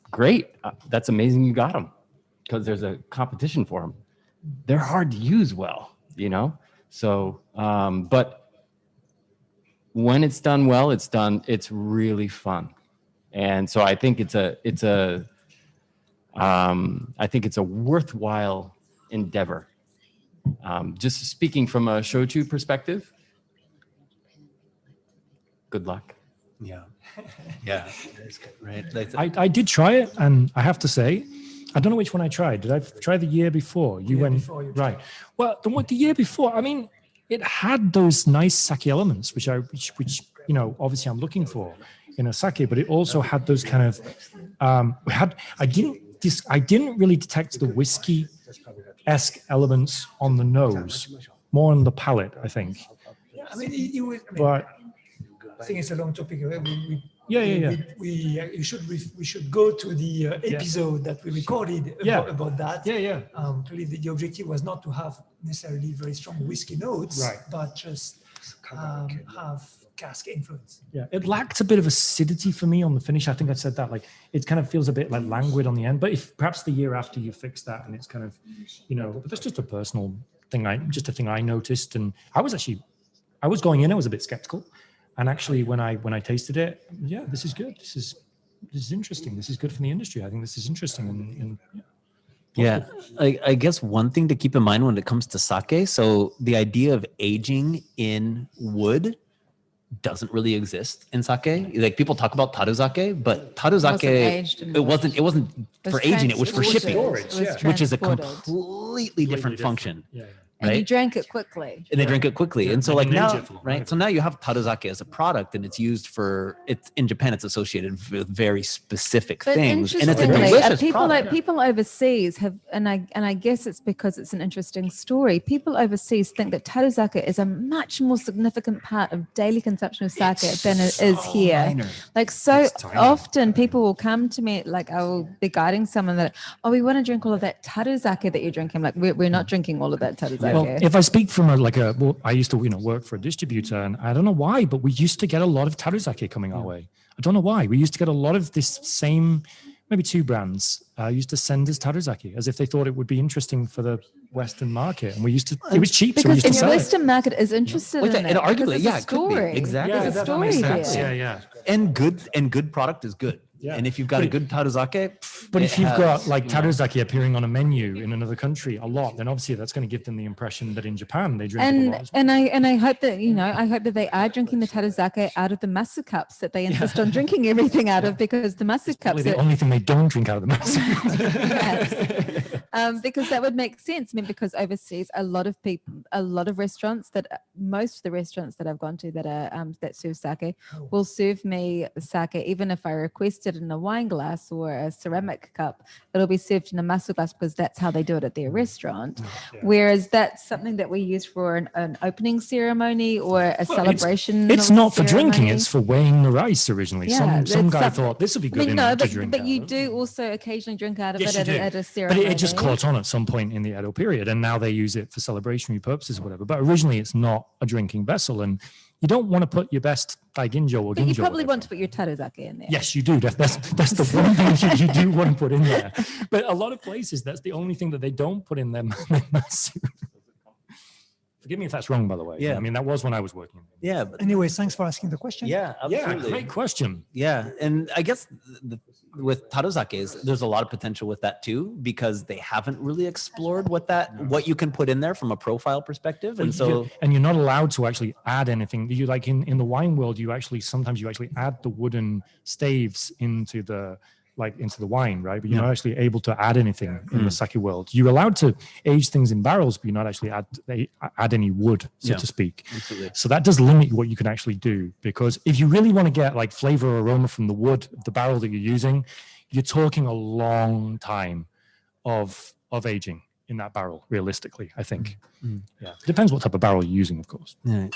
great. That's amazing you got them, because there's a competition for them. They're hard to use well, So, but when it's done well, it's really fun. And so I think it's a worthwhile endeavor. Just speaking from a shochu perspective, good luck. Yeah. That's good, right? I did try it, and I have to say, I don't know which one I tried. Did I try the year before? Right. Well, the year before, I mean, it had those nice sake elements, which obviously I'm looking for in a sake, but it also had those kind of I didn't really detect the whiskey-esque elements on the nose, more on the palate, I think. I mean, But I think it's a long topic. We should go to the episode that we recorded about that. Clearly, the objective was not to have necessarily very strong whiskey notes, but just have cask influence. Yeah, it lacked a bit of acidity for me on the finish. I think I said that, like, it kind of feels a bit like languid on the end. But if perhaps the year after you fix that, and it's kind of, but that's just a personal thing. Just a thing I noticed, and I was going in, I was a bit skeptical. And actually, when I tasted it, this is good. This is interesting. This is good for the industry. I think this is interesting. I guess one thing to keep in mind when it comes to sake, so the idea of aging in wood doesn't really exist in sake. Like, people talk about taruzake, but taruzake, it wasn't for aging. It was for shipping, which is a completely different function. And you drank it quickly. And they drink it quickly. And so now, right? So now you have taruzake as a product, and it's used in Japan, it's associated with very specific things. And it's a delicious product. People overseas have, and I guess it's because it's an interesting story. People overseas think that taruzake is a much more significant part of daily consumption of sake than it is here. Minor. Like, so often people will come to me, like, I will be guiding someone that, we want to drink all of that taruzake that you're drinking. Like, we're not drinking all of that taruzake. Well, if I speak from I used to work for a distributor, and I don't know why, but we used to get a lot of taruzake coming our way. I don't know why. We used to get a lot of this same, maybe two brands used to send us taruzake as if they thought it would be interesting for the Western market, and it was cheap, so we used to because the sell Western market is interested in it. Arguably, it could be. Exactly. There's a story here. Yeah. And good product is good. Yeah. And if you've got a good taruzake, but if you've got like taruzake appearing on a menu in another country a lot, then obviously that's going to give them the impression that in Japan they drink it a lot. And I hope that I hope that they are drinking the taruzake out of the masu cups that they insist on drinking everything out of, because the masu cups the only thing they don't drink out of the masu cups. Yes. Because that would make sense. I mean, because overseas, most of the restaurants that I've gone to that are that serve sake will serve me sake even if I request it in a wine glass or a ceramic cup. It'll be served in a masu glass because that's how they do it at their restaurant. Whereas that's something that we use for an opening ceremony or a celebration. It's not for drinking; it's for weighing the rice originally. Some guy thought this would be good to drink. But you do also occasionally drink out of it at a ceremony. But it just caught on at some point in the Edo period, and now they use it for celebratory purposes or whatever. But originally, it's not a drinking vessel, and you don't want to put your best daiginjo or ginjo. But you probably want to put your taruzake in there. Yes, you do. That's the one thing you do want to put in there. But a lot of places, that's the only thing that they don't put in their masu. Forgive me if that's wrong, by the way. Yeah. I mean, that was when I was working. Yeah. But anyways, thanks for asking the question. Yeah, absolutely. Yeah, great question. Yeah. And I guess with taruzakes, there's a lot of potential with that too, because they haven't really explored what you can put in there from a profile perspective. And and you're not allowed to actually add anything. You like in the wine world, sometimes you actually add the wooden staves into the wine, right? But you're not actually able to add anything in the sake world. You're allowed to age things in barrels, but you're not actually add any wood, so to speak. Absolutely. So that does limit what you can actually do, because if you really want to get like flavor or aroma from the wood of the barrel that you're using, you're talking a long time of aging in that barrel, realistically, I think. Yeah. Depends what type of barrel you're using, of course. Yeah.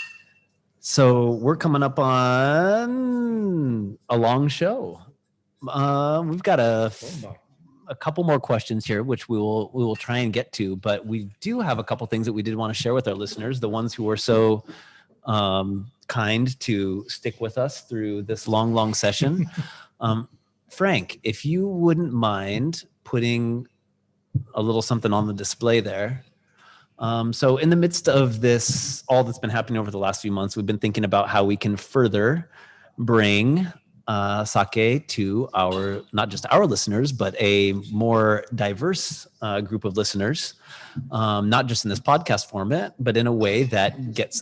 So we're coming up on a long show. We've got a couple more questions here, which we will try and get to, but we do have a couple things that we did want to share with our listeners, the ones who were so kind to stick with us through this long session. Frank, if you wouldn't mind putting a little something on the display there. So in the midst of this, all that's been happening over the last few months, we've been thinking about how we can further bring sake to not just our listeners, but a more diverse group of listeners, not just in this podcast format, but in a way that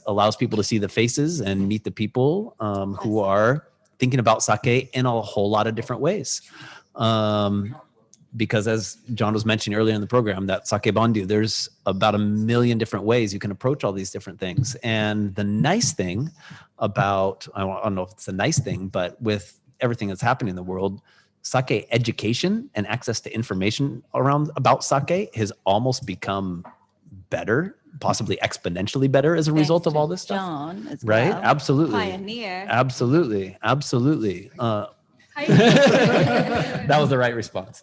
allows people to see the faces and meet the people who are thinking about sake in a whole lot of different ways. Because as John was mentioning earlier in the program, that sake bandu, there's about 1 million different ways you can approach all these different things. And the nice thing about, I don't know if it's a nice thing, but with everything that's happening in the world, sake education and access to information about sake has almost become better, possibly exponentially better as a result of all this stuff. John as right? well. Absolutely. Pioneer. Absolutely. That was the right response.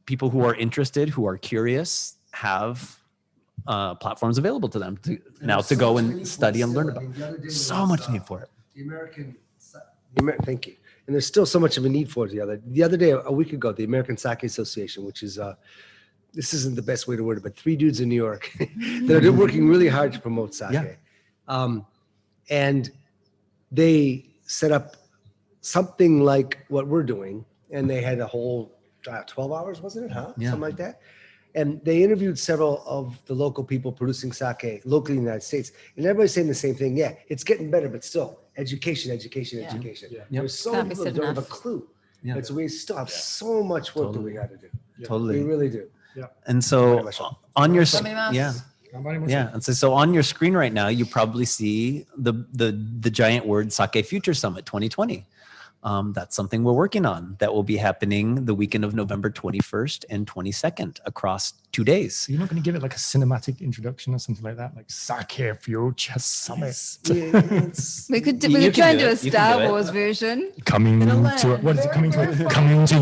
People who are interested, who are curious, have platforms available to them to go and study and learn about. So much need for it. Thank you. And there's still so much of a need for it. The other day, a week ago, the American Sake Association, which is this isn't the best way to word it, but 3 dudes in New York that are working really hard to promote sake. Yeah. And they set up something like what we're doing, and they had a whole 12 hours, wasn't it? Huh? Yeah. Something like that. And they interviewed several of the local people producing sake locally in the United States, and everybody's saying the same thing. Yeah, it's getting better, but still, education. Yeah. There's so many people that don't have a clue. Yeah. But we still have so much work that we got to do. Totally. We really do. Yeah. And so on your and so on your screen right now, you probably see the giant word Sake Future Summit 2020. That's something we're working on that will be happening the weekend of November 21st and 22nd across 2 days. So you're not going to give it like a cinematic introduction or something like that, like Sake Future Summit. We could try and do a Star Wars version. Coming to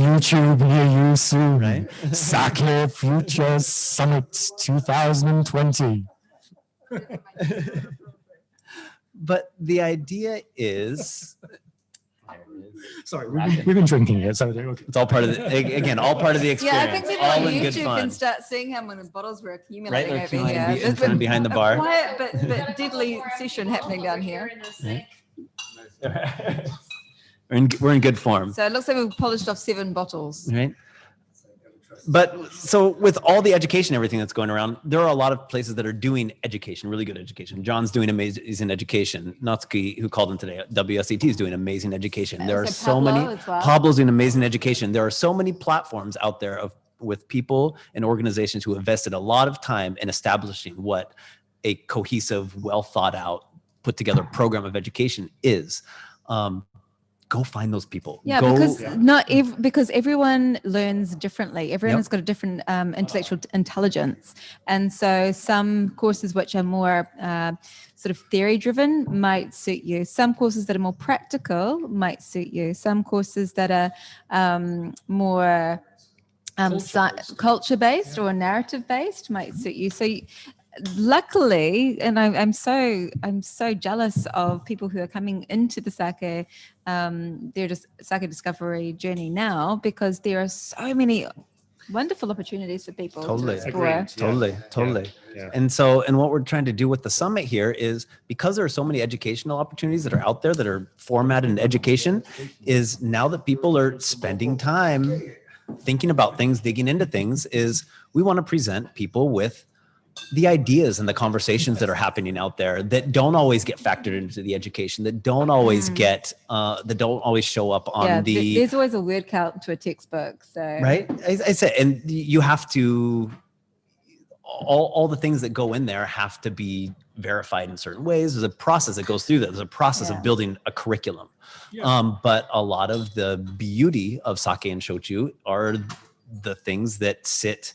YouTube near you soon. Right? Sake Future Summit 2020. But the idea is. Sorry, we've been drinking it, so it's all part of the experience. Yeah, I think people on YouTube can start seeing how many bottles we're accumulating over here. There's been behind the bar. Quiet but deadly session happening down here. Right. We're in good form. So it looks like we've polished off 7 bottles. Right. But so with all the education, everything that's going around, there are a lot of places that are doing education, really good education. John's doing amazing education. Natsuki, who called in today, WSET is doing amazing education. There are so many. Pablo's doing amazing education. There are so many platforms out there with people and organizations who invested a lot of time in establishing what a cohesive, well thought out, put together program of education is. Go find those people. Yeah, because everyone learns differently. Everyone has got a different intellectual intelligence, and so some courses which are more sort of theory driven might suit you. Some courses that are more practical might suit you. Some courses that are more culture based or narrative based might suit you. So. Luckily, and I'm so jealous of people who are coming into the sake, their sake discovery journey now, because there are so many wonderful opportunities for people to explore. Totally. Yeah. And what we're trying to do with the summit here is, because there are so many educational opportunities that are out there that are formatted in education, is now that people are spending time thinking about things, digging into things, is we want to present people with the ideas and the conversations that are happening out there that don't always get factored into the education, that don't always show up on there's always a word count to a textbook. So right, I said, and you have to, all the things that go in there have to be verified in certain ways. There's a process that goes through that. There's a process of building a curriculum. But a lot of the beauty of sake and shochu are the things that sit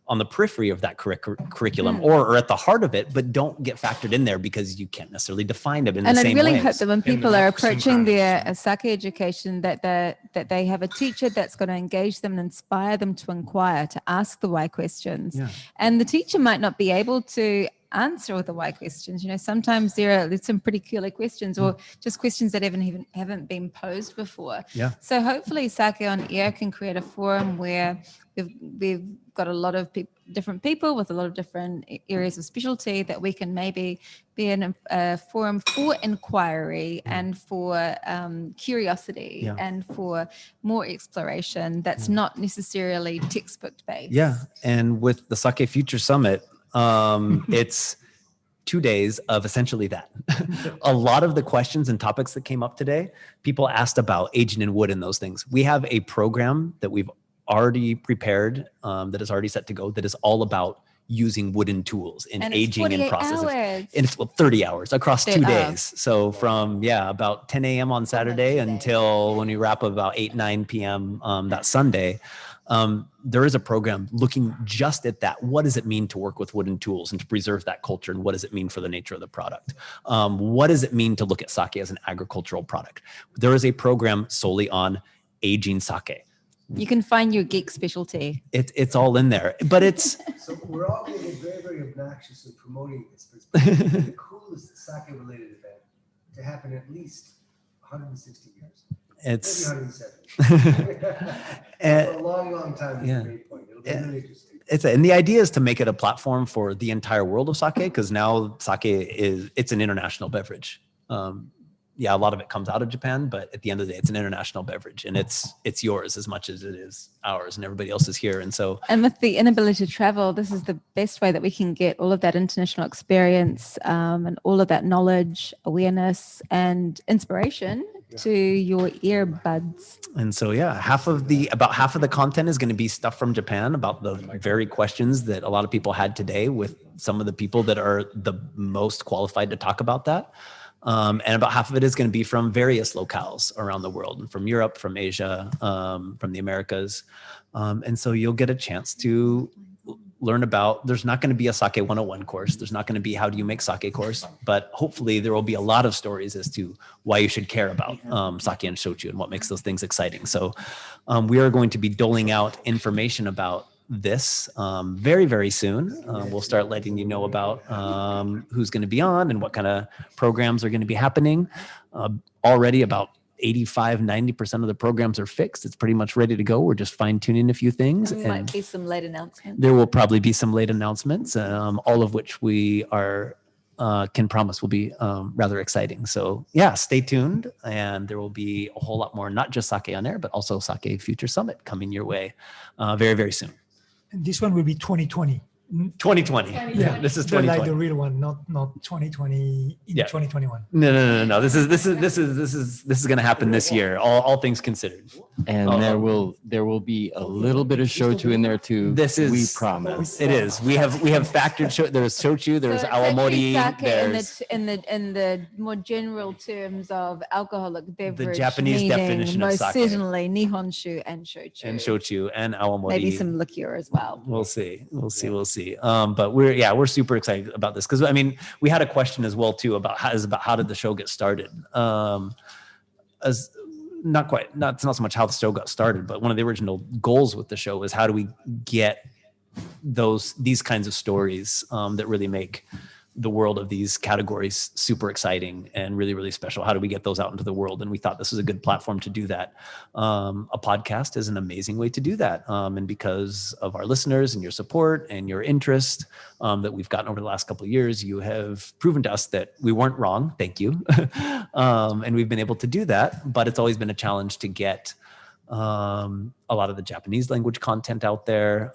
on the periphery of that curriculum or at the heart of it, but don't get factored in there because you can't necessarily define them in the same ways. And I really hope that when people are approaching their sake education, that they have a teacher that's going to engage them and inspire them to inquire, to ask the why questions. Yeah. And the teacher might not be able to answer all the why questions. You know, sometimes there's some pretty killer questions or just questions that haven't been posed before. Yeah. So hopefully Sake on Air can create a forum where we've got a lot of different people with a lot of different areas of specialty that we can maybe be in a forum for inquiry and for curiosity and for more exploration that's not necessarily textbook based. Yeah. And with the Sake Future Summit, it's 2 days of essentially that. A lot of the questions and topics that came up today, people asked about aging in wood and those things. We have a program that we've already prepared, that is already set to go, that is all about using wooden tools in aging and processing. And it's 30 hours across 2 days. So from, about 10 a.m. on Saturday until when we wrap up about 8, 9 p.m. That Sunday. There is a program looking just at that. What does it mean to work with wooden tools and to preserve that culture? And what does it mean for the nature of the product? What does it mean to look at sake as an agricultural product? There is a program solely on aging sake. You can find your geek specialty. It's all in there, but it's. So we're all going to get very, very obnoxious in promoting this. But it's the coolest sake-related event to happen in at least 160 years. It's. Maybe 170. For a long, long time. It's a great point. It'll be really interesting. And the idea is to make it a platform for the entire world of sake, because now sake it's an international beverage. A lot of it comes out of Japan, but at the end of the day, it's an international beverage, and it's yours as much as it is ours, and everybody else is here. And so, and with the inability to travel, this is the best way that we can get all of that international experience and all of that knowledge, awareness, and inspiration to your earbuds. And so, about half of the content is going to be stuff from Japan about the very questions that a lot of people had today with some of the people that are the most qualified to talk about that. And about half of it is going to be from various locales around the world, from Europe, from Asia, from the Americas. And so you'll get a chance to learn about, there's not going to be a Sake 101 course. There's not going to be how do you make sake course, but hopefully there will be a lot of stories as to why you should care about sake and shochu and what makes those things exciting. So we are going to be doling out information about this very, very soon. We'll start letting you know about who's going to be on and what kind of programs are going to be happening. Already about 85-90% of the programs are fixed. It's pretty much ready to go. We're just fine tuning a few things. And there might be some late announcements. There will probably be some late announcements, all of which we are can promise will be rather exciting. So stay tuned, and there will be a whole lot more, not just Sake on Air, but also Sake Future Summit coming your way very, very soon. And this one will be 2020. 2020. Yeah, this is 2020. Like the real one, not 2020 in 2021. No. This is going to happen this year. All things considered. And there will be a little bit of shochu in there too. We promise. It is. We have factored there's shochu, there's awamori, there's in the more general terms of alcoholic beverage. The Japanese definition of sake. Most certainly nihonshu and shochu. And awamori. Maybe some liqueur as well. We'll see. But we're super excited about this because we had a question as well too about how did the show get started. Not so much how the show got started, but one of the original goals with the show was how do we get these kinds of stories that really make the world of these categories super exciting and really, really special. How do we get those out into the world? And we thought this was a good platform to do that. A podcast is an amazing way to do that. And because of our listeners and your support and your interest that we've gotten over the last couple of years, you have proven to us that we weren't wrong. Thank you. And we've been able to do that, but it's always been a challenge to get a lot of the Japanese language content out there.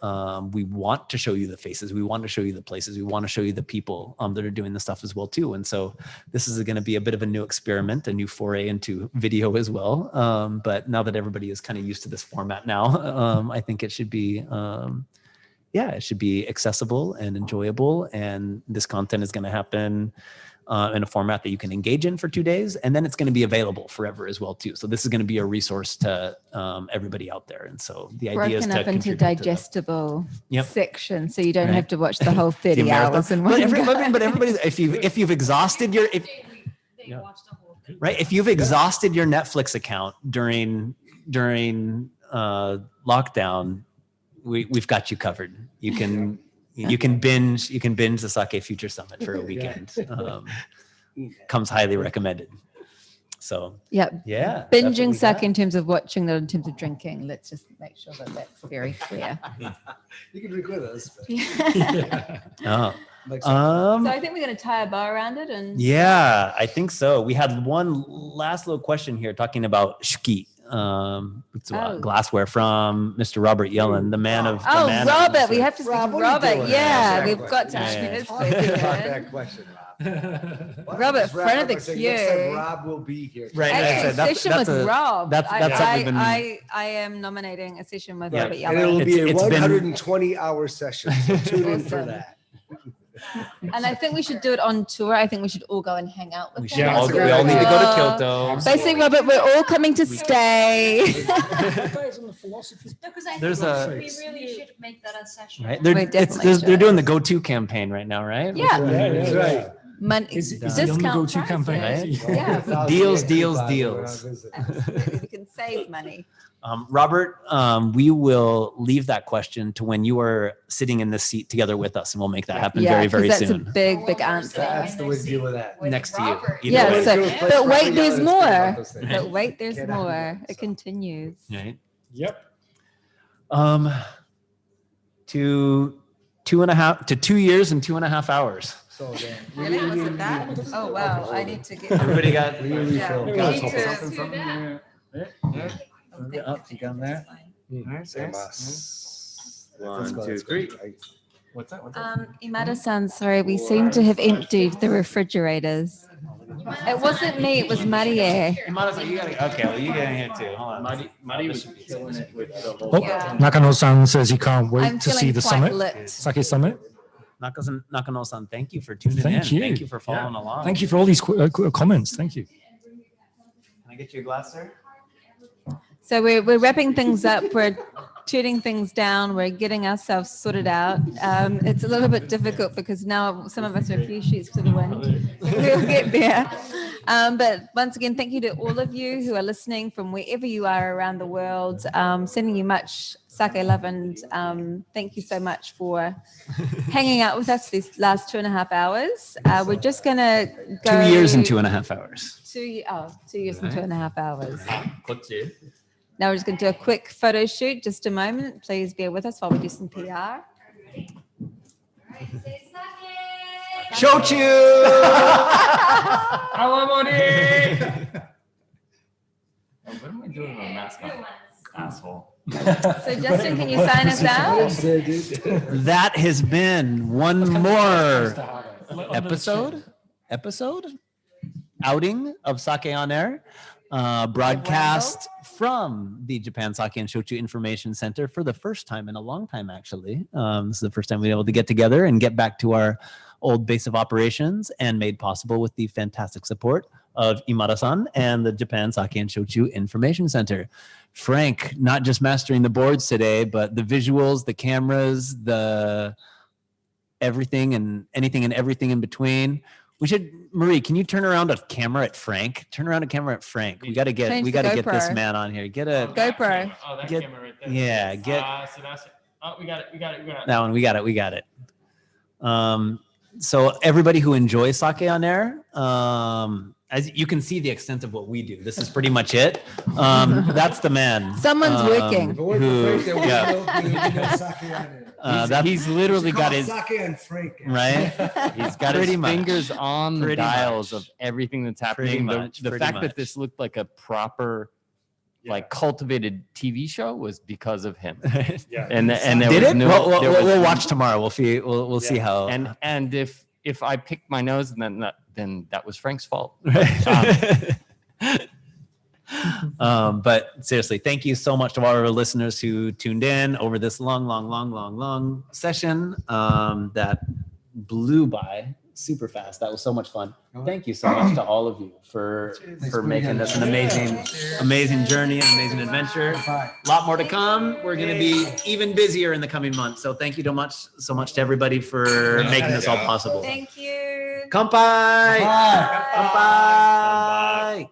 We want to show you the faces. We want to show you the places. We want to show you the people that are doing the stuff as well too. And so this is going to be a bit of a new experiment, a new foray into video as well. But now that everybody is kind of used to this format now, I think it should be it should be accessible and enjoyable. And this content is going to happen in a format that you can engage in for 2 days. And then it's going to be available forever as well, too. So this is going to be a resource to everybody out there. And so the idea is broken to up into contribute to digestible Yep. sections, so you don't Right. have to watch the whole 30 marathon. hours in But one go. but everybody, if you've exhausted your, right, if you've exhausted your Netflix account during lockdown, we've got you covered. You can binge the Sake Future Summit for a weekend. Comes highly recommended. So yeah, binging that's what we sake got. in terms of watching, not in terms of drinking. Let's just make sure that that's very clear. You can drink with us. But Oh. So I think we're going to tie a bow around it, and Yeah, I think so. We had one last little question here talking about shuki. It's glassware from Mr. Robert Yellen, the man of the man of- Robert, we have to speak Rob, to what are you Robert. doing? Yeah, Ask that we've got to question. ask Yeah, him his Talk to me about question. that question, Rob. Robert, front of the Next time queue. Rob will be here. Right. Actually, That's session with a- Rob. that's something we've been- I am nominating a session with Yeah. Robert And it'll Yellen. be a It's been- 120-hour session. So tune in for Awesome. that. And I think we should do it on tour. I think we should all go and hang out with We them. should all, That's we a all good need to go to idea. Kyoto. Basically, Robert, we're all coming to stay. Because I There's think a- we really should make that a session. Right? We definitely They're doing the go-to campaign right now, right? Yeah. That's right. Is he on the go-to campaign? Right? Yeah. Deals. Absolutely. We can save money. Robert, we will leave that question to when you are sitting in this seat together with us, and we'll make that happen very, 'cause very that's soon. a big answer. That's the way to deal with that. Next to you. Either Yeah, way. so, but wait, there's Let's more. think about those things. But wait, there's Can't more. have that, It continues. Right. Yep. To 2 years and 2.5 hours. So then, Really? Was it that? Oh, wow. I need to get. Everybody got we need Yeah. refill. We Got need something. to. You got there? One, two, three. What's that? Imada-san, sorry, we seem to have emptied the refrigerators. It wasn't me, it was Marie. okay, well, you get in here too. Hold on. Marty was killing it with the whole. Oh, Yeah. Nakano-san says he can't wait I'm to see feeling the quite summit, lit. Sake Summit. Nakano-san, thank you for tuning in. Thank you. Thank you for following along. Thank you for all these comments. Thank you. Can I get you a glass, sir? So we're wrapping things up. We're tuning things down. We're getting ourselves sorted out. It's a little bit difficult because now some of us are a few sheets to the wind. We'll get there. But once again, thank you to all of you who are listening from wherever you are around the world. Sending you much sake love, and thank you so much for hanging out with us these last 2.5 hours. We're just gonna go 2 years and 2.5 hours. 2 years and 2.5 hours. What's it? Now we're just going to do a quick photo shoot. Just a moment. Please bear with us while we do some PR. Shochu! What am I doing with a mascot? Asshole. So Justin, can you sign us out? That has been one more episode outing of Sake on Air, broadcast from the Japan Sake and Shochu Information Center for the first time in a long time, actually. This is the first time we've been able to get together and get back to our old base of operations, and made possible with the fantastic support of Imada-san and the Japan Sake and Shochu Information Center. Frank, not just mastering the boards today, but the visuals, the cameras, the everything and anything and everything in between. We should, Marie, can you turn around a camera at Frank? Turn around a camera at Frank. We got to get Change we the got to get this GoPro. man on here. Get a GoPro. Oh, that Get- camera right there. yeah, get So that's it. Oh, we got it. that one. We got it. So everybody who enjoys Sake on Air, as you can see the extent of what we do. This is pretty much it. That's the man. Someone's working. If it weren't for Frank, there would yeah. be no sake on it. He's literally got his Sake and Frank. right. He's got Pretty his much. fingers on the Pretty dials much. of everything that's Pretty happening. much, The pretty fact much. that this looked like a proper, like cultivated TV show was because of him. Yeah. And there Did was it? no. We'll there was- we'll watch tomorrow. We'll see. We'll see how. And if I picked my nose, then that was Frank's fault. But seriously, thank you so much to all our listeners who tuned in over this long session that blew by super fast. That was so much fun. Thank you so much to all of you for making this an amazing journey, an amazing adventure. A lot more to come. We're going to be even busier in the coming months. So thank you so much to everybody for making this all possible. Thank you. Kampai! Kampai!